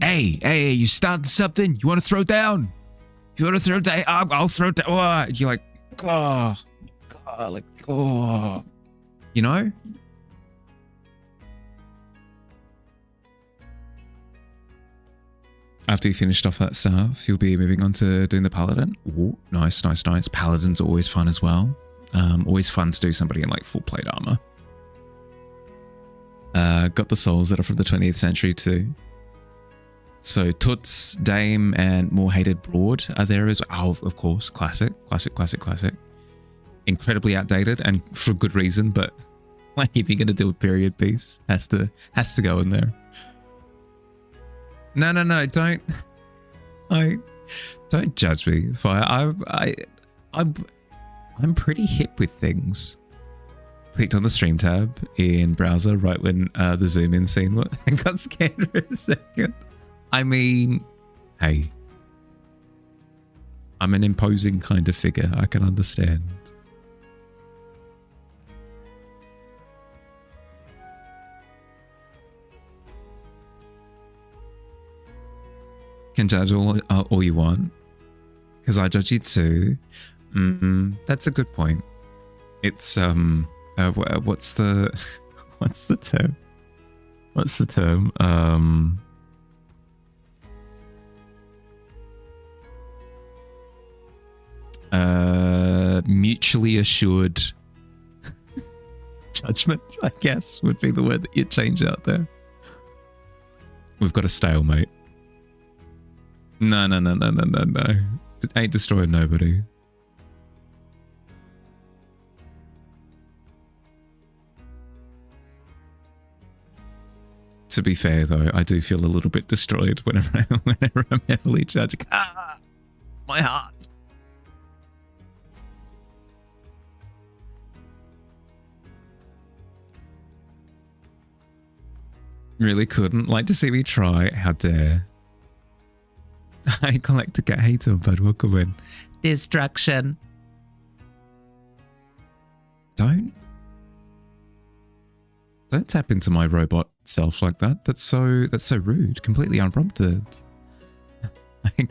Hey, you started something? You want to throw down? You want to throw down? I'll throw down. Oh. You're like, oh. You know? After you finished off that stuff, you'll be moving on to doing the Paladin. Ooh, nice. Paladin's always fun as well. Always fun to do somebody in like full plate armor. Got the souls that are from the 20th century too. So Toots, Dame, and More Hated Broad are there as well. Oh, of course, classic. Incredibly outdated and for good reason, but like if you're gonna do a period piece, has to go in there. No, don't judge me. Fire. I'm pretty hip with things. Clicked on the stream tab in browser right when the zoom in scene was and got scared for a second. I mean, hey, I'm an imposing kind of figure. I can understand. Can judge all you want. Because I judge you too. That's a good point. It's, what's the... What's the term? What's the term? Mutually assured judgment, I guess, would be the word that you'd change out there. We've got a stalemate. No. It ain't destroying nobody. To be fair, though, I do feel a little bit destroyed whenever I'm heavily judged. Ah, my heart. Really couldn't like to see me try. How dare. I collect a cat hater, bud. Welcome in. Destruction. Don't tap into my robot self like that. That's so rude. Completely unprompted.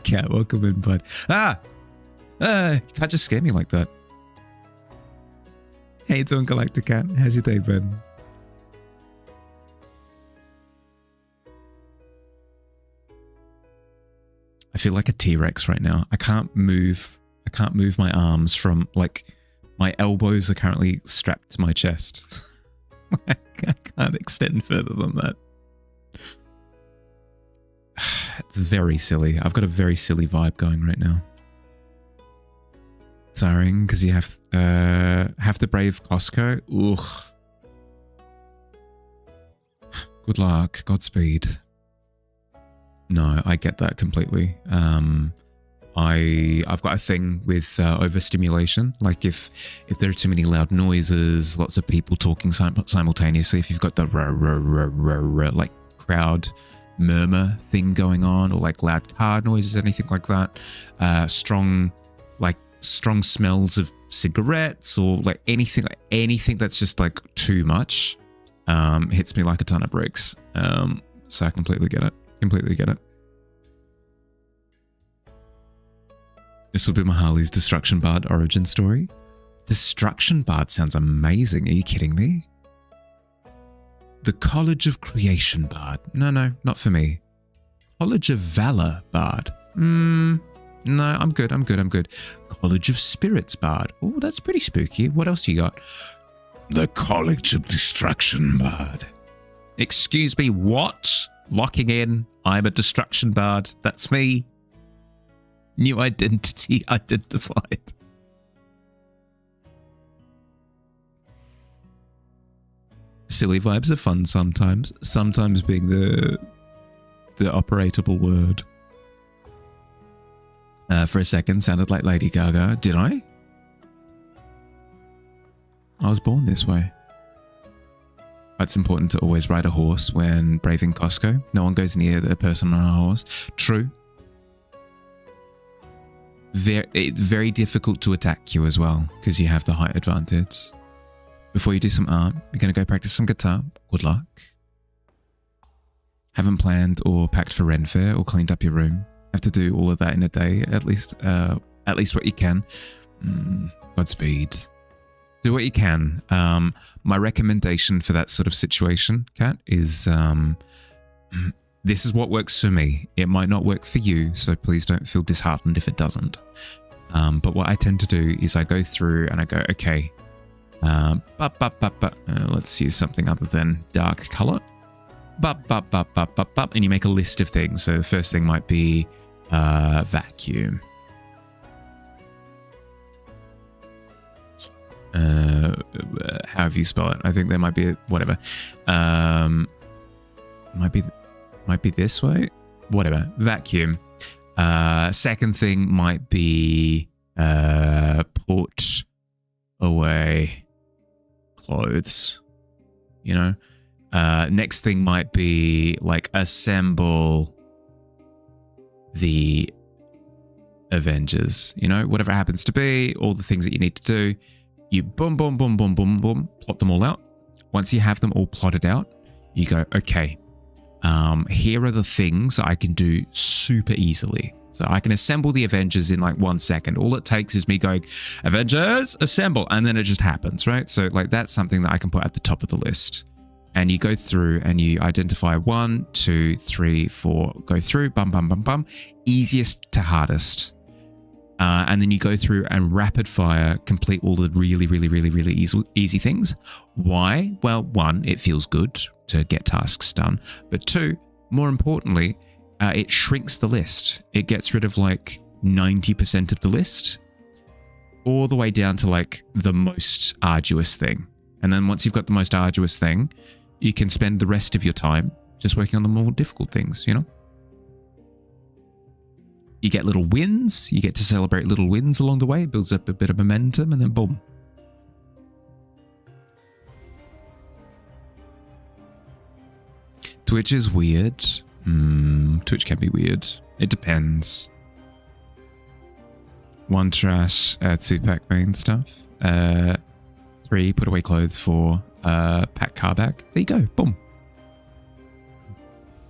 Cat, welcome in, bud. You can't just scare me like that. Hey, it's on Galacticat. How's your day been? I feel like a T-Rex right now. I can't move my arms from, like, my elbows are currently strapped to my chest. I can't extend further than that. It's very silly. I've got a very silly vibe going right now. Tiring because you have to brave Costco. Ugh. Good luck. Godspeed. No, I get that completely. I've got a thing with overstimulation. Like if there are too many loud noises, lots of people talking simultaneously, if you've got the like crowd murmur thing going on, or like loud car noises, anything like that, strong smells of cigarettes, or like anything that's just like too much, hits me like a ton of bricks. So I completely get it. Completely get it. This will be my Harley's Destruction Bard origin story. Destruction Bard sounds amazing. Are you kidding me? The College of Creation Bard. No, not for me. College of Valor Bard. No, I'm good. College of Spirits Bard. Oh, that's pretty spooky. What else you got? The College of Destruction Bard. Excuse me, what? Locking in. I'm a Destruction Bard. That's me. New identity identified. Silly vibes are fun sometimes. Sometimes being the operatable word. For a second, sounded like Lady Gaga. Did I? I was born this way. It's important to always ride a horse when braving Costco. No one goes near the person on a horse. True. It's very difficult to attack you as well, because you have the height advantage. Before you do some art, you're going to go practice some guitar. Good luck. Haven't planned or packed for Ren Fair or cleaned up your room. Have to do all of that in a day, at least what you can. Godspeed. Do what you can. My recommendation for that sort of situation, Kat, is this is what works for me. It might not work for you, so please don't feel disheartened if it doesn't. But what I tend to do is I go through and I go, okay, let's use something other than dark color. And you make a list of things. So the first thing might be vacuum. However you spell it. I think there might be whatever. Might be this way. Whatever. Vacuum. Second thing might be put away clothes. You know. Next thing might be like assemble the Avengers. You know, whatever it happens to be, all the things that you need to do, you boom, boom, boom, boom, boom, boom, plot them all out. Once you have them all plotted out, you go, okay, here are the things I can do super easily. So I can assemble the Avengers in like 1 second. All it takes is me going, Avengers, assemble. And then it just happens, right? So like that's something that I can put at the top of the list. And you go through and you identify 1, 2, 3, 4, go through, bum, bum, bum, bum, easiest to hardest. And then you go through and rapid fire complete all the really, really, really, really easy things. Why? Well, 1, it feels good to get tasks done. But 2, more importantly, it shrinks the list. It gets rid of like 90% of the list, all the way down to like the most arduous thing. And then once you've got the most arduous thing, you can spend the rest of your time just working on the more difficult things, you know? You get little wins. You get to celebrate little wins along the way. It builds up a bit of momentum and then boom. Twitch is weird. Twitch can be weird. It depends. 1, trash, 2, pack main stuff. 3, put away clothes. 4, pack car bag. There you go. Boom.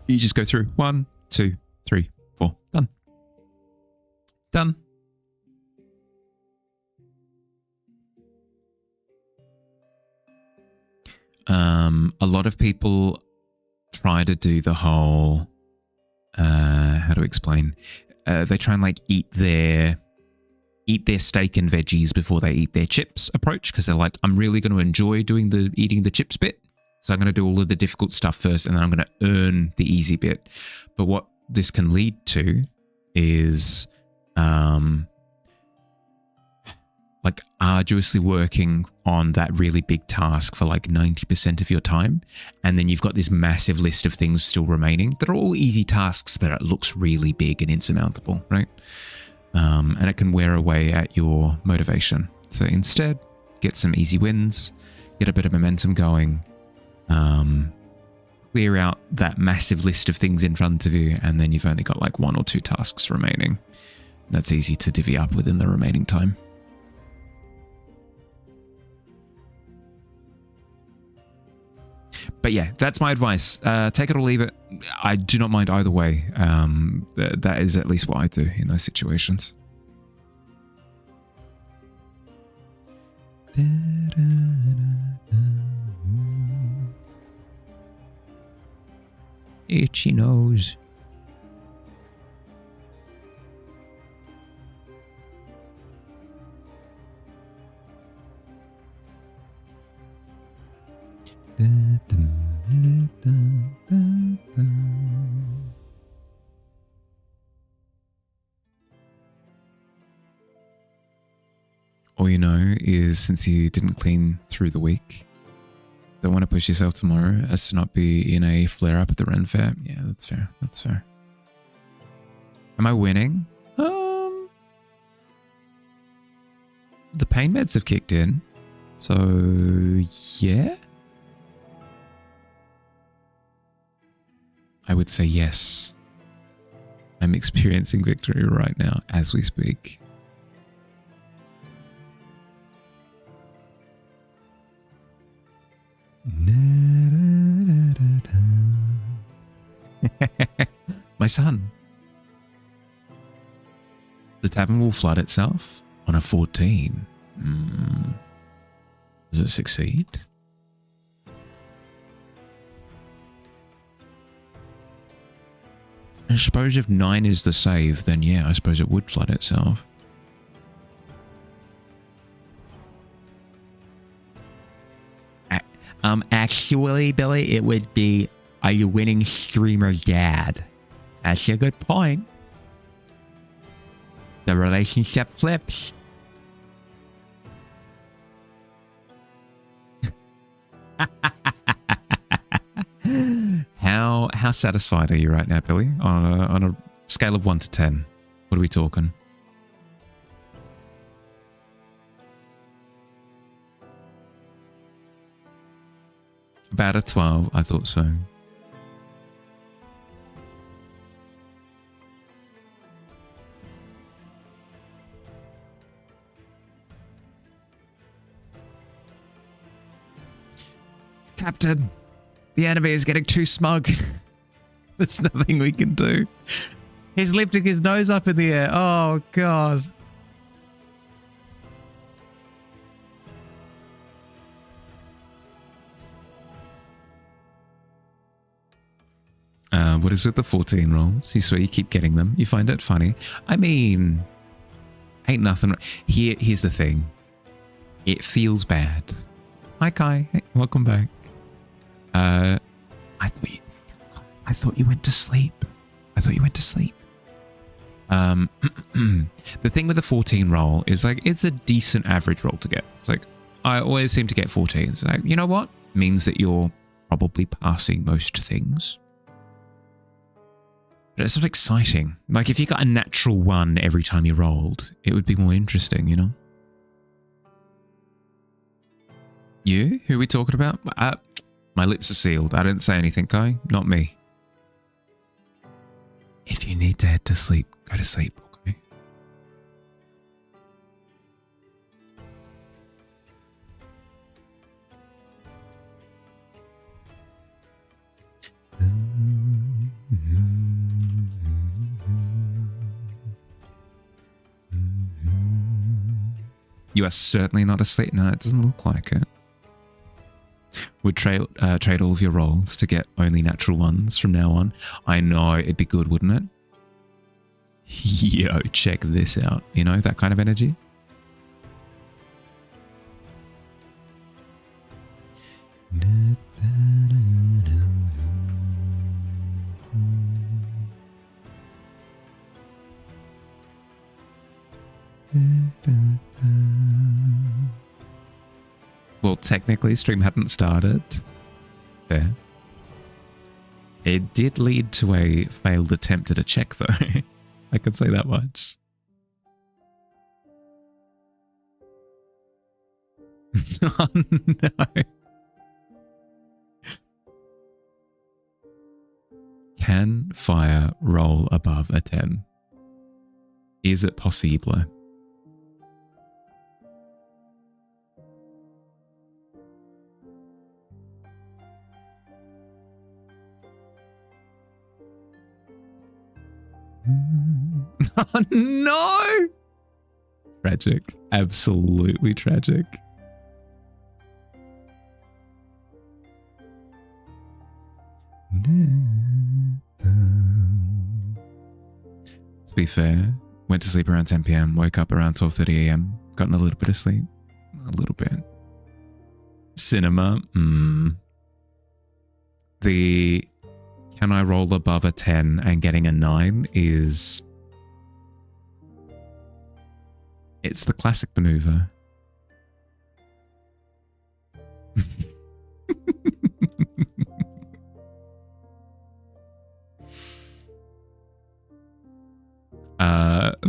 You just go through 1, 2, 3, 4. Done. Done. A lot of people try to do the whole, how to explain? They try and like eat their steak and veggies before they eat their chips approach, because they're like, I'm really going to enjoy eating the chips bit. So I'm going to do all of the difficult stuff first, and then I'm going to earn the easy bit. But what this can lead to is like arduously working on that really big task for like 90% of your time. And then you've got this massive list of things still remaining that are all easy tasks, but it looks really big and insurmountable, right? And it can wear away at your motivation. So instead, get some easy wins, get a bit of momentum going, clear out that massive list of things in front of you, and then you've only got like 1 or 2 tasks remaining. That's easy to divvy up within the remaining time. But yeah, that's my advice. Take it or leave it. I do not mind either way. That is at least what I do in those situations. Itchy nose. All you know is, since you didn't clean through the week, don't want to push yourself tomorrow as to not be in a flare-up at the Ren Fair. Yeah, that's fair. That's fair. Am I winning? The pain meds have kicked in. So, yeah? I would say yes. I'm experiencing victory right now as we speak. My son. The tavern will flood itself on a 14. Does it succeed? I suppose if 9 is the save, then yeah, I suppose it would flood itself. Actually, Billy, it would be, are you winning streamer dad? That's a good point. The relationship flips. How satisfied are you right now, Billy? On a scale of 1 to 10, what are we talking? About a 12, I thought so. Captain, the enemy is getting too smug. There's nothing we can do. He's lifting his nose up in the air. Oh, God. What is with the 14 rolls? You swear you keep getting them. You find it funny. I mean, ain't nothing. Here's the thing. It feels bad. Hi, Kai. Hey, welcome back. I thought you went to sleep. I thought you went to sleep. The thing with the 14 roll is like, it's a decent average roll to get. It's like, I always seem to get 14s. Like, you know what? Means that you're probably passing most things. But it's not exciting. Like, if you got a natural 1 every time you rolled, it would be more interesting, you know? You? Who are we talking about? My lips are sealed. I didn't say anything, Kai. Not me. If you need to head to sleep, go to sleep, okay? You are certainly not asleep. No, it doesn't look like it. Would trade all of your rolls to get only natural ones from now on. I know, it'd be good, wouldn't it? Yo, check this out. You know, that kind of energy. Well, technically, stream hadn't started. Fair. It did lead to a failed attempt at a check, though. I can say that much. Oh, no. Can fire roll above a 10? Is it possible? Oh, no! Tragic. Absolutely tragic. To be fair, went to sleep around 10 p.m, woke up around 12:30 a.m, gotten a little bit of sleep. A little bit. Cinema. The can I roll above a 10 and getting a 9 is... It's the classic maneuver.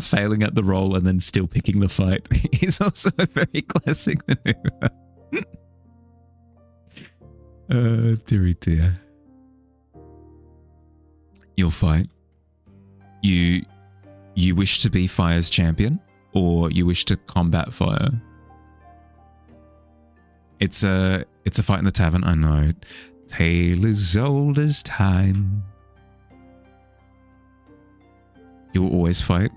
Failing at the roll and then still picking the fight is also a very classic maneuver. Dearie dear. You'll fight. You wish to be Fire's champion, or you wish to combat Fire. It's a fight in the tavern, I know. Tale as old as time. You will always fight.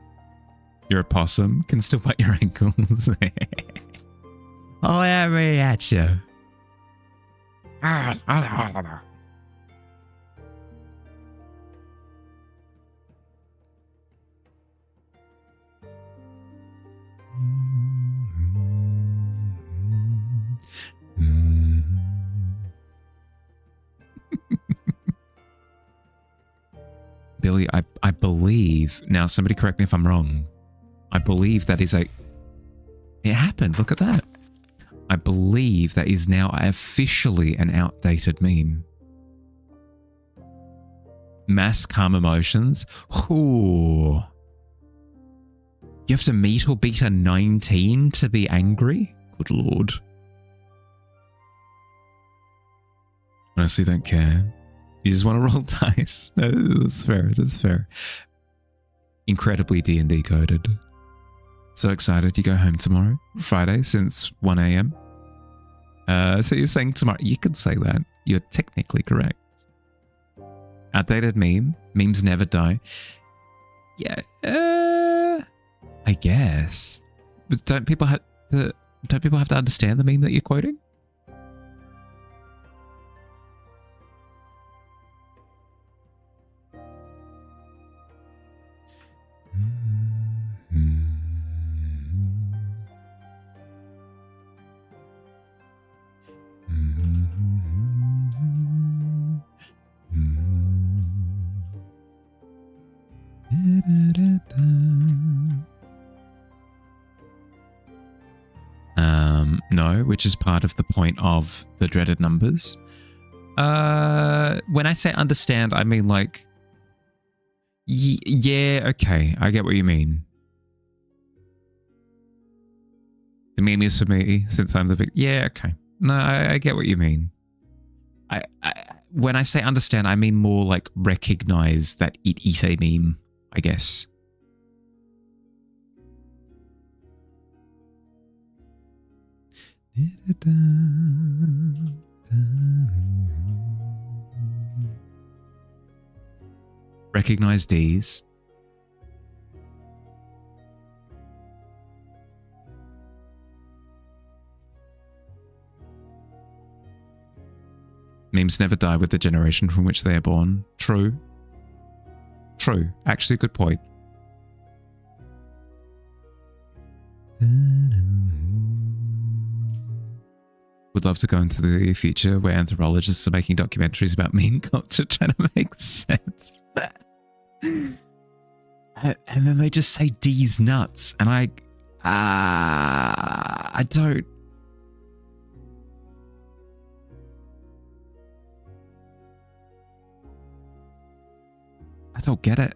You're a possum, can still bite your ankles. Oh, let me at you. Billy, I believe, now somebody correct me if I'm wrong, I believe that is it happened, look at that. I believe that is now officially an outdated meme. Mass calm emotions. Ooh. You have to meet or beat a 19 to be angry? Good lord. Honestly, don't care. You just want to roll dice. That's fair. That's fair. Incredibly D&D coded. So excited. You go home tomorrow, Friday, since 1 a.m. So you're saying tomorrow? You could say that. You're technically correct. Outdated meme. Memes never die. Yeah. I guess. But don't people have to understand the meme that you're quoting? No, which is part of the point of the dreaded numbers. When I say understand, I mean like, yeah, okay, I get what you mean. The meme is for me since I'm the big. Yeah, okay. No, I get what you mean. When I say understand, I mean more like recognize that it is a meme, I guess. Recognize D's. Memes never die with the generation from which they are born. True. True. Actually, a good point. Would love to go into the future where anthropologists are making documentaries about meme culture trying to make sense. And then they just say D's nuts. And I don't. I don't get it.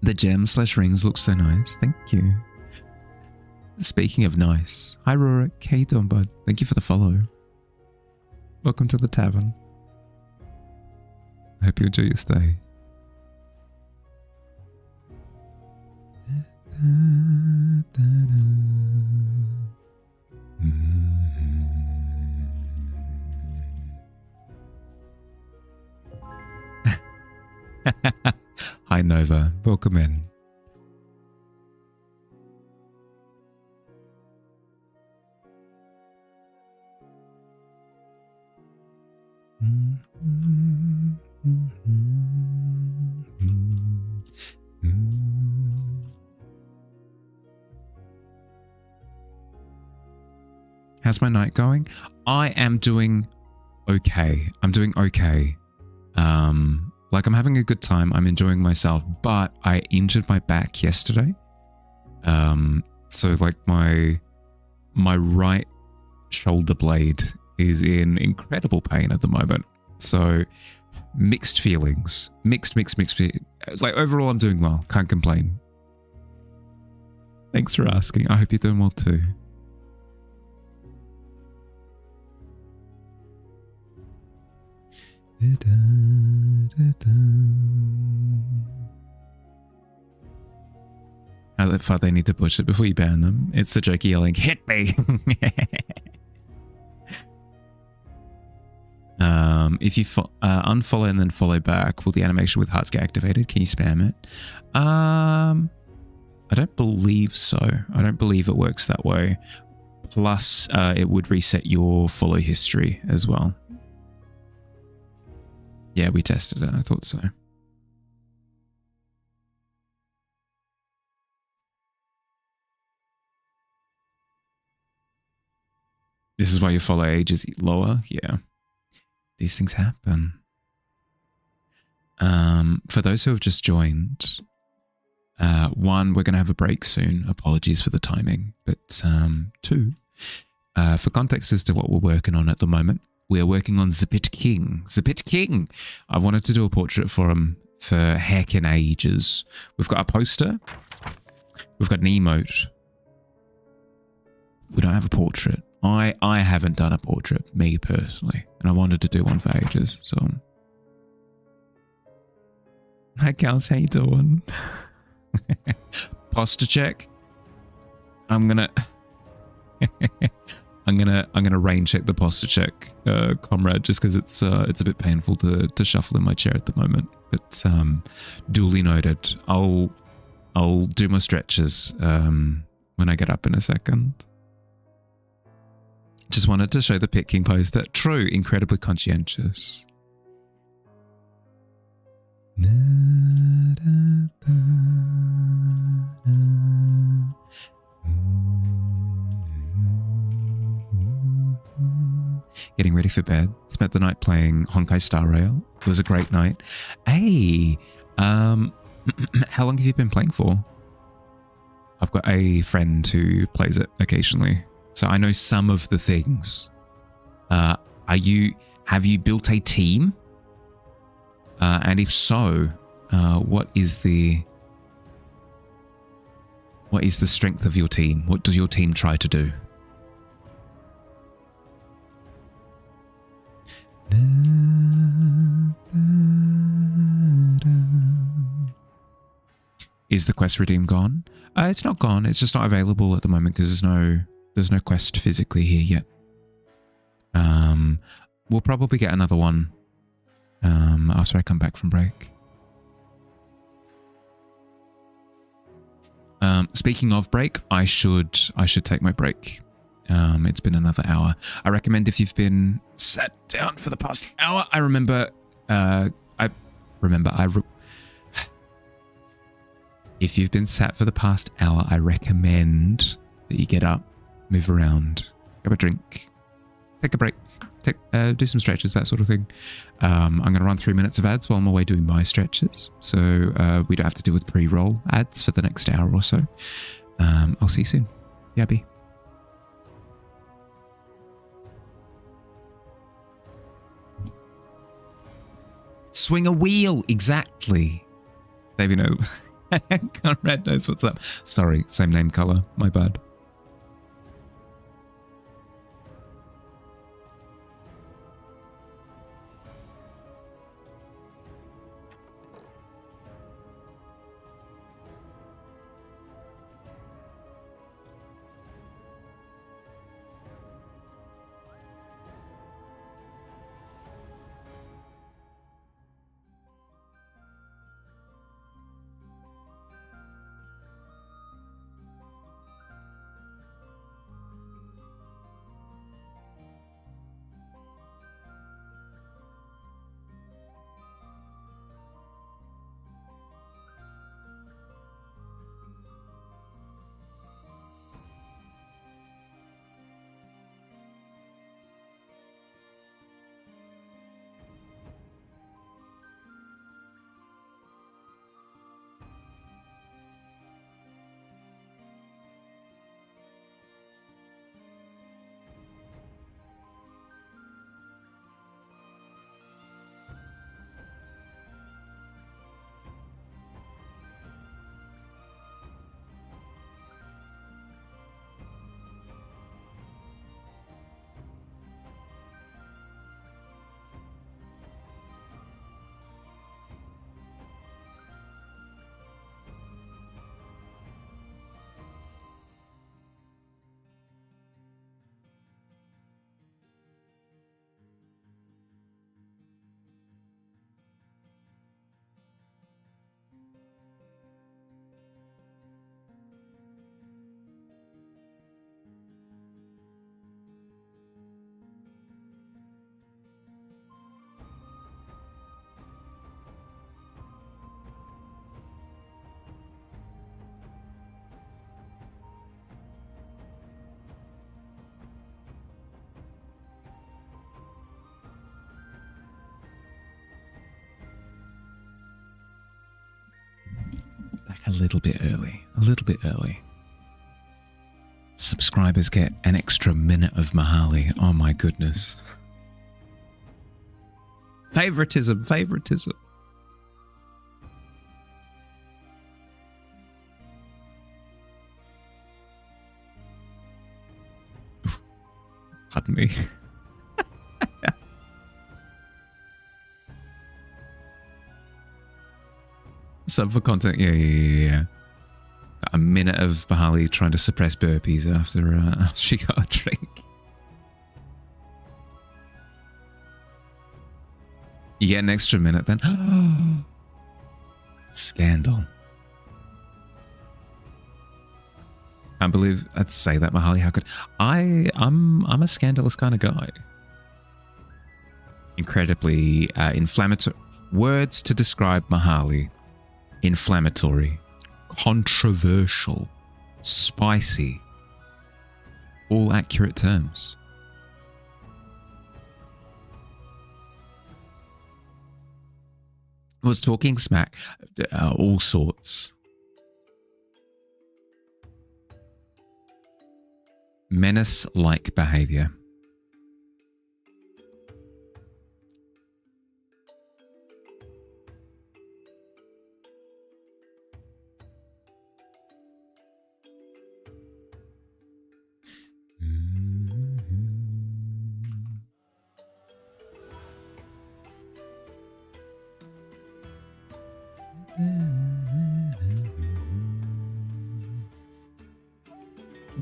The gem/rings look so nice. Thank you. Speaking of nice. Hi, Rorik. How you doing, bud? Thank you for the follow. Welcome to the tavern. I hope you enjoy your stay. Hi, Nova. Welcome in. How's my night going? I am doing okay. I'm doing okay. Like I'm having a good time. I'm enjoying myself, but I injured my back yesterday. So like my right shoulder blade is in incredible pain at the moment. So mixed feelings, mixed. Like overall, I'm doing well. Can't complain. Thanks for asking. I hope you're doing well too. How far they need to push it before you ban them. It's the joke yelling, hit me! If you unfollow and then follow back, will the animation with hearts get activated? Can you spam it? I don't believe so. I don't believe it works that way. Plus, it would reset your follow history as well. Yeah, we tested it. I thought so. This is why your follow age is lower? Yeah. These things happen. For those who have just joined, one, we're going to have a break soon. Apologies for the timing. But two, for context as to what we're working on at the moment, we are working on the Pit King. The Pit King! I wanted to do a portrait for him for heckin' ages. We've got a poster. We've got an emote. We don't have a portrait. I haven't done a portrait, me personally. And I wanted to do one for ages, so... Hi, Kels, how you doing? Posture check. I'm gonna I'm gonna rain check the posture check, comrade, just because it's a bit painful to shuffle in my chair at the moment. But duly noted. I'll do my stretches when I get up in a second. Just wanted to show the Pit King poster. True, incredibly conscientious. Getting ready for bed. Spent the night playing Honkai Star Rail. It was a great night. Hey, how long have you been playing for? I've got a friend who plays it occasionally, so I know some of the things. Have you built a team? And if so, what is the strength of your team? What does your team try to do? Is the quest redeem gone? It's not gone. It's just not available at the moment because there's no quest physically here yet. We'll probably get another one after I come back from break. Speaking of break, I should take my break. It's been another hour. I recommend if you've been sat down for the past hour. If you've been sat for the past hour, I recommend that you get up, move around, grab a drink, take a break, do some stretches, that sort of thing. I'm going to run 3 minutes of ads while I'm away doing my stretches, so we don't have to deal with pre-roll ads for the next hour or so. I'll see you soon. Yabby. Swing a wheel, exactly. Maybe no. Conrad knows what's up. Sorry, same name color. My bad. A little bit early. Subscribers get an extra minute of Mahali. Oh my goodness. Favoritism. Pardon me. Sub for content, yeah. A minute of Bahali trying to suppress burpees after she got a drink. You get an extra minute then. Scandal. I believe I'd say that, Mahali. How could I'm a scandalous kind of guy. Incredibly inflammatory. Words to describe Mahali. Inflammatory. Controversial. Spicy. All accurate terms. Was talking smack. All sorts. Menace-like behavior.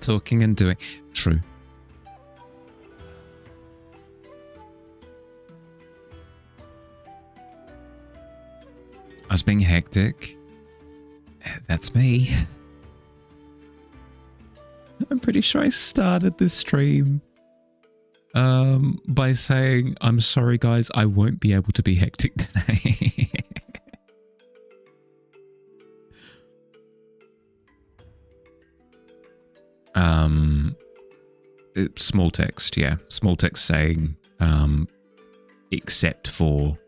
Talking and doing. True. I was being hectic. That's me. I'm pretty sure I started this stream by saying, I'm sorry guys, I won't be able to be hectic today. Small text, yeah. Small text saying, except for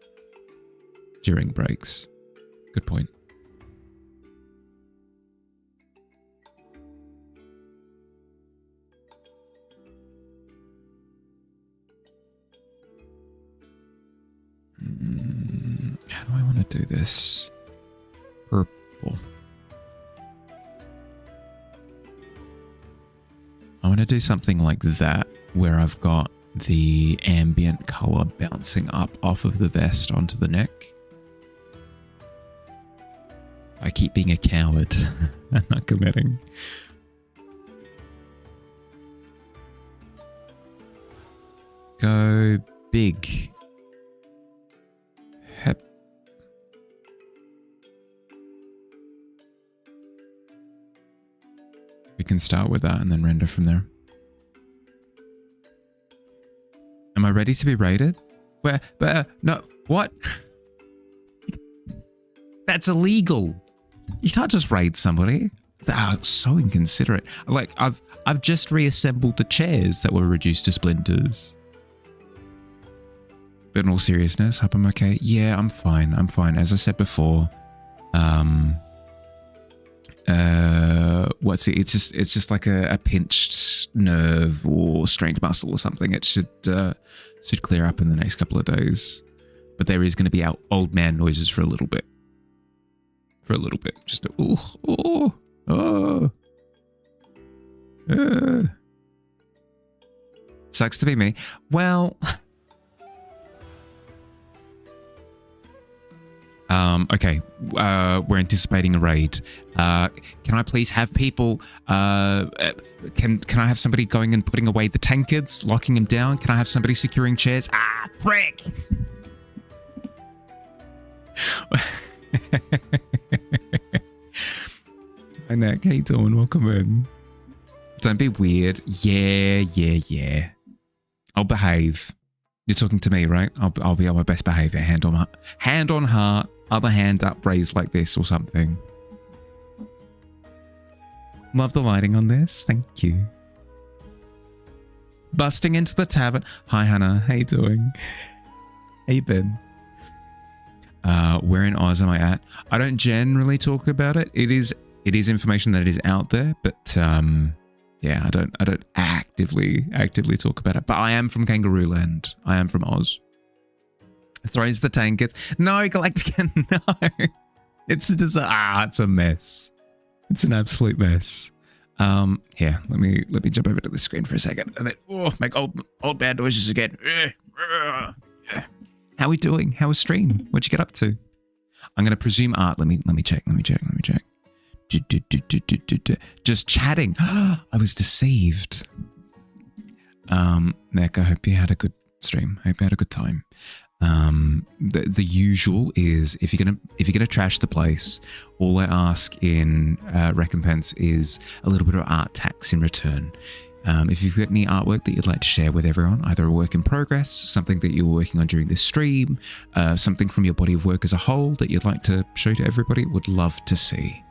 during breaks. Good point. How do I want to do this? Purple. I want to do something like that, where I've got the ambient color bouncing up off of the vest onto the neck. I keep being a coward and not committing. Go big. Hep. We can start with that and then render from there. Am I ready to be raided? Where? No. What? That's illegal. You can't just raid somebody. That's so inconsiderate. Like, I've just reassembled the chairs that were reduced to splinters. But in all seriousness, hope I'm okay. Yeah, I'm fine. I'm fine. As I said before, what's it? It's just like a pinched nerve or strained muscle or something. It should clear up in the next couple of days. But there is going to be old man noises for a little bit. Just a Sucks to be me. Well, okay. We're anticipating a raid. Can I please have people? Can I have somebody going and putting away the tankards, locking them down? Can I have somebody securing chairs? Ah, frick! Hi Nick, how you doing? Welcome in. Don't be weird. Yeah. I'll behave. You're talking to me, right? I'll be on my best behavior. Hand on heart, other hand up raised like this or something. Love the lighting on this. Thank you. Busting into the tavern. Hi Hannah, how you doing? How you been? Where in Oz am I at? I don't generally talk about it. It is information that is out there, but yeah, I don't actively talk about it. But I am from Kangaroo Land. I am from Oz. Throws the tankers. No, Galactica, no. It's a mess. It's an absolute mess. Here, let me jump over to the screen for a second, and then make old bad noises again. How are we doing? How was stream? What'd you get up to? I'm gonna presume art. Let me check. Just chatting. I was deceived. Nick, I hope you had a good stream. I hope you had a good time. The usual is if you're gonna trash the place, all I ask in recompense is a little bit of art tax in return. If you've got any artwork that you'd like to share with everyone, either a work in progress, something that you're working on during this stream, something from your body of work as a whole that you'd like to show to everybody, would love to see.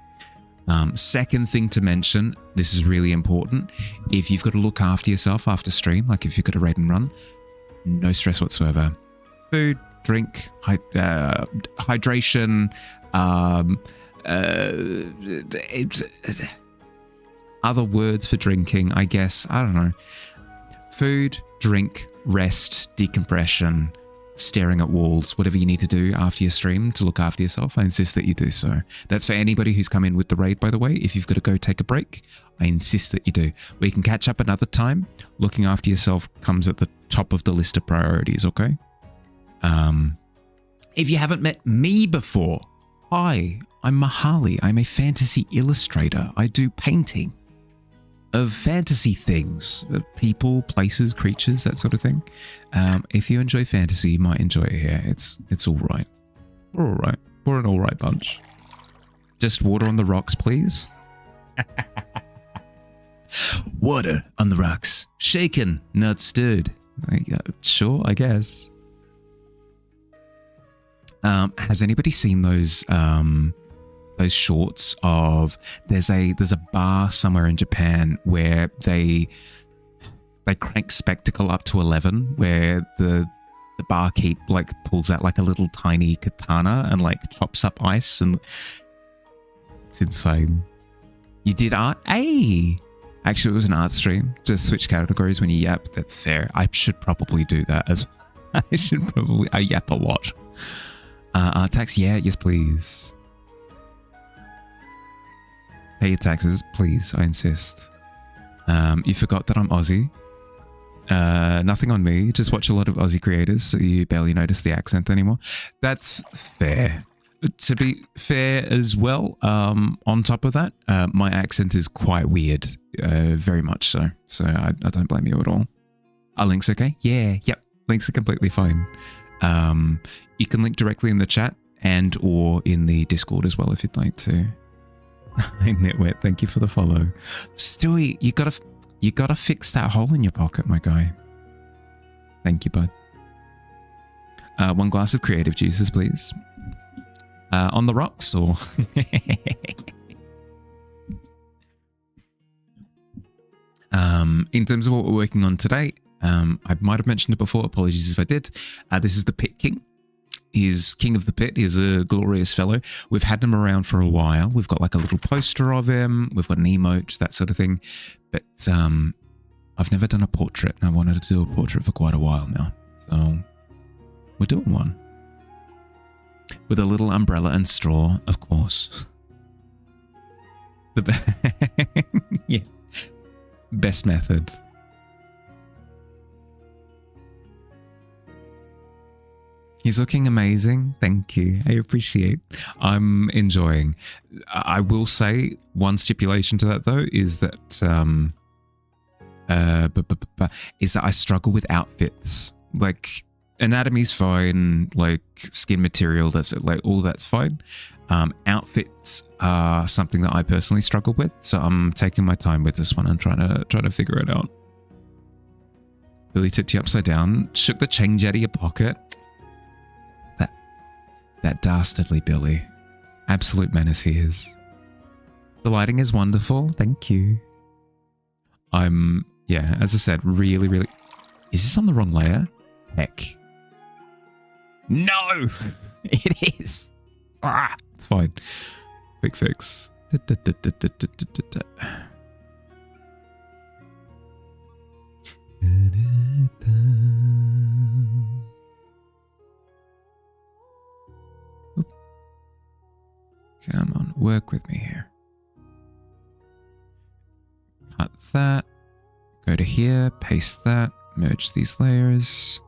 Second thing to mention, this is really important. If you've got to look after yourself after stream, like if you've got a raid and run, no stress whatsoever. Food, drink, hydration, other words for drinking, I guess. I don't know. Food, drink, rest, decompression, staring at walls, whatever you need to do after your stream to look after yourself, I insist that you do so. That's for anybody who's come in with the raid, by the way. If you've got to go take a break, I insist that you do. We can catch up another time. Looking after yourself comes at the top of the list of priorities, okay? If you haven't met me before, hi, I'm Mahali. I'm a fantasy illustrator. I do painting of fantasy things, people, places, creatures, that sort of thing. If you enjoy fantasy, you might enjoy it here. It's all right. We're all right. We're an all right bunch. Just water on the rocks, please. Water on the rocks. Shaken, not stirred. Sure, I guess. Has anybody seen those shorts of there's a bar somewhere in Japan where they crank spectacle up to 11, where the barkeep like pulls out like a little tiny katana and like chops up ice, and it's insane. You did art? Hey! Actually, it was an art stream. Just switch categories when you yap. That's fair. I should probably do that as well. I yap a lot. Art tax? Yeah, yes please. Pay your taxes, please, I insist. You forgot that I'm Aussie. Nothing on me, just watch a lot of Aussie creators, so you barely notice the accent anymore. That's fair. To be fair as well, on top of that, my accent is quite weird, very much so. So I don't blame you at all. Are links okay? Yeah, yep, links are completely fine. You can link directly in the chat and or in the Discord as well if you'd like to. Hey Nitwit, thank you for the follow. Stewie, you gotta fix that hole in your pocket, my guy. Thank you, bud. 1 glass of creative juices, please. On the rocks, or in terms of what we're working on today, I might have mentioned it before. Apologies if I did. This is the Pit King. He's King of the Pit. He's a glorious fellow. We've had him around for a while. We've got like a little poster of him. We've got an emote, that sort of thing. But I've never done a portrait, and I wanted to do a portrait for quite a while now. So we're doing one. With a little umbrella and straw, of course. Yeah. Best method. He's looking amazing. Thank you. I appreciate. I'm enjoying. I will say one stipulation to that though is that I struggle with outfits. Like anatomy's fine, like skin material, that's like all that's fine. Outfits are something that I personally struggle with, so I'm taking my time with this one and trying to figure it out. Billy tipped you upside down, shook the change out of your pocket. That dastardly Billy. Absolute menace he is. The lighting is wonderful. Thank you. Yeah, as I said, really... Is this on the wrong layer? Heck. No! It is! Ah, it's fine. Quick fix. Come on, work with me here. Cut that. Go to here, paste that, merge these layers.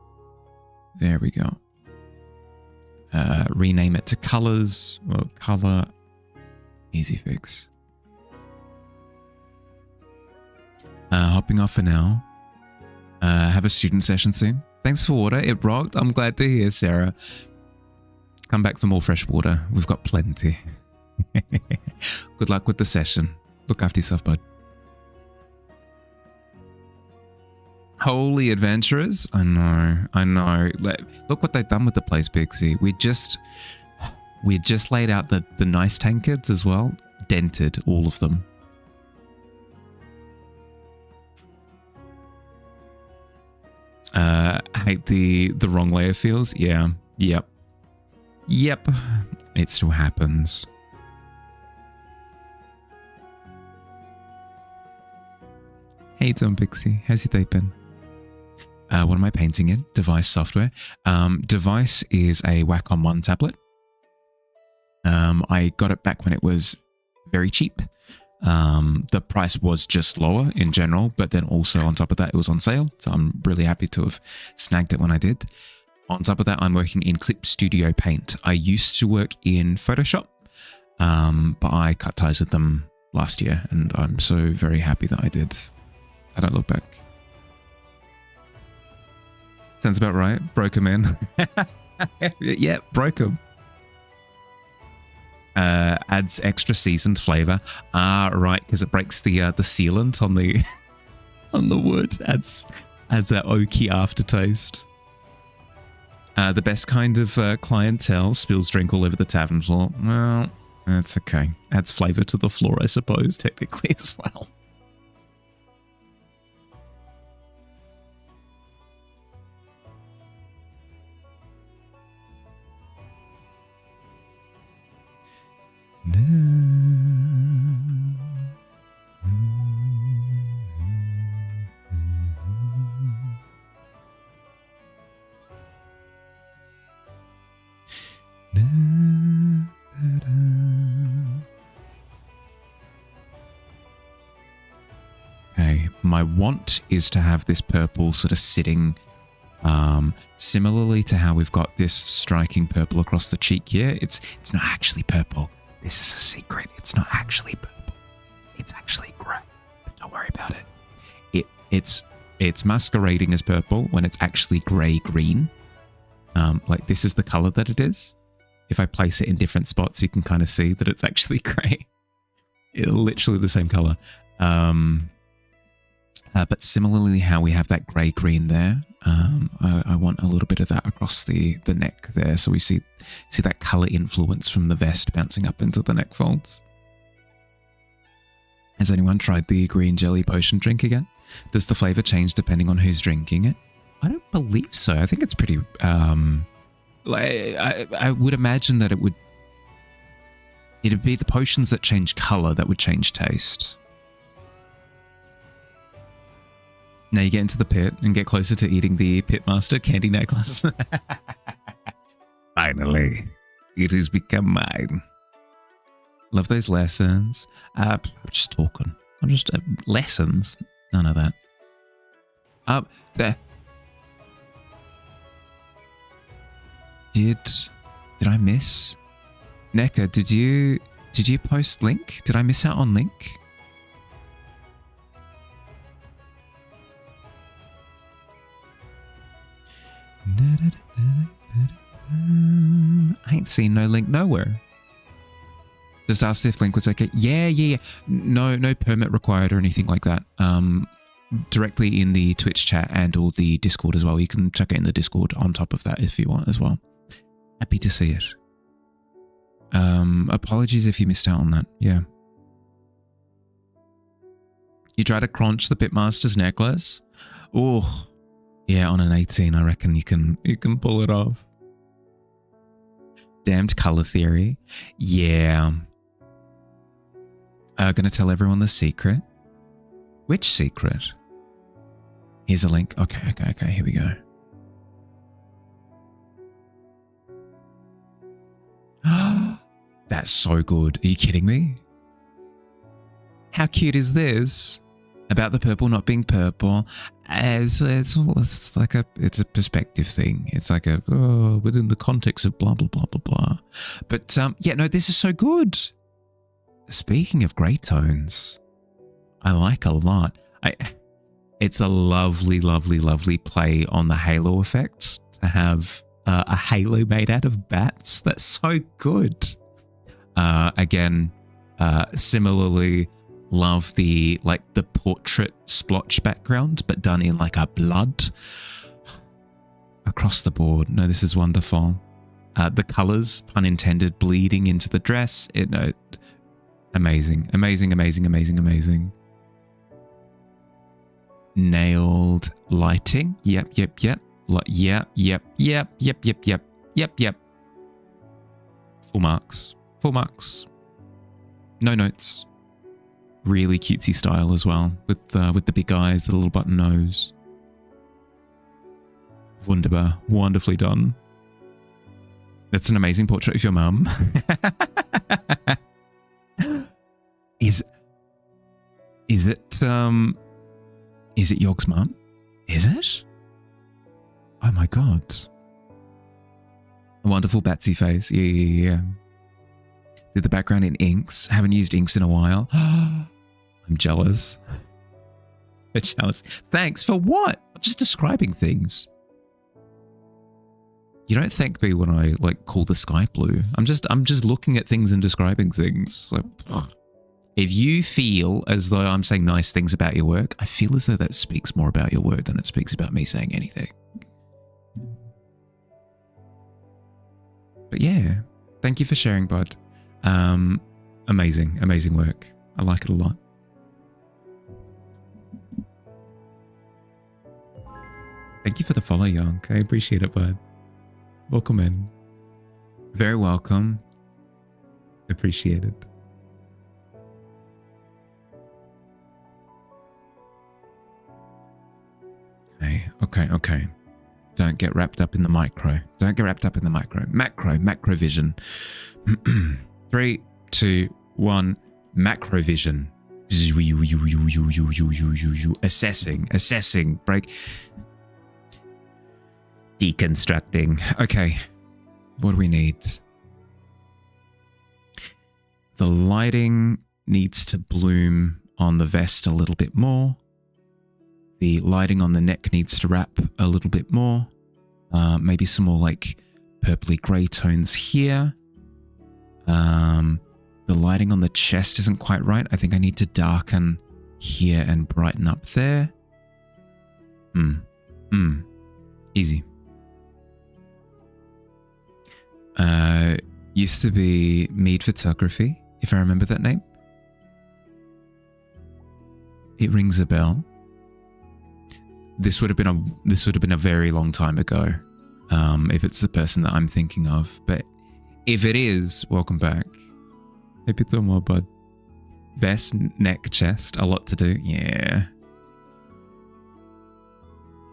There we go. Rename it to colors. Well, color. Easy fix. hopping off for now. Have a student session soon. Thanks for water. It rocked. I'm glad to hear, Sarah. Come back for more fresh water. We've got plenty. Good luck with the session. Look after yourself, bud. Holy adventurers. I know. Look what they've done with the place, Pixie. We just laid out the nice tankards as well. Dented all of them. Hate the wrong layer feels. Yeah. Yep. It still happens. Hey Tom Pixie, how's your day been? What am I painting in? Device software. Device is a Wacom One tablet. I got it back when it was very cheap. The price was just lower in general, but then also on top of that, it was on sale. So I'm really happy to have snagged it when I did. On top of that, I'm working in Clip Studio Paint. I used to work in Photoshop, but I cut ties with them last year, and I'm so very happy that I did. I don't look back. Sounds about right. Broke him in. Yeah, broke him. Adds extra seasoned flavor. Right, because it breaks the sealant on the on the wood. Adds that oaky aftertaste. The best kind of clientele spills drink all over the tavern floor. Well, that's okay. Adds flavor to the floor, I suppose, technically as well. Okay, my want is to have this purple sort of sitting similarly to how we've got this striking purple across the cheek here. It's not actually purple. This is a secret. It's not actually purple. It's actually grey. But don't worry about it. It's masquerading as purple when it's actually grey-green. Like this is the color that it is. If I place it in different spots, you can kind of see that it's actually grey. It's literally the same color. But similarly, how we have that grey-green there, I want a little bit of that across the neck there, so we see that color influence from the vest bouncing up into the neck folds. Has anyone tried the green jelly potion drink again? Does the flavor change depending on who's drinking it? I don't believe so. I think it's pretty. I would imagine that it'd be the potions that change color that would change taste. Now you get into the pit and get closer to eating the pitmaster candy necklace. Finally, it has become mine. Love those lessons. I'm just talking. I'm just lessons. None of that. There. Did I miss? Neka, did you post link? Did I miss out on link? I ain't seen no link nowhere. Just asked if link was okay. Yeah. No permit required or anything like that. Directly in the Twitch chat and or the Discord as well. You can check it in the Discord on top of that if you want as well. Happy to see it. Apologies if you missed out on that. Yeah. You try to crunch the Pitmaster's necklace? Oh, yeah, on an 18, I reckon you can pull it off. Damned color theory. Yeah. Gonna tell everyone the secret. Which secret? Here's a link. Okay, here we go. That's so good. Are you kidding me? How cute is this? About the purple not being purple. It's like it's a perspective thing. It's like within the context of blah blah blah blah blah. But yeah, no, this is so good. Speaking of grey tones, I like a lot. It's a lovely, lovely, lovely play on the halo effect to have a halo made out of bats. That's so good. Again, similarly, love the portrait splotch background, but done in like a blood across the board. No, this is wonderful. The colors, pun intended, bleeding into the dress. Amazing, amazing, amazing, amazing, amazing. Nailed lighting. Yep. Yep. Full marks. Full marks. No notes. Really cutesy style as well, with the big eyes, the little button nose. Wunderbar. Wonderfully done. That's an amazing portrait of your mum. Is it Yog's mum? Is it? Oh my god. A wonderful Batsy face. Yeah. Did the background in inks. Haven't used inks in a while. I'm jealous. I'm jealous. Thanks for what? I'm just describing things. You don't thank me when I call the sky blue. I'm just looking at things and describing things. If you feel as though I'm saying nice things about your work, I feel as though that speaks more about your work than it speaks about me saying anything. But yeah, thank you for sharing, bud. Amazing, amazing work. I like it a lot. Thank you for the follow, Yonk. I appreciate it, bud. Welcome in. Very welcome. Appreciate it. Okay. Don't get wrapped up in the micro. Macro vision. 3, 2, 1. Macro vision. Assessing. Break. Deconstructing. Okay. What do we need? The lighting needs to bloom on the vest a little bit more. The lighting on the neck needs to wrap a little bit more. Maybe some more purpley grey tones here. The lighting on the chest isn't quite right. I think I need to darken here and brighten up there. Easy. Used to be Mead Photography, if I remember that name. It rings a bell. This would have been a very long time ago, if it's the person that I'm thinking of. But if it is, welcome back. Hope you're doing well, bud. Vest, neck, chest, a lot to do. Yeah.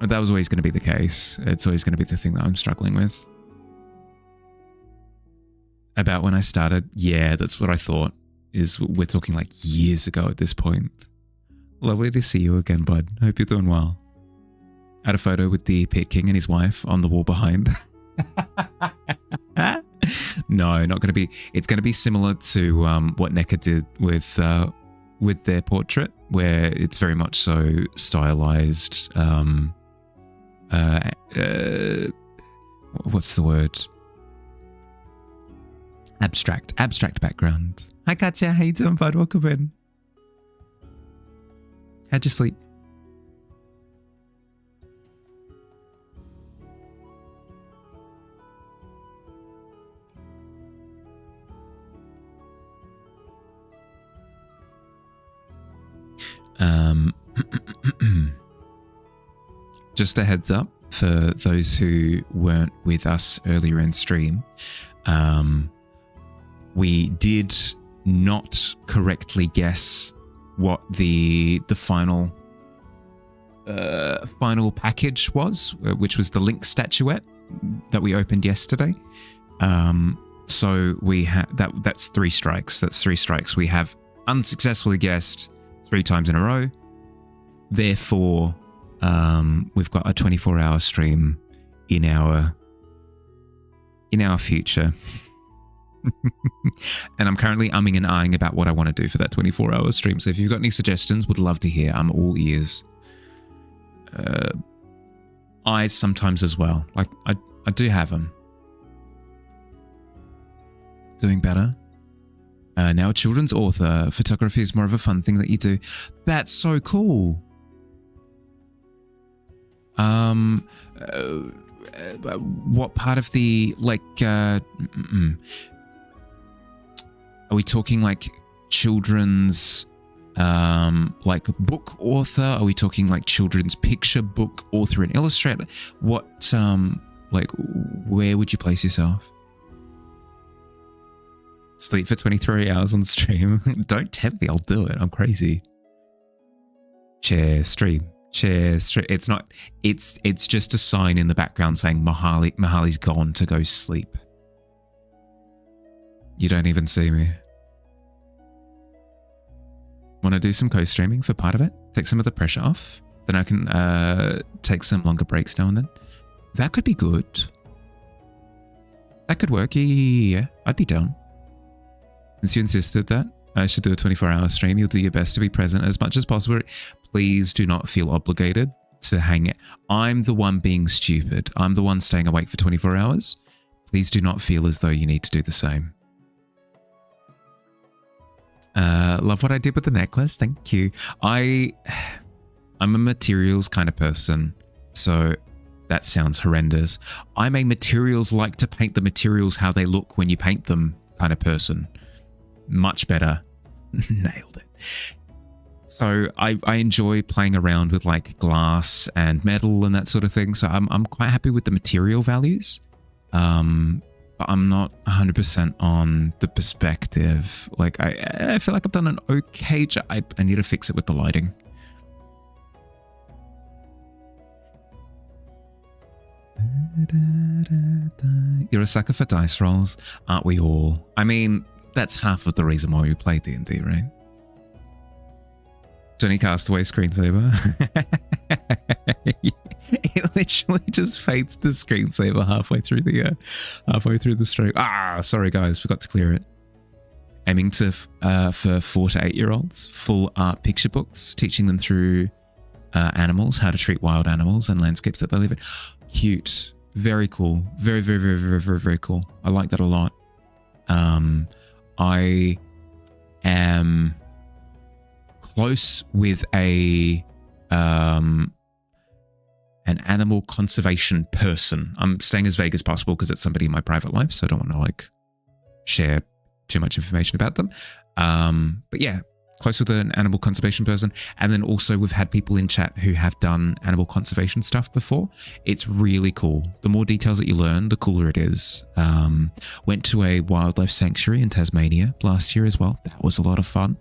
But that was always going to be the case. It's always going to be the thing that I'm struggling with. About when I started, yeah, that's what I thought. We're talking years ago at this point. Lovely to see you again, bud. Hope you're doing well. I had a photo with the Pit King and his wife on the wall behind. No, not going to be. It's going to be similar to what NECA did with their portrait, where it's very much so stylized. What's the word? Abstract background. Hi Katya, how you doing, bud? Welcome in. How'd you sleep? Just a heads up for those who weren't with us earlier in stream. We did not correctly guess what the final package was, which was the Link statuette that we opened yesterday. So we had that's 3 strikes. That's 3 strikes. We have unsuccessfully guessed 3 times in a row. Therefore, we've got a 24-hour stream in our future. And I'm currently umming and ahhing about what I want to do for that 24-hour stream. So if you've got any suggestions, would love to hear. I'm all ears. eyes sometimes as well. Like I do have them. Doing better. Now a children's author. Photography is more of a fun thing that you do. That's so cool. What part of the, like, are we talking like children's, like book author? Are we talking like children's picture book author and illustrator? What, like, where would you place yourself? Sleep for 23 hours on stream. Don't tempt me, I'll do it. I'm crazy. Share stream. It's not, it's just a sign in the background saying Mahali's gone to go sleep. You don't even see me. Want to do some co-streaming for part of it? Take some of the pressure off? Then I can take some longer breaks now and then. That could be good. That could work. Yeah. I'd be down. Since you insisted that I should do a 24-hour stream, you'll do your best to be present as much as possible. Please do not feel obligated to hang it. I'm the one being stupid. I'm the one staying awake for 24 hours. Please do not feel as though you need to do the same. Love what I did with the necklace. Thank you. I'm a materials kind of person. So that sounds horrendous. I'm a materials like to paint the materials how they look when you paint them kind of person. Much better. Nailed it. So I enjoy playing around with like glass and metal and that sort of thing. So I'm quite happy with the material values. But I'm not 100% on the perspective. Like I feel like I've done an okay job. I need to fix it with the lighting. You're a sucker for dice rolls, aren't we all? I mean, that's half of the reason why we play D&D, right? Johnny Castaway screensaver. It literally just fades to screensaver halfway through the stream. Ah, sorry guys, forgot to clear it. Aiming to for 4 to 8 year olds, full art picture books, teaching them through animals, how to treat wild animals and landscapes that they live in. Cute, very cool, very cool. I like that a lot. I am close with an animal conservation person. I'm staying as vague as possible because it's somebody in my private life, so I don't want to like share too much information about them. But yeah, close with an animal conservation person. And then also we've had people in chat who have done animal conservation stuff before. It's really cool. The more details that you learn, the cooler it is. Went to a wildlife sanctuary in Tasmania last year as well. That was a lot of fun.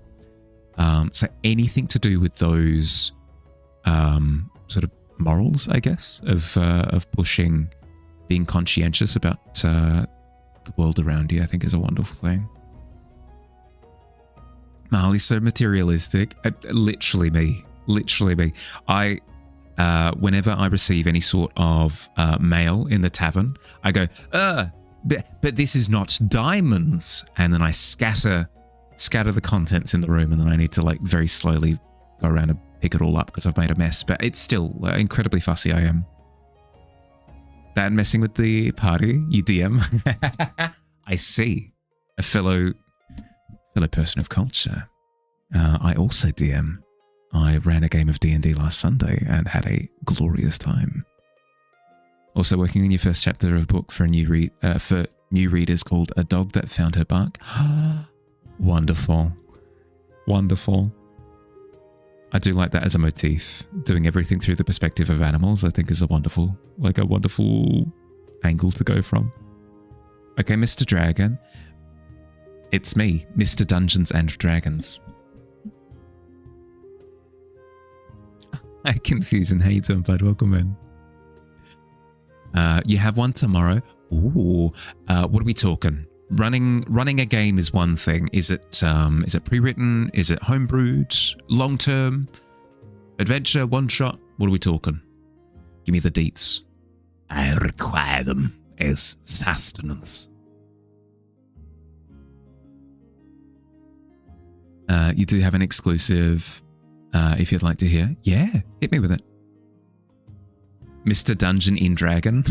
So anything to do with those sort of morals, I guess, of pushing, being conscientious about the world around you, I think is a wonderful thing. Marley's so materialistic. Literally me. I, whenever I receive any sort of mail in the tavern, I go, but this is not diamonds. And then I scatter the contents in the room, and then I need to like very slowly go around and pick it all up because I've made a mess. But it's still incredibly fussy I am. That messing with the party, you DM. I see. A fellow person of culture. I also DM. I ran a game of D&D last Sunday and had a glorious time. Also working on your first chapter of a book for new readers called A Dog That Found Her Bark. Wonderful. I do like that as a motif. Doing everything through the perspective of animals, I think, is a wonderful angle to go from. Okay, Mr. Dragon. It's me, Mr. Dungeons and Dragons. Confusion. How you doing, bud? Welcome in. You have one tomorrow. Ooh. What are we talking? Running a game is one thing. Is it pre-written? Is it homebrewed? Long-term? Adventure? One shot? What are we talking? Give me the deets. I require them as sustenance. You do have an exclusive if you'd like to hear. Yeah, hit me with it. Mr. Dungeon in Dragon.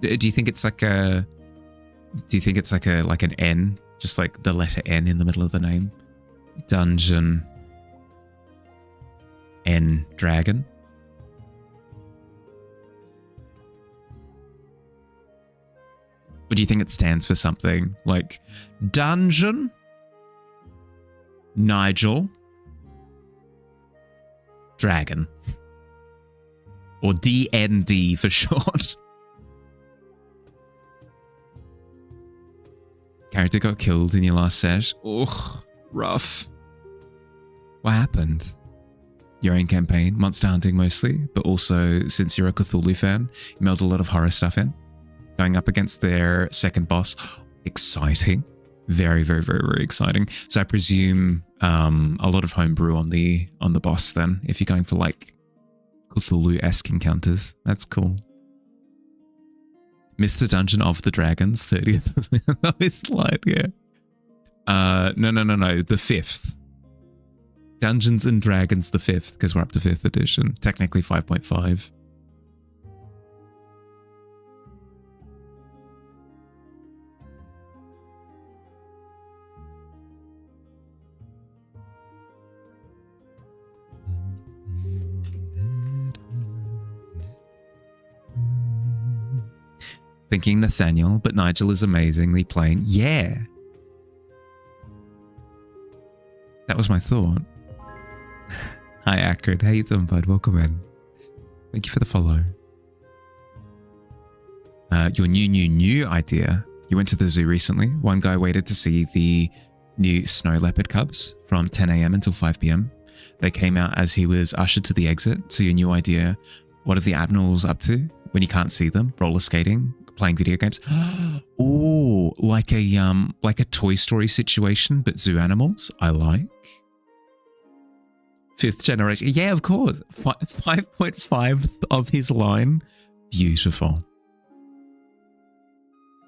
Do you think it's like a? Do you think it's like an N, just like the letter N in the middle of the name? Dungeon N Dragon. Or do you think it stands for something like Dungeon Nigel Dragon? Or DND for short? Character got killed in your last sesh. Ugh, rough. What happened? Your own campaign, monster hunting mostly, but also since you're a Cthulhu fan, you mailed a lot of horror stuff in. Going up against their second boss. Exciting. Very, very, very, very exciting. So I presume a lot of homebrew on the boss then, if you're going for like Cthulhu-esque encounters. That's cool. Mr. Dungeon of the Dragons, 30th of his slide, yeah. No, the 5th. Dungeons and Dragons the 5th, because we're up to 5th edition. Technically 5.5. Thinking Nathaniel, but Nigel is amazingly plain. Yeah. That was my thought. Hi, Acrid. How you doing, bud? Welcome in. Thank you for the follow. Your new idea. You went to the zoo recently. One guy waited to see the new snow leopard cubs from 10 a.m. until 5 p.m. They came out as he was ushered to the exit. So your new idea, what are the abnormals up to when you can't see them? Roller skating? Playing video games. Oh, like a Toy Story situation, but zoo animals. I like. 5th generation. Yeah, of course. 5.5 of his line. Beautiful.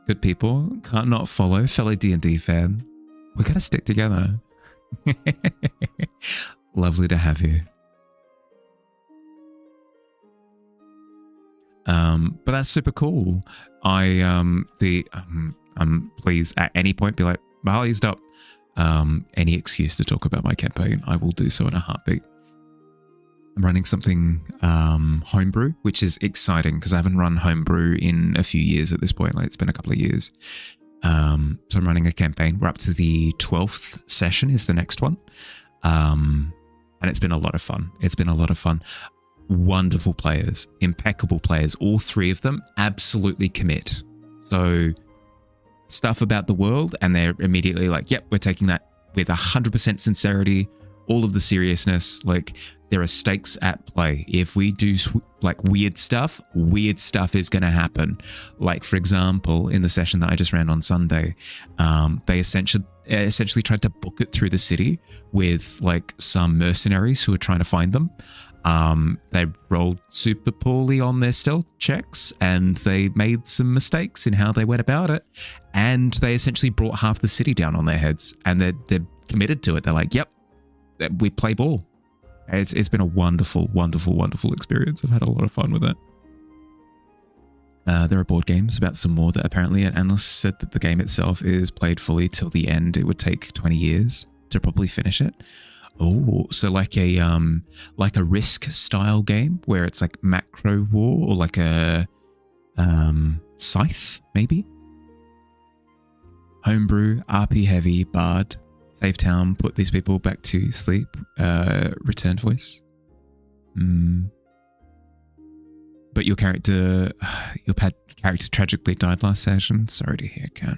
Good people. Can't not follow. Fellow D&D fan. We gotta stick together. Lovely to have you. But that's super cool. Please at any point be like, Marley, stop. Any excuse to talk about my campaign, I will do so in a heartbeat. I'm running something homebrew, which is exciting because I haven't run homebrew in a few years at this point. Like it's been a couple of years. So I'm running a campaign. We're up to the 12th session is the next one. And it's been a lot of fun. Wonderful players, impeccable players, all three of them absolutely commit. So stuff about the world and they're immediately like, yep, we're taking that with 100% sincerity, all of the seriousness. Like there are stakes at play. If we do like weird stuff is going to happen. Like for example, in the session that I just ran on Sunday, they essentially tried to book it through the city with like some mercenaries who were trying to find them. They rolled super poorly on their stealth checks and they made some mistakes in how they went about it. And they essentially brought half the city down on their heads and they're committed to it. They're like, yep, we play ball. It's been a wonderful, wonderful, wonderful experience. I've had a lot of fun with it. There are board games about some more that apparently an analyst said that the game itself is played fully till the end. It would take 20 years to probably finish it. Oh, so like a Risk style game where it's like macro war or like a Scythe maybe. Homebrew, RP heavy, Bard, save town, put these people back to sleep, return voice. But your character tragically died last session. Sorry to hear, Ken.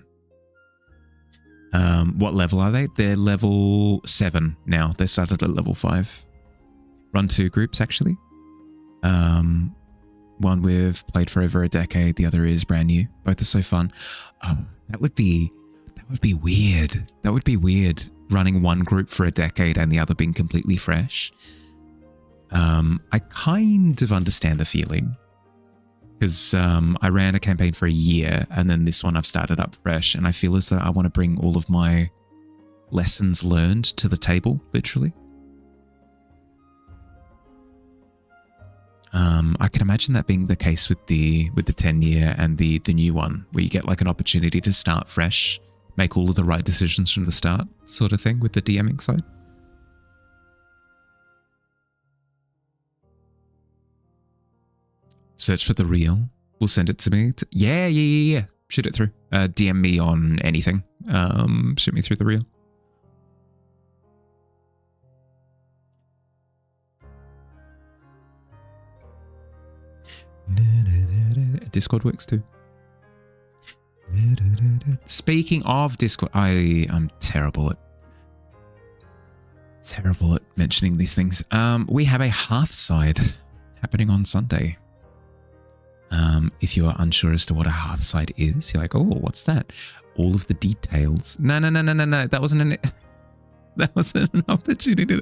What level are they? They're level 7 now. They started at level 5. Run 2 groups actually. One we've played for over a decade. The other is brand new. Both are so fun. That would be weird. That would be weird. Running one group for a decade and the other being completely fresh. I kind of understand the feeling. Because I ran a campaign for a year and then this one I've started up fresh and I feel as though I want to bring all of my lessons learned to the table, literally. I can imagine that being the case with the 10-year and the new one, where you get like an opportunity to start fresh, make all of the right decisions from the start, sort of thing with the DMing side. Search for the reel. Will send it to me. Yeah. Shoot it through. DM me on anything. Shoot me through the reel. Discord works too. Speaking of Discord, I'm terrible at mentioning these things. We have a Hearthside happening on Sunday. If you are unsure as to what a Hearthside is, you're like, oh, what's that? All of the details. No. That wasn't an opportunity.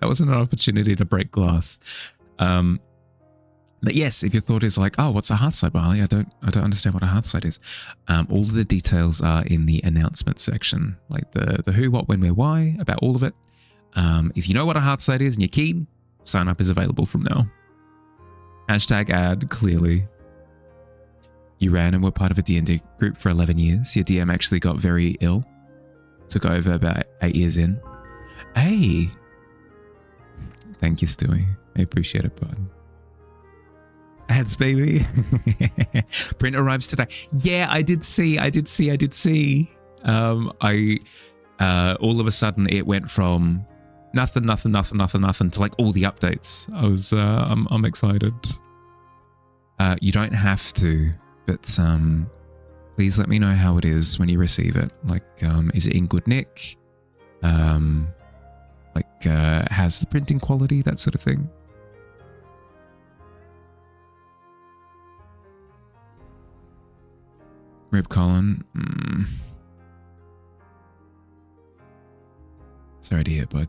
That wasn't an opportunity to break glass. But yes, if your thought is like, oh, what's a Hearthside, Barley? I don't understand what a Hearthside is. All of the details are in the announcement section, like the who, what, when, where, why, about all of it. If you know what a Hearthside is and you're keen, sign up is available from now. #ad, clearly. You ran and were part of a D&D group for 11 years. Your DM actually got very ill. Took over about 8 years in. Hey! Thank you, Stewie. I appreciate it, bud. Ads, baby. Print arrives today. Yeah, I did see. All of a sudden it went from nothing to like all the updates. I'm excited. You don't have to, but please let me know how it is when you receive it. Like, is it in good nick? Has the printing quality, that sort of thing. Rip Colin. Sorry to hear, bud.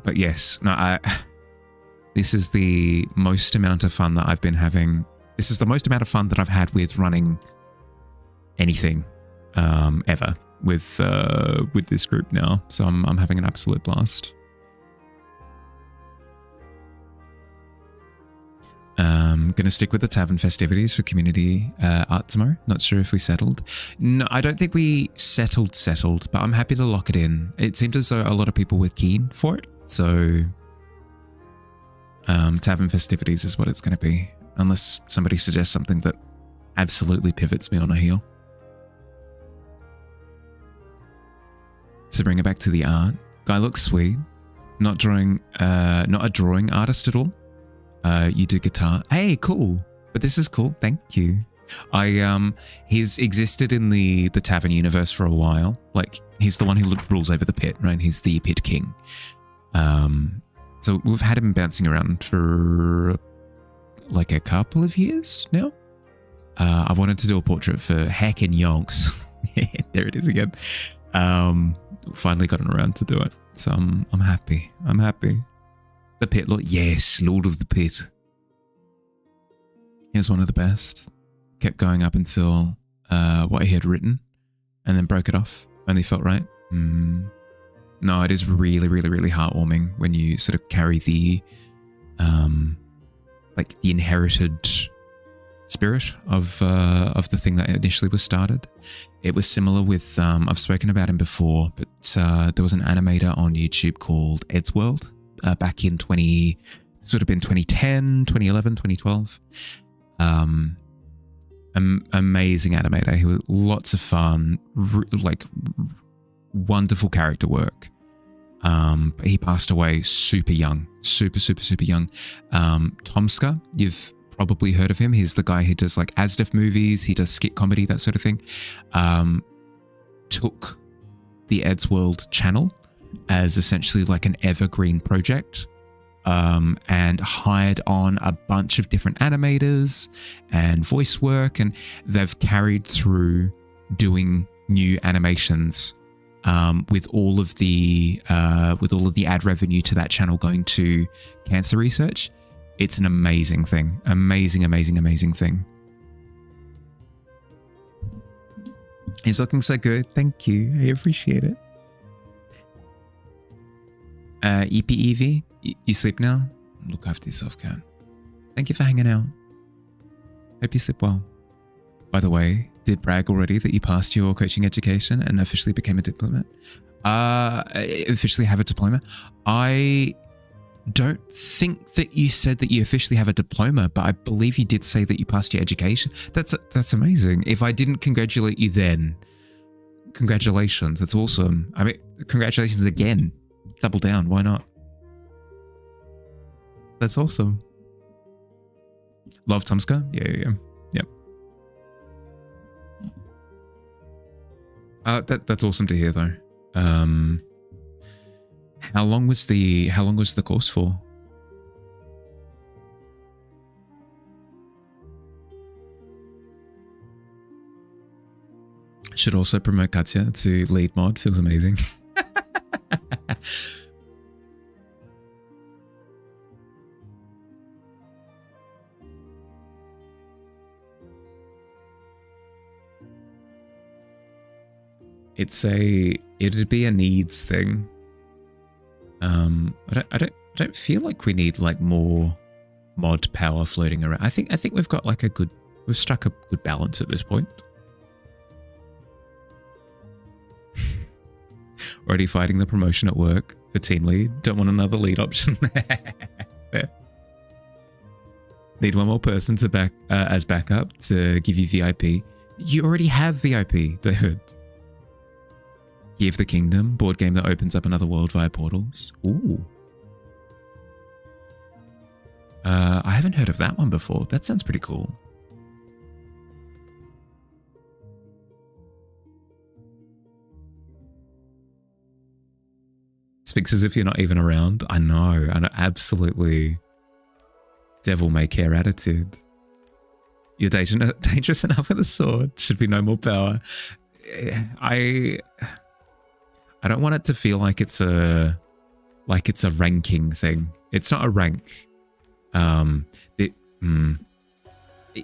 But yes, no, this is the most amount of fun that I've been having. This is the most amount of fun that I've had with running anything ever with this group now. So I'm having an absolute blast. Gonna stick with the Tavern festivities for community art tomorrow. Not sure if we settled. No, I don't think we settled, but I'm happy to lock it in. It seemed as though a lot of people were keen for it. So Tavern festivities is what it's going to be. Unless somebody suggests something that absolutely pivots me on a heel. So bring it back to the art. Guy looks sweet. Not a drawing artist at all. You do guitar. Hey, cool. But this is cool. Thank you. He's existed in the Tavern universe for a while. Like, he's the one who rules over the pit, right? He's the pit king. So we've had him bouncing around for like a couple of years now. I've wanted to do a portrait for heckin' yonks. There it is again. Finally gotten around to do it. So I'm happy. The pit lord, yes, Lord of the Pit. He was one of the best. Kept going up until what he had written, and then broke it off. Only felt right. No, it is really, really, really heartwarming when you sort of carry the like the inherited spirit of the thing that initially was started. It was similar with I've spoken about him before, but there was an animator on YouTube called Edsworld. Back in 2010, 2011, 2012. Amazing animator. He was lots of fun, wonderful character work. But he passed away super young, super young. Tomska, you've probably heard of him. He's the guy who does like Asdef movies. He does skit comedy, that sort of thing. Took the Edsworld channel as essentially like an evergreen project, and hired on a bunch of different animators and voice work, and they've carried through doing new animations with all of the ad revenue to that channel going to cancer research. It's an amazing thing. Amazing thing. He's looking so good. Thank you. I appreciate it. EPEV, you sleep now? Look after yourself, Kat. Thank you for hanging out. Hope you sleep well. By the way, did brag already that you passed your coaching education and officially became a diplomat? Officially have a diploma? I don't think that you said that you officially have a diploma, but I believe you did say that you passed your education. That's amazing. If I didn't congratulate you then, congratulations. That's awesome. I mean, congratulations again. Double down. Why not? That's awesome. Love Tomska? Yeah. That's awesome to hear though. How long was the course for? Should also promote Katya to lead mod. Feels amazing. It'd be a needs thing. I don't feel like we need like more mod power floating around. I think we've got like we've struck a good balance at this point. Already fighting the promotion at work for team lead. Don't want another lead option. Need one more person to as backup to give you VIP. You already have VIP, David. Key of the Kingdom, board game that opens up another world via portals. Ooh. I haven't heard of that one before. That sounds pretty cool. Speaks as if you're not even around. I know, absolutely. Devil may care attitude. You're dangerous enough with a sword. Should be no more power. I don't want it to feel like it's a ranking thing. It's not a rank. You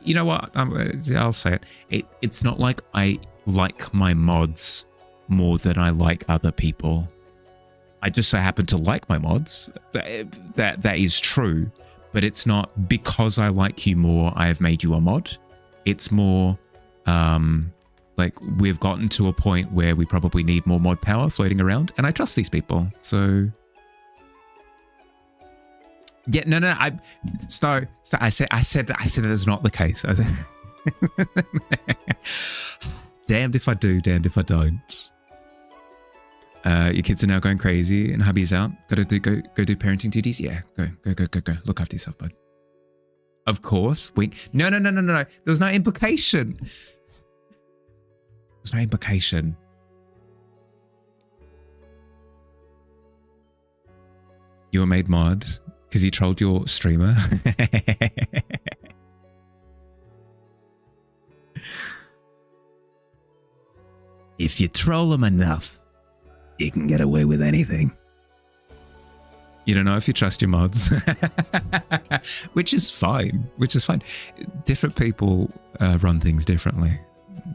know what? I'll say it. It's not like I like my mods more than I like other people. I just so happen to like my mods. That is true, but it's not because I like you more, I have made you a mod. It's more like we've gotten to a point where we probably need more mod power floating around, and I trust these people. So yeah, no. I said that is not the case. Damned if I do, damned if I don't. Your kids are now going crazy and hubby's out. Go do parenting duties. Yeah, go. Look after yourself, bud. Of course. No. There was no implication. There's no implication. You were made mod because you trolled your streamer. If you troll them enough, you can get away with anything. You don't know if you trust your mods. Which is fine. Different people run things differently.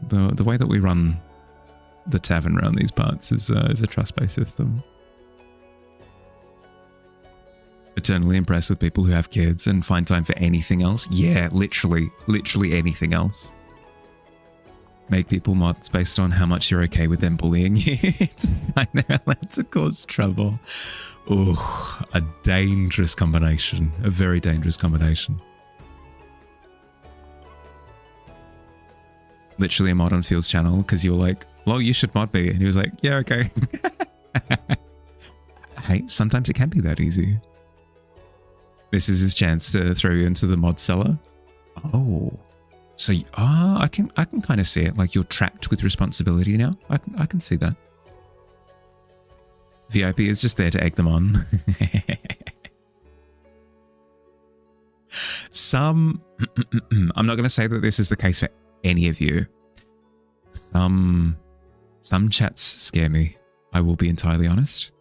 The way that we run the tavern around these parts is a trust-based system. Eternally impressed with people who have kids and find time for anything else. Yeah, literally anything else. Make people mods based on how much you're okay with them bullying you. It's like they're allowed to cause trouble. Oh, a dangerous combination. A very dangerous combination. Literally a mod on Field's channel because you were like, well, you should mod me. And he was like, yeah, okay. Hey, sometimes it can be that easy. This is his chance to throw you into the mod cellar. Oh. So, I can kind of see it. Like you're trapped with responsibility now. I can see that. VIP is just there to egg them on. I'm not going to say that this is the case for any of you. Some chats scare me. I will be entirely honest.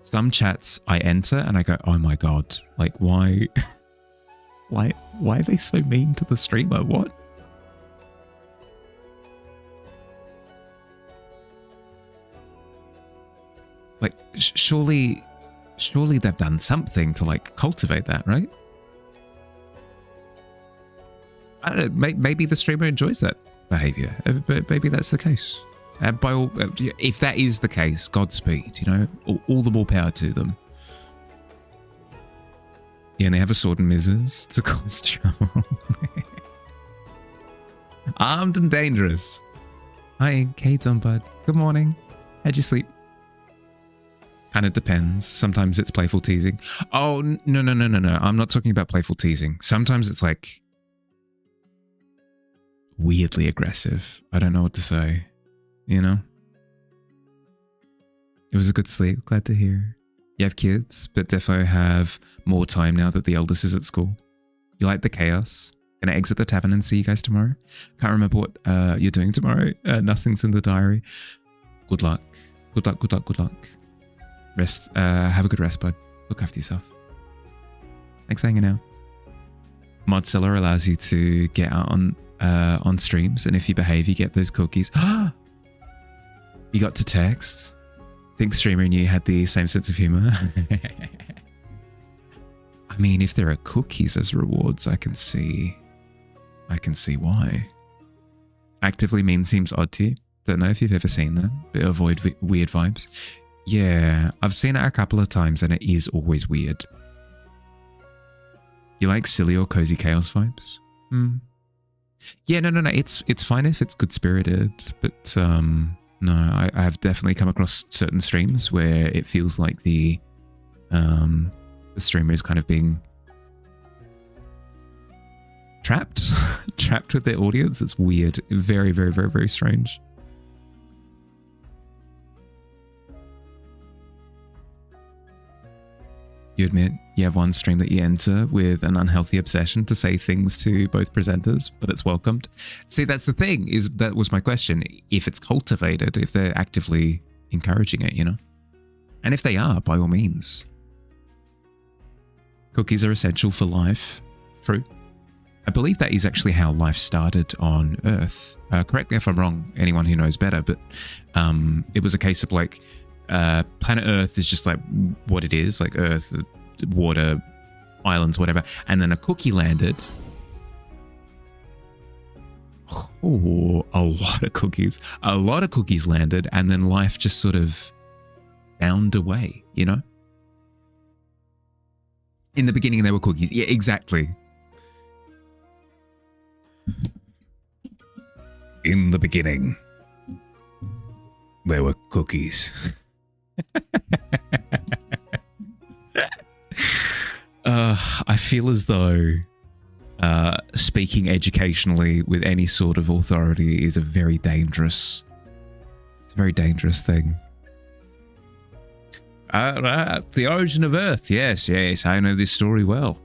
Some chats I enter and I go, oh my God, like why are they so mean to the streamer? What? surely they've done something to like cultivate that, right? I don't know, maybe the streamer enjoys that behavior. Maybe that's the case. By all, if that is the case, Godspeed. You know, all the more power to them. Yeah, and they have a sword and misses to cause trouble. Armed and dangerous. Hi, Kate on bud. Good morning. How'd you sleep? Kind of depends. Sometimes it's playful teasing. Oh, no. I'm not talking about playful teasing. Sometimes it's like weirdly aggressive. I don't know what to say. You know? It was a good sleep. Glad to hear. You have kids, but defo have more time now that the eldest is at school. You like the chaos. Gonna exit the tavern and see you guys tomorrow. Can't remember what you're doing tomorrow. Nothing's in the diary. Good luck. Good luck. Rest. Have a good rest, bud. Look after yourself. Thanks for hanging out. Mod Seller allows you to get out on streams, and if you behave, you get those cookies. You got to text. Think streamer and you had the same sense of humor. I mean, if there are cookies as rewards, I can see why. Actively mean seems odd to you. Don't know if you've ever seen that, but avoid weird vibes. Yeah, I've seen it a couple of times and it is always weird. You like silly or cozy chaos vibes? Yeah, no. It's fine if it's good spirited, but no, I have definitely come across certain streams where it feels like the streamer is kind of being trapped with their audience. It's weird. Very, very, very, very strange. You admit you have one stream that you enter with an unhealthy obsession to say things to both presenters, but it's welcomed. See, that's the thing, is that was my question. If it's cultivated, if they're actively encouraging it, you know? And if they are, by all means. Cookies are essential for life. True. I believe that is actually how life started on Earth. Correct me if I'm wrong, anyone who knows better, but it was a case of like, planet Earth is just like what it is, like Earth, water, islands, whatever. And then a cookie landed. Oh, a lot of cookies. A lot of cookies landed, and then life just sort of bound away, you know? In the beginning, there were cookies. Yeah, exactly. In the beginning, there were cookies. I feel as though speaking educationally with any sort of authority is a very dangerous thing. The origin of Earth. Yes, I know this story well.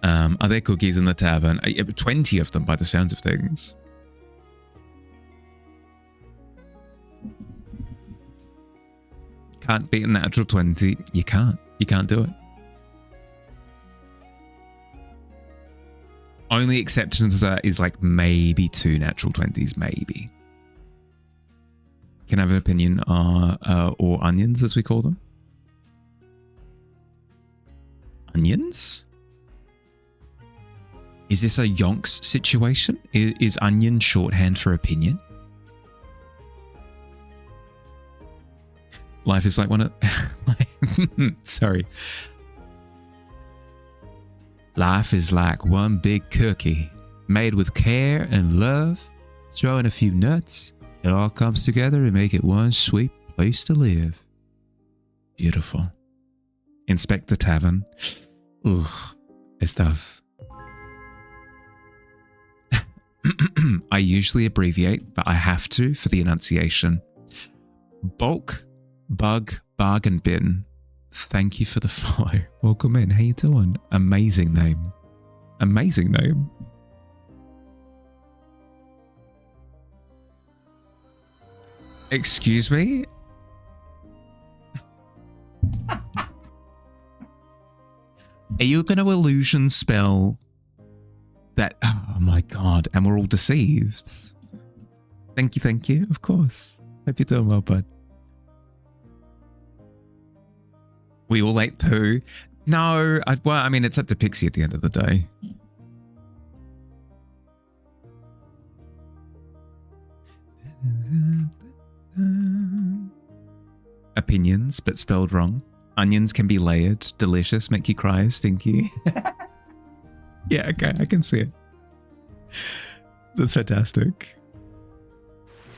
Are there cookies in the tavern? 20 of them by the sounds of things. Can't beat a natural 20. You can't do it. Only exception to that is like maybe 2 natural 20s, maybe. Can I have an opinion or onions, as we call them? Onions? Is this a yonks situation? Is onion shorthand for opinion? Life is like one of... Sorry. Life is like one big cookie, made with care and love. Throw in a few nuts, it all comes together and make it one sweet place to live. Beautiful. Inspect the tavern. Ugh, it's tough. I usually abbreviate, but I have to for the enunciation. Bulk Bug Bargain Bin. Thank you for the follow. Welcome in. How you doing? Amazing name. Amazing name. Excuse me? Are you going to illusion spell that? Oh my god. And we're all deceived. Thank you. Of course. Hope you're doing well, bud. We all ate poo. No, well, I mean, it's up to Pixie at the end of the day. Opinions, but spelled wrong. Onions can be layered, delicious, make you cry, stinky. Yeah, okay, I can see it. That's fantastic.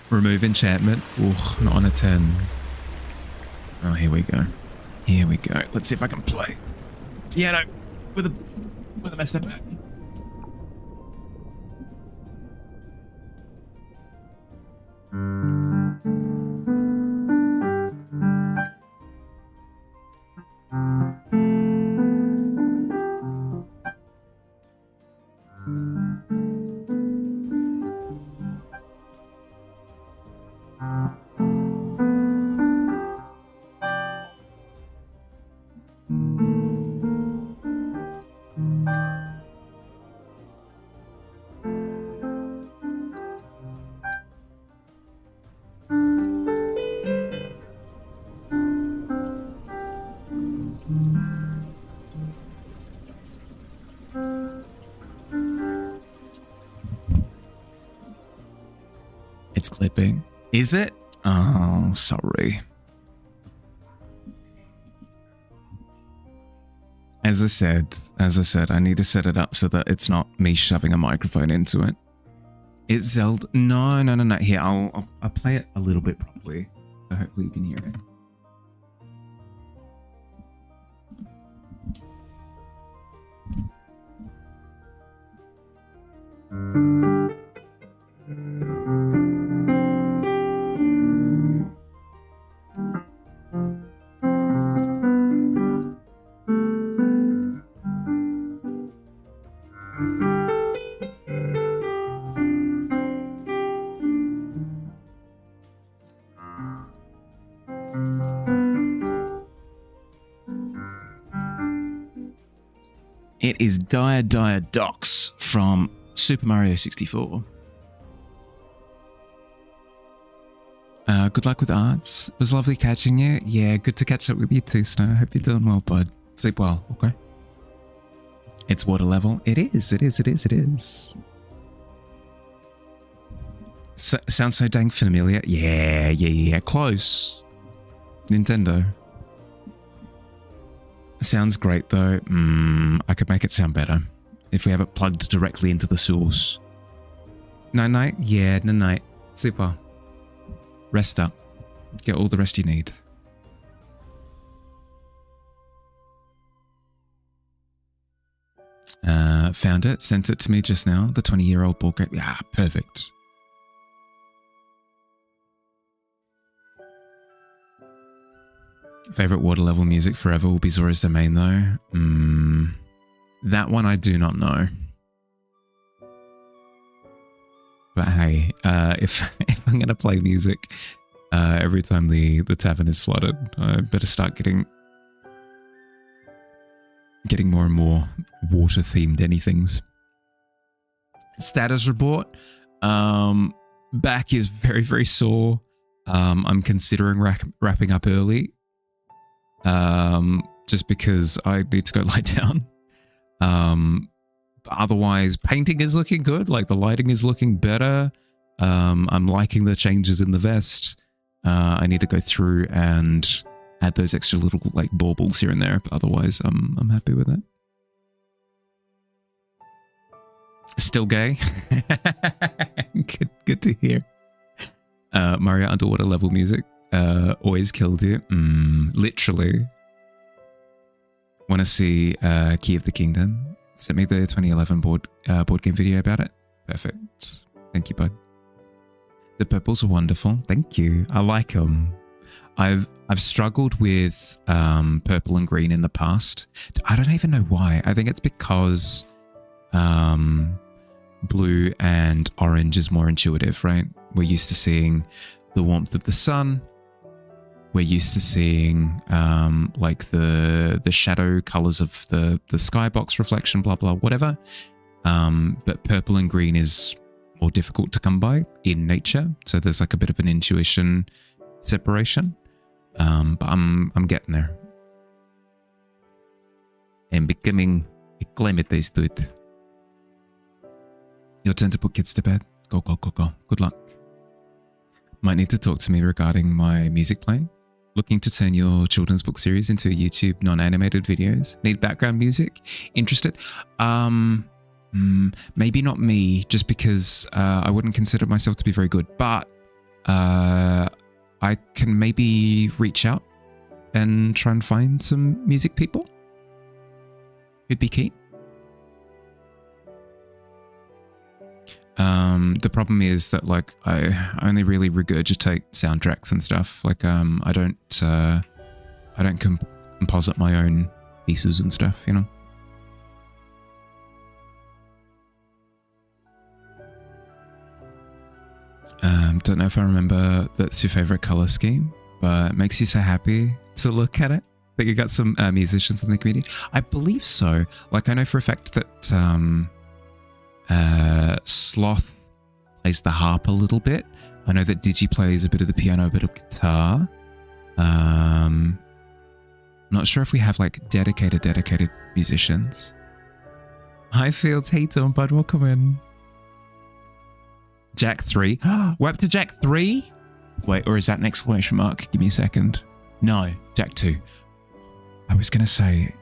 Remove enchantment. Oh, not on a 10. Oh, here we go. Here we go. Let's see if I can play piano with a messed up back. It's clipping. Is it? Oh, sorry. As I said, I need to set it up so that it's not me shoving a microphone into it. It's Zelda. No. Here, I'll play it a little bit properly. So hopefully you can hear it. It is Dire Docs from Super Mario 64. Good luck with arts. It was lovely catching you. Yeah, good to catch up with you too, Snow. Hope you're doing well, bud. Sleep well, okay? It's water level. It is. Sounds so dang familiar. Yeah. Close. Nintendo. Sounds great though. I could make it sound better if we have it plugged directly into the source. Night. Yeah, night. Sleep well. Rest up. Get all the rest you need. Found it. Sent it to me just now. The 20-year-old board game. Yeah, perfect. Favorite water level music forever will be Zora's Domain though. That one I do not know. But hey, if I'm gonna play music every time the tavern is flooded, I better start getting more and more water themed anythings. Status report. Back is very, very sore. I'm considering wrapping up early. Just because I need to go lie down. Otherwise, painting is looking good. Like the lighting is looking better. I'm liking the changes in the vest. I need to go through and add those extra little like baubles here and there. But otherwise, I'm happy with it. Still gay? Good to hear. Mario underwater level music. Always killed you. Literally. Want to see Key of the Kingdom? Sent me the 2011 board game video about it. Perfect. Thank you, bud. The purples are wonderful. Thank you. I like them. I've struggled with purple and green in the past. I don't even know why. I think it's because blue and orange is more intuitive, right? We're used to seeing the warmth of the sun. We're used to seeing like the shadow colors of the skybox reflection, blah, blah, whatever. But purple and green is more difficult to come by in nature. So there's like a bit of an intuition separation. But I'm getting there. and becoming acclimatized. Your turn to put kids to bed. Go, go, go, go. Good luck. Might need to talk to me regarding my music playing. Looking to turn your children's book series into YouTube non-animated videos. Need background music? Interested? Maybe not me, just because I wouldn't consider myself to be very good, but I can maybe reach out and try and find some music people who'd be keen. The problem is that like I only really regurgitate soundtracks and stuff. Like I don't composite my own pieces and stuff, you know. Don't know if I remember that's your favorite color scheme, but it makes you so happy to look at it. That you got some musicians in the community. I believe so. Like I know for a fact that Sloth plays the harp a little bit. I know that Digi plays a bit of the piano, a bit of guitar. Not sure if we have like dedicated musicians. Hi Fields, hey Tom, bud, welcome in. Jack 3. We're up to Jack 3? Wait, or is that an exclamation mark? Give me a second. No, Jack 2. I was going to say,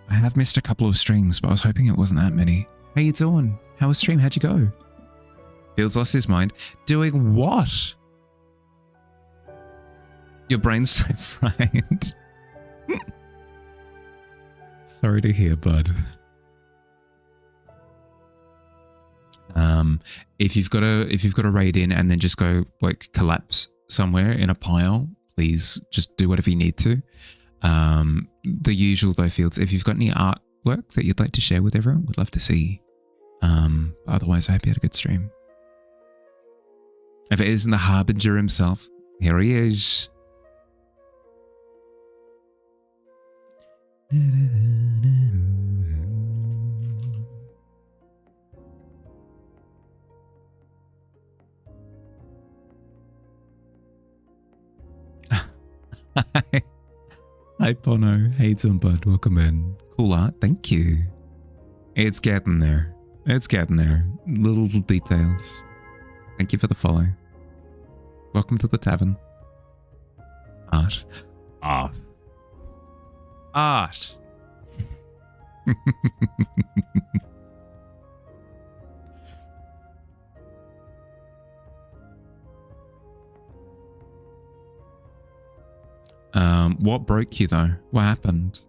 I have missed a couple of streams, but I was hoping it wasn't that many. How you doing? How was stream? How'd you go? Fields lost his mind. Doing what? Your brain's so fried. Sorry to hear, bud. If you've got to raid in and then just go like collapse somewhere in a pile, please just do whatever you need to. The usual though, Fields, if you've got any artwork that you'd like to share with everyone, we'd love to see. Otherwise, I hope you had a good stream. If it isn't the Harbinger himself, here he is. Hi Bono, hey bud, welcome in. Cool art, thank you. It's getting there. It's getting there. Little details. Thank you for the follow. Welcome to the tavern. Art. Art. Art. What broke you though? What happened?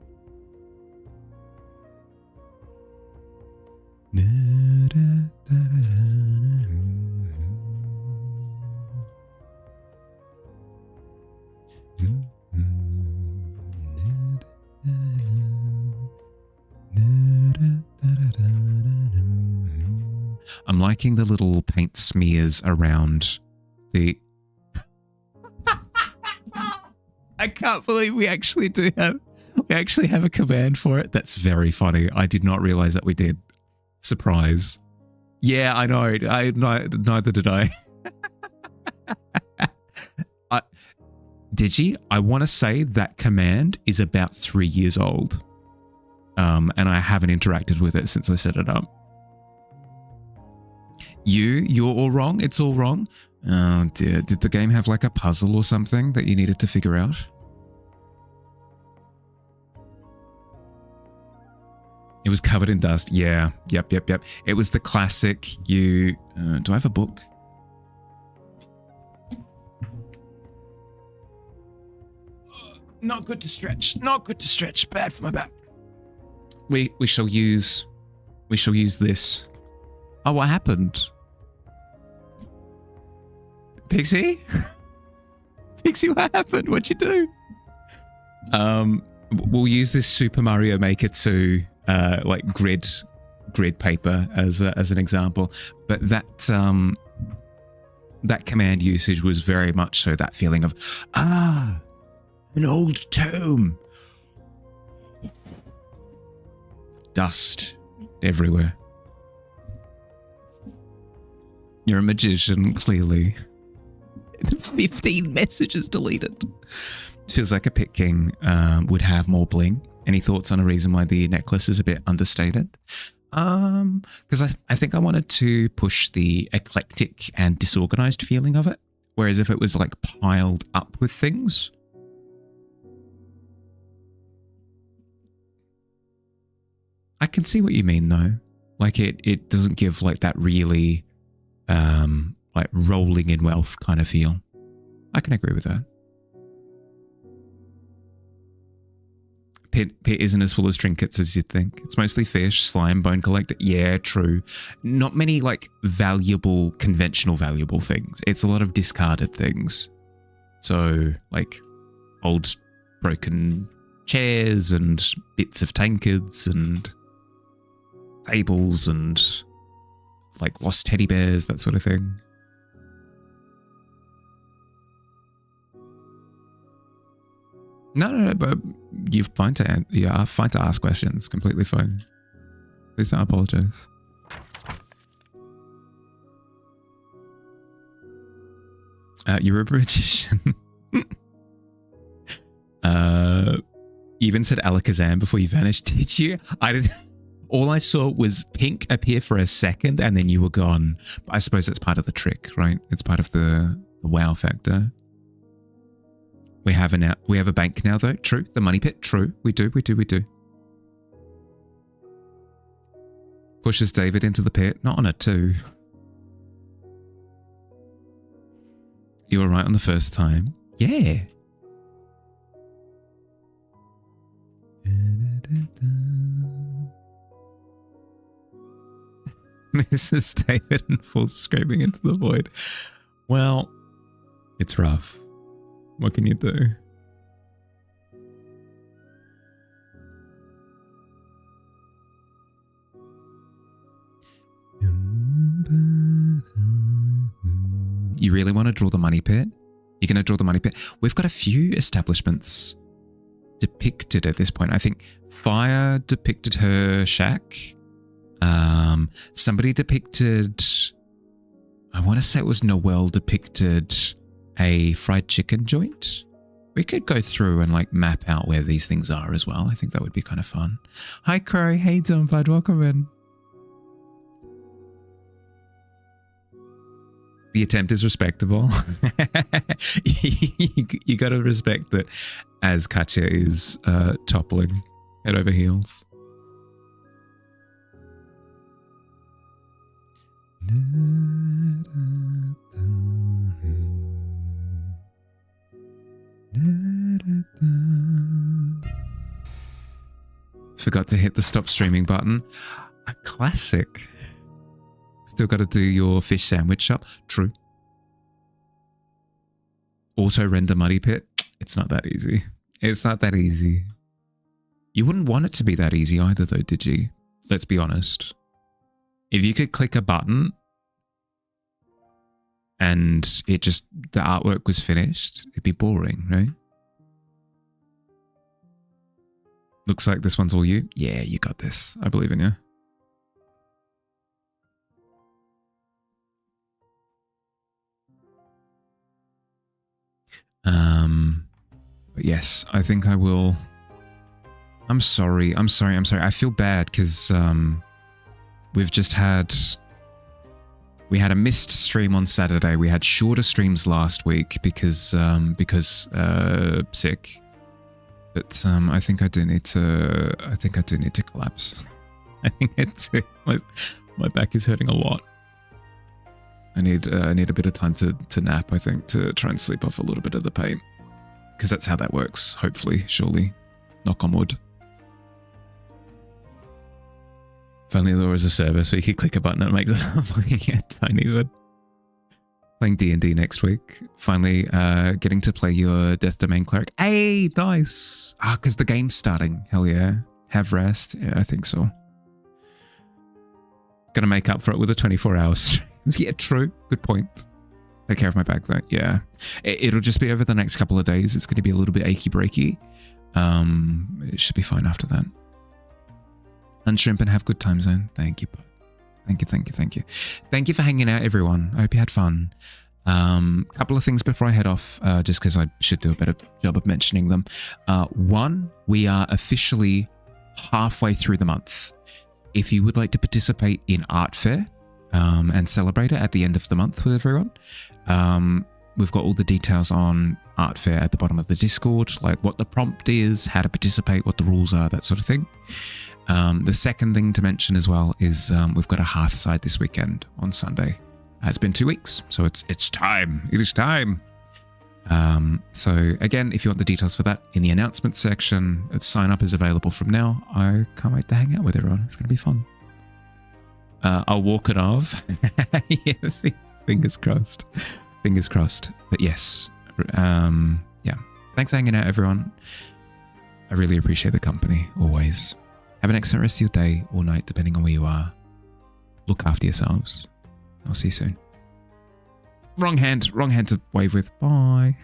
I'm liking the little paint smears around the... I can't believe we actually have a command for it. That's very funny. I did not realize that we did. Surprise. Yeah, I know. Neither did I. Digi, I want to say that command is about 3 years old. And I haven't interacted with it since I set it up. You're all wrong? It's all wrong? Oh dear. Did the game have like a puzzle or something that you needed to figure out? It was covered in dust. Yeah. Yep. It was the classic. Do I have a book? Not good to stretch. Not good to stretch. Bad for my back. We shall use this. Oh, what happened? Pixie? Pixie, what happened? What'd you do? We'll use this Super Mario Maker 2 like grid paper as an example, but that command usage was very much so that feeling of an old tome, dust everywhere. You're a magician, clearly. 15 messages deleted. Feels like a Pit King would have more bling. Any thoughts on a reason why the necklace is a bit understated? Because I think I wanted to push the eclectic and disorganized feeling of it. Whereas if it was like piled up with things, I can see what you mean though. Like it doesn't give like that really like rolling in wealth kind of feel. I can agree with that. Pit isn't as full as trinkets as you'd think. It's mostly fish, slime, bone collector. Yeah, true. Not many like valuable, conventional valuable things. It's a lot of discarded things. So like old broken chairs and bits of tankards and tables and like lost teddy bears, that sort of thing. No, but you're fine to ask questions. Completely fine. Please don't apologize. You're a magician. You even said Alakazam before you vanished. Did you? I didn't. All I saw was pink appear for a second and then you were gone. But I suppose it's part of the trick, right? It's part of the wow factor. We have a bank now though. True. The money pit. True. We do. Pushes David into the pit. Not on a 2. You were right on the first time. Yeah. Mrs. David and falls screaming into the void. Well, it's rough. What can you do? You really want to draw the money pit? You're going to draw the money pit? We've got a few establishments depicted at this point. I think Fire depicted her shack. Somebody depicted... I want to say it was Noelle depicted a fried chicken joint. We could go through and like map out where these things are as well. I think that would be kind of fun. Hi Crow, hey doing, bud? Welcome in. The attempt is respectable. you got to respect that as Katya is toppling head over heels. Forgot to hit the stop streaming button. A classic. Still got to do your fish sandwich shop. True. Auto render muddy pit. It's not that easy. It's not that easy. You wouldn't want it to be that easy either though, did you? Let's be honest. If you could click a button and the artwork was finished, it'd be boring, right? Looks like this one's all you. Yeah, you got this. I believe in you. But yes, I think I will. I'm sorry. I feel bad because we've just had... We had a missed stream on Saturday. We had shorter streams last week because sick. But I think I do need to collapse. I think it's my back is hurting a lot. I need a bit of time to nap, I think, to try and sleep off a little bit of the pain. Because that's how that works, hopefully, surely. Knock on wood. If only there was a service where you could click a button and it makes it a tiny wood. Playing D&D next week. Finally getting to play your Death Domain Cleric. Hey, nice! Ah, because the game's starting. Hell yeah. Have rest. Yeah, I think so. Gonna make up for it with a 24-hour stream. Yeah, true. Good point. Take care of my back though. Yeah. It'll just be over the next couple of days. It's going to be a little bit achy-breaky. It should be fine after that. Unshrimp and have good time, Zone. Thank you, bud. Thank you. Thank you for hanging out, everyone. I hope you had fun. Couple of things before I head off, just because I should do a better job of mentioning them. One, we are officially halfway through the month. If you would like to participate in Art Fair and celebrate it at the end of the month with everyone, we've got all the details on Art Fair at the bottom of the Discord, like what the prompt is, how to participate, what the rules are, that sort of thing. The second thing to mention as well is we've got a Hearthside this weekend on Sunday. It's been 2 weeks, so it's time. It is time. So again, if you want the details for that, in the announcements section, sign up is available from now. I can't wait to hang out with everyone. It's going to be fun. I'll walk it off. Yeah, fingers crossed. Fingers crossed. But yes, yeah. Thanks for hanging out, everyone. I really appreciate the company, always. Have an excellent rest of your day or night, depending on where you are. Look after yourselves. I'll see you soon. Wrong hand to wave with. Bye.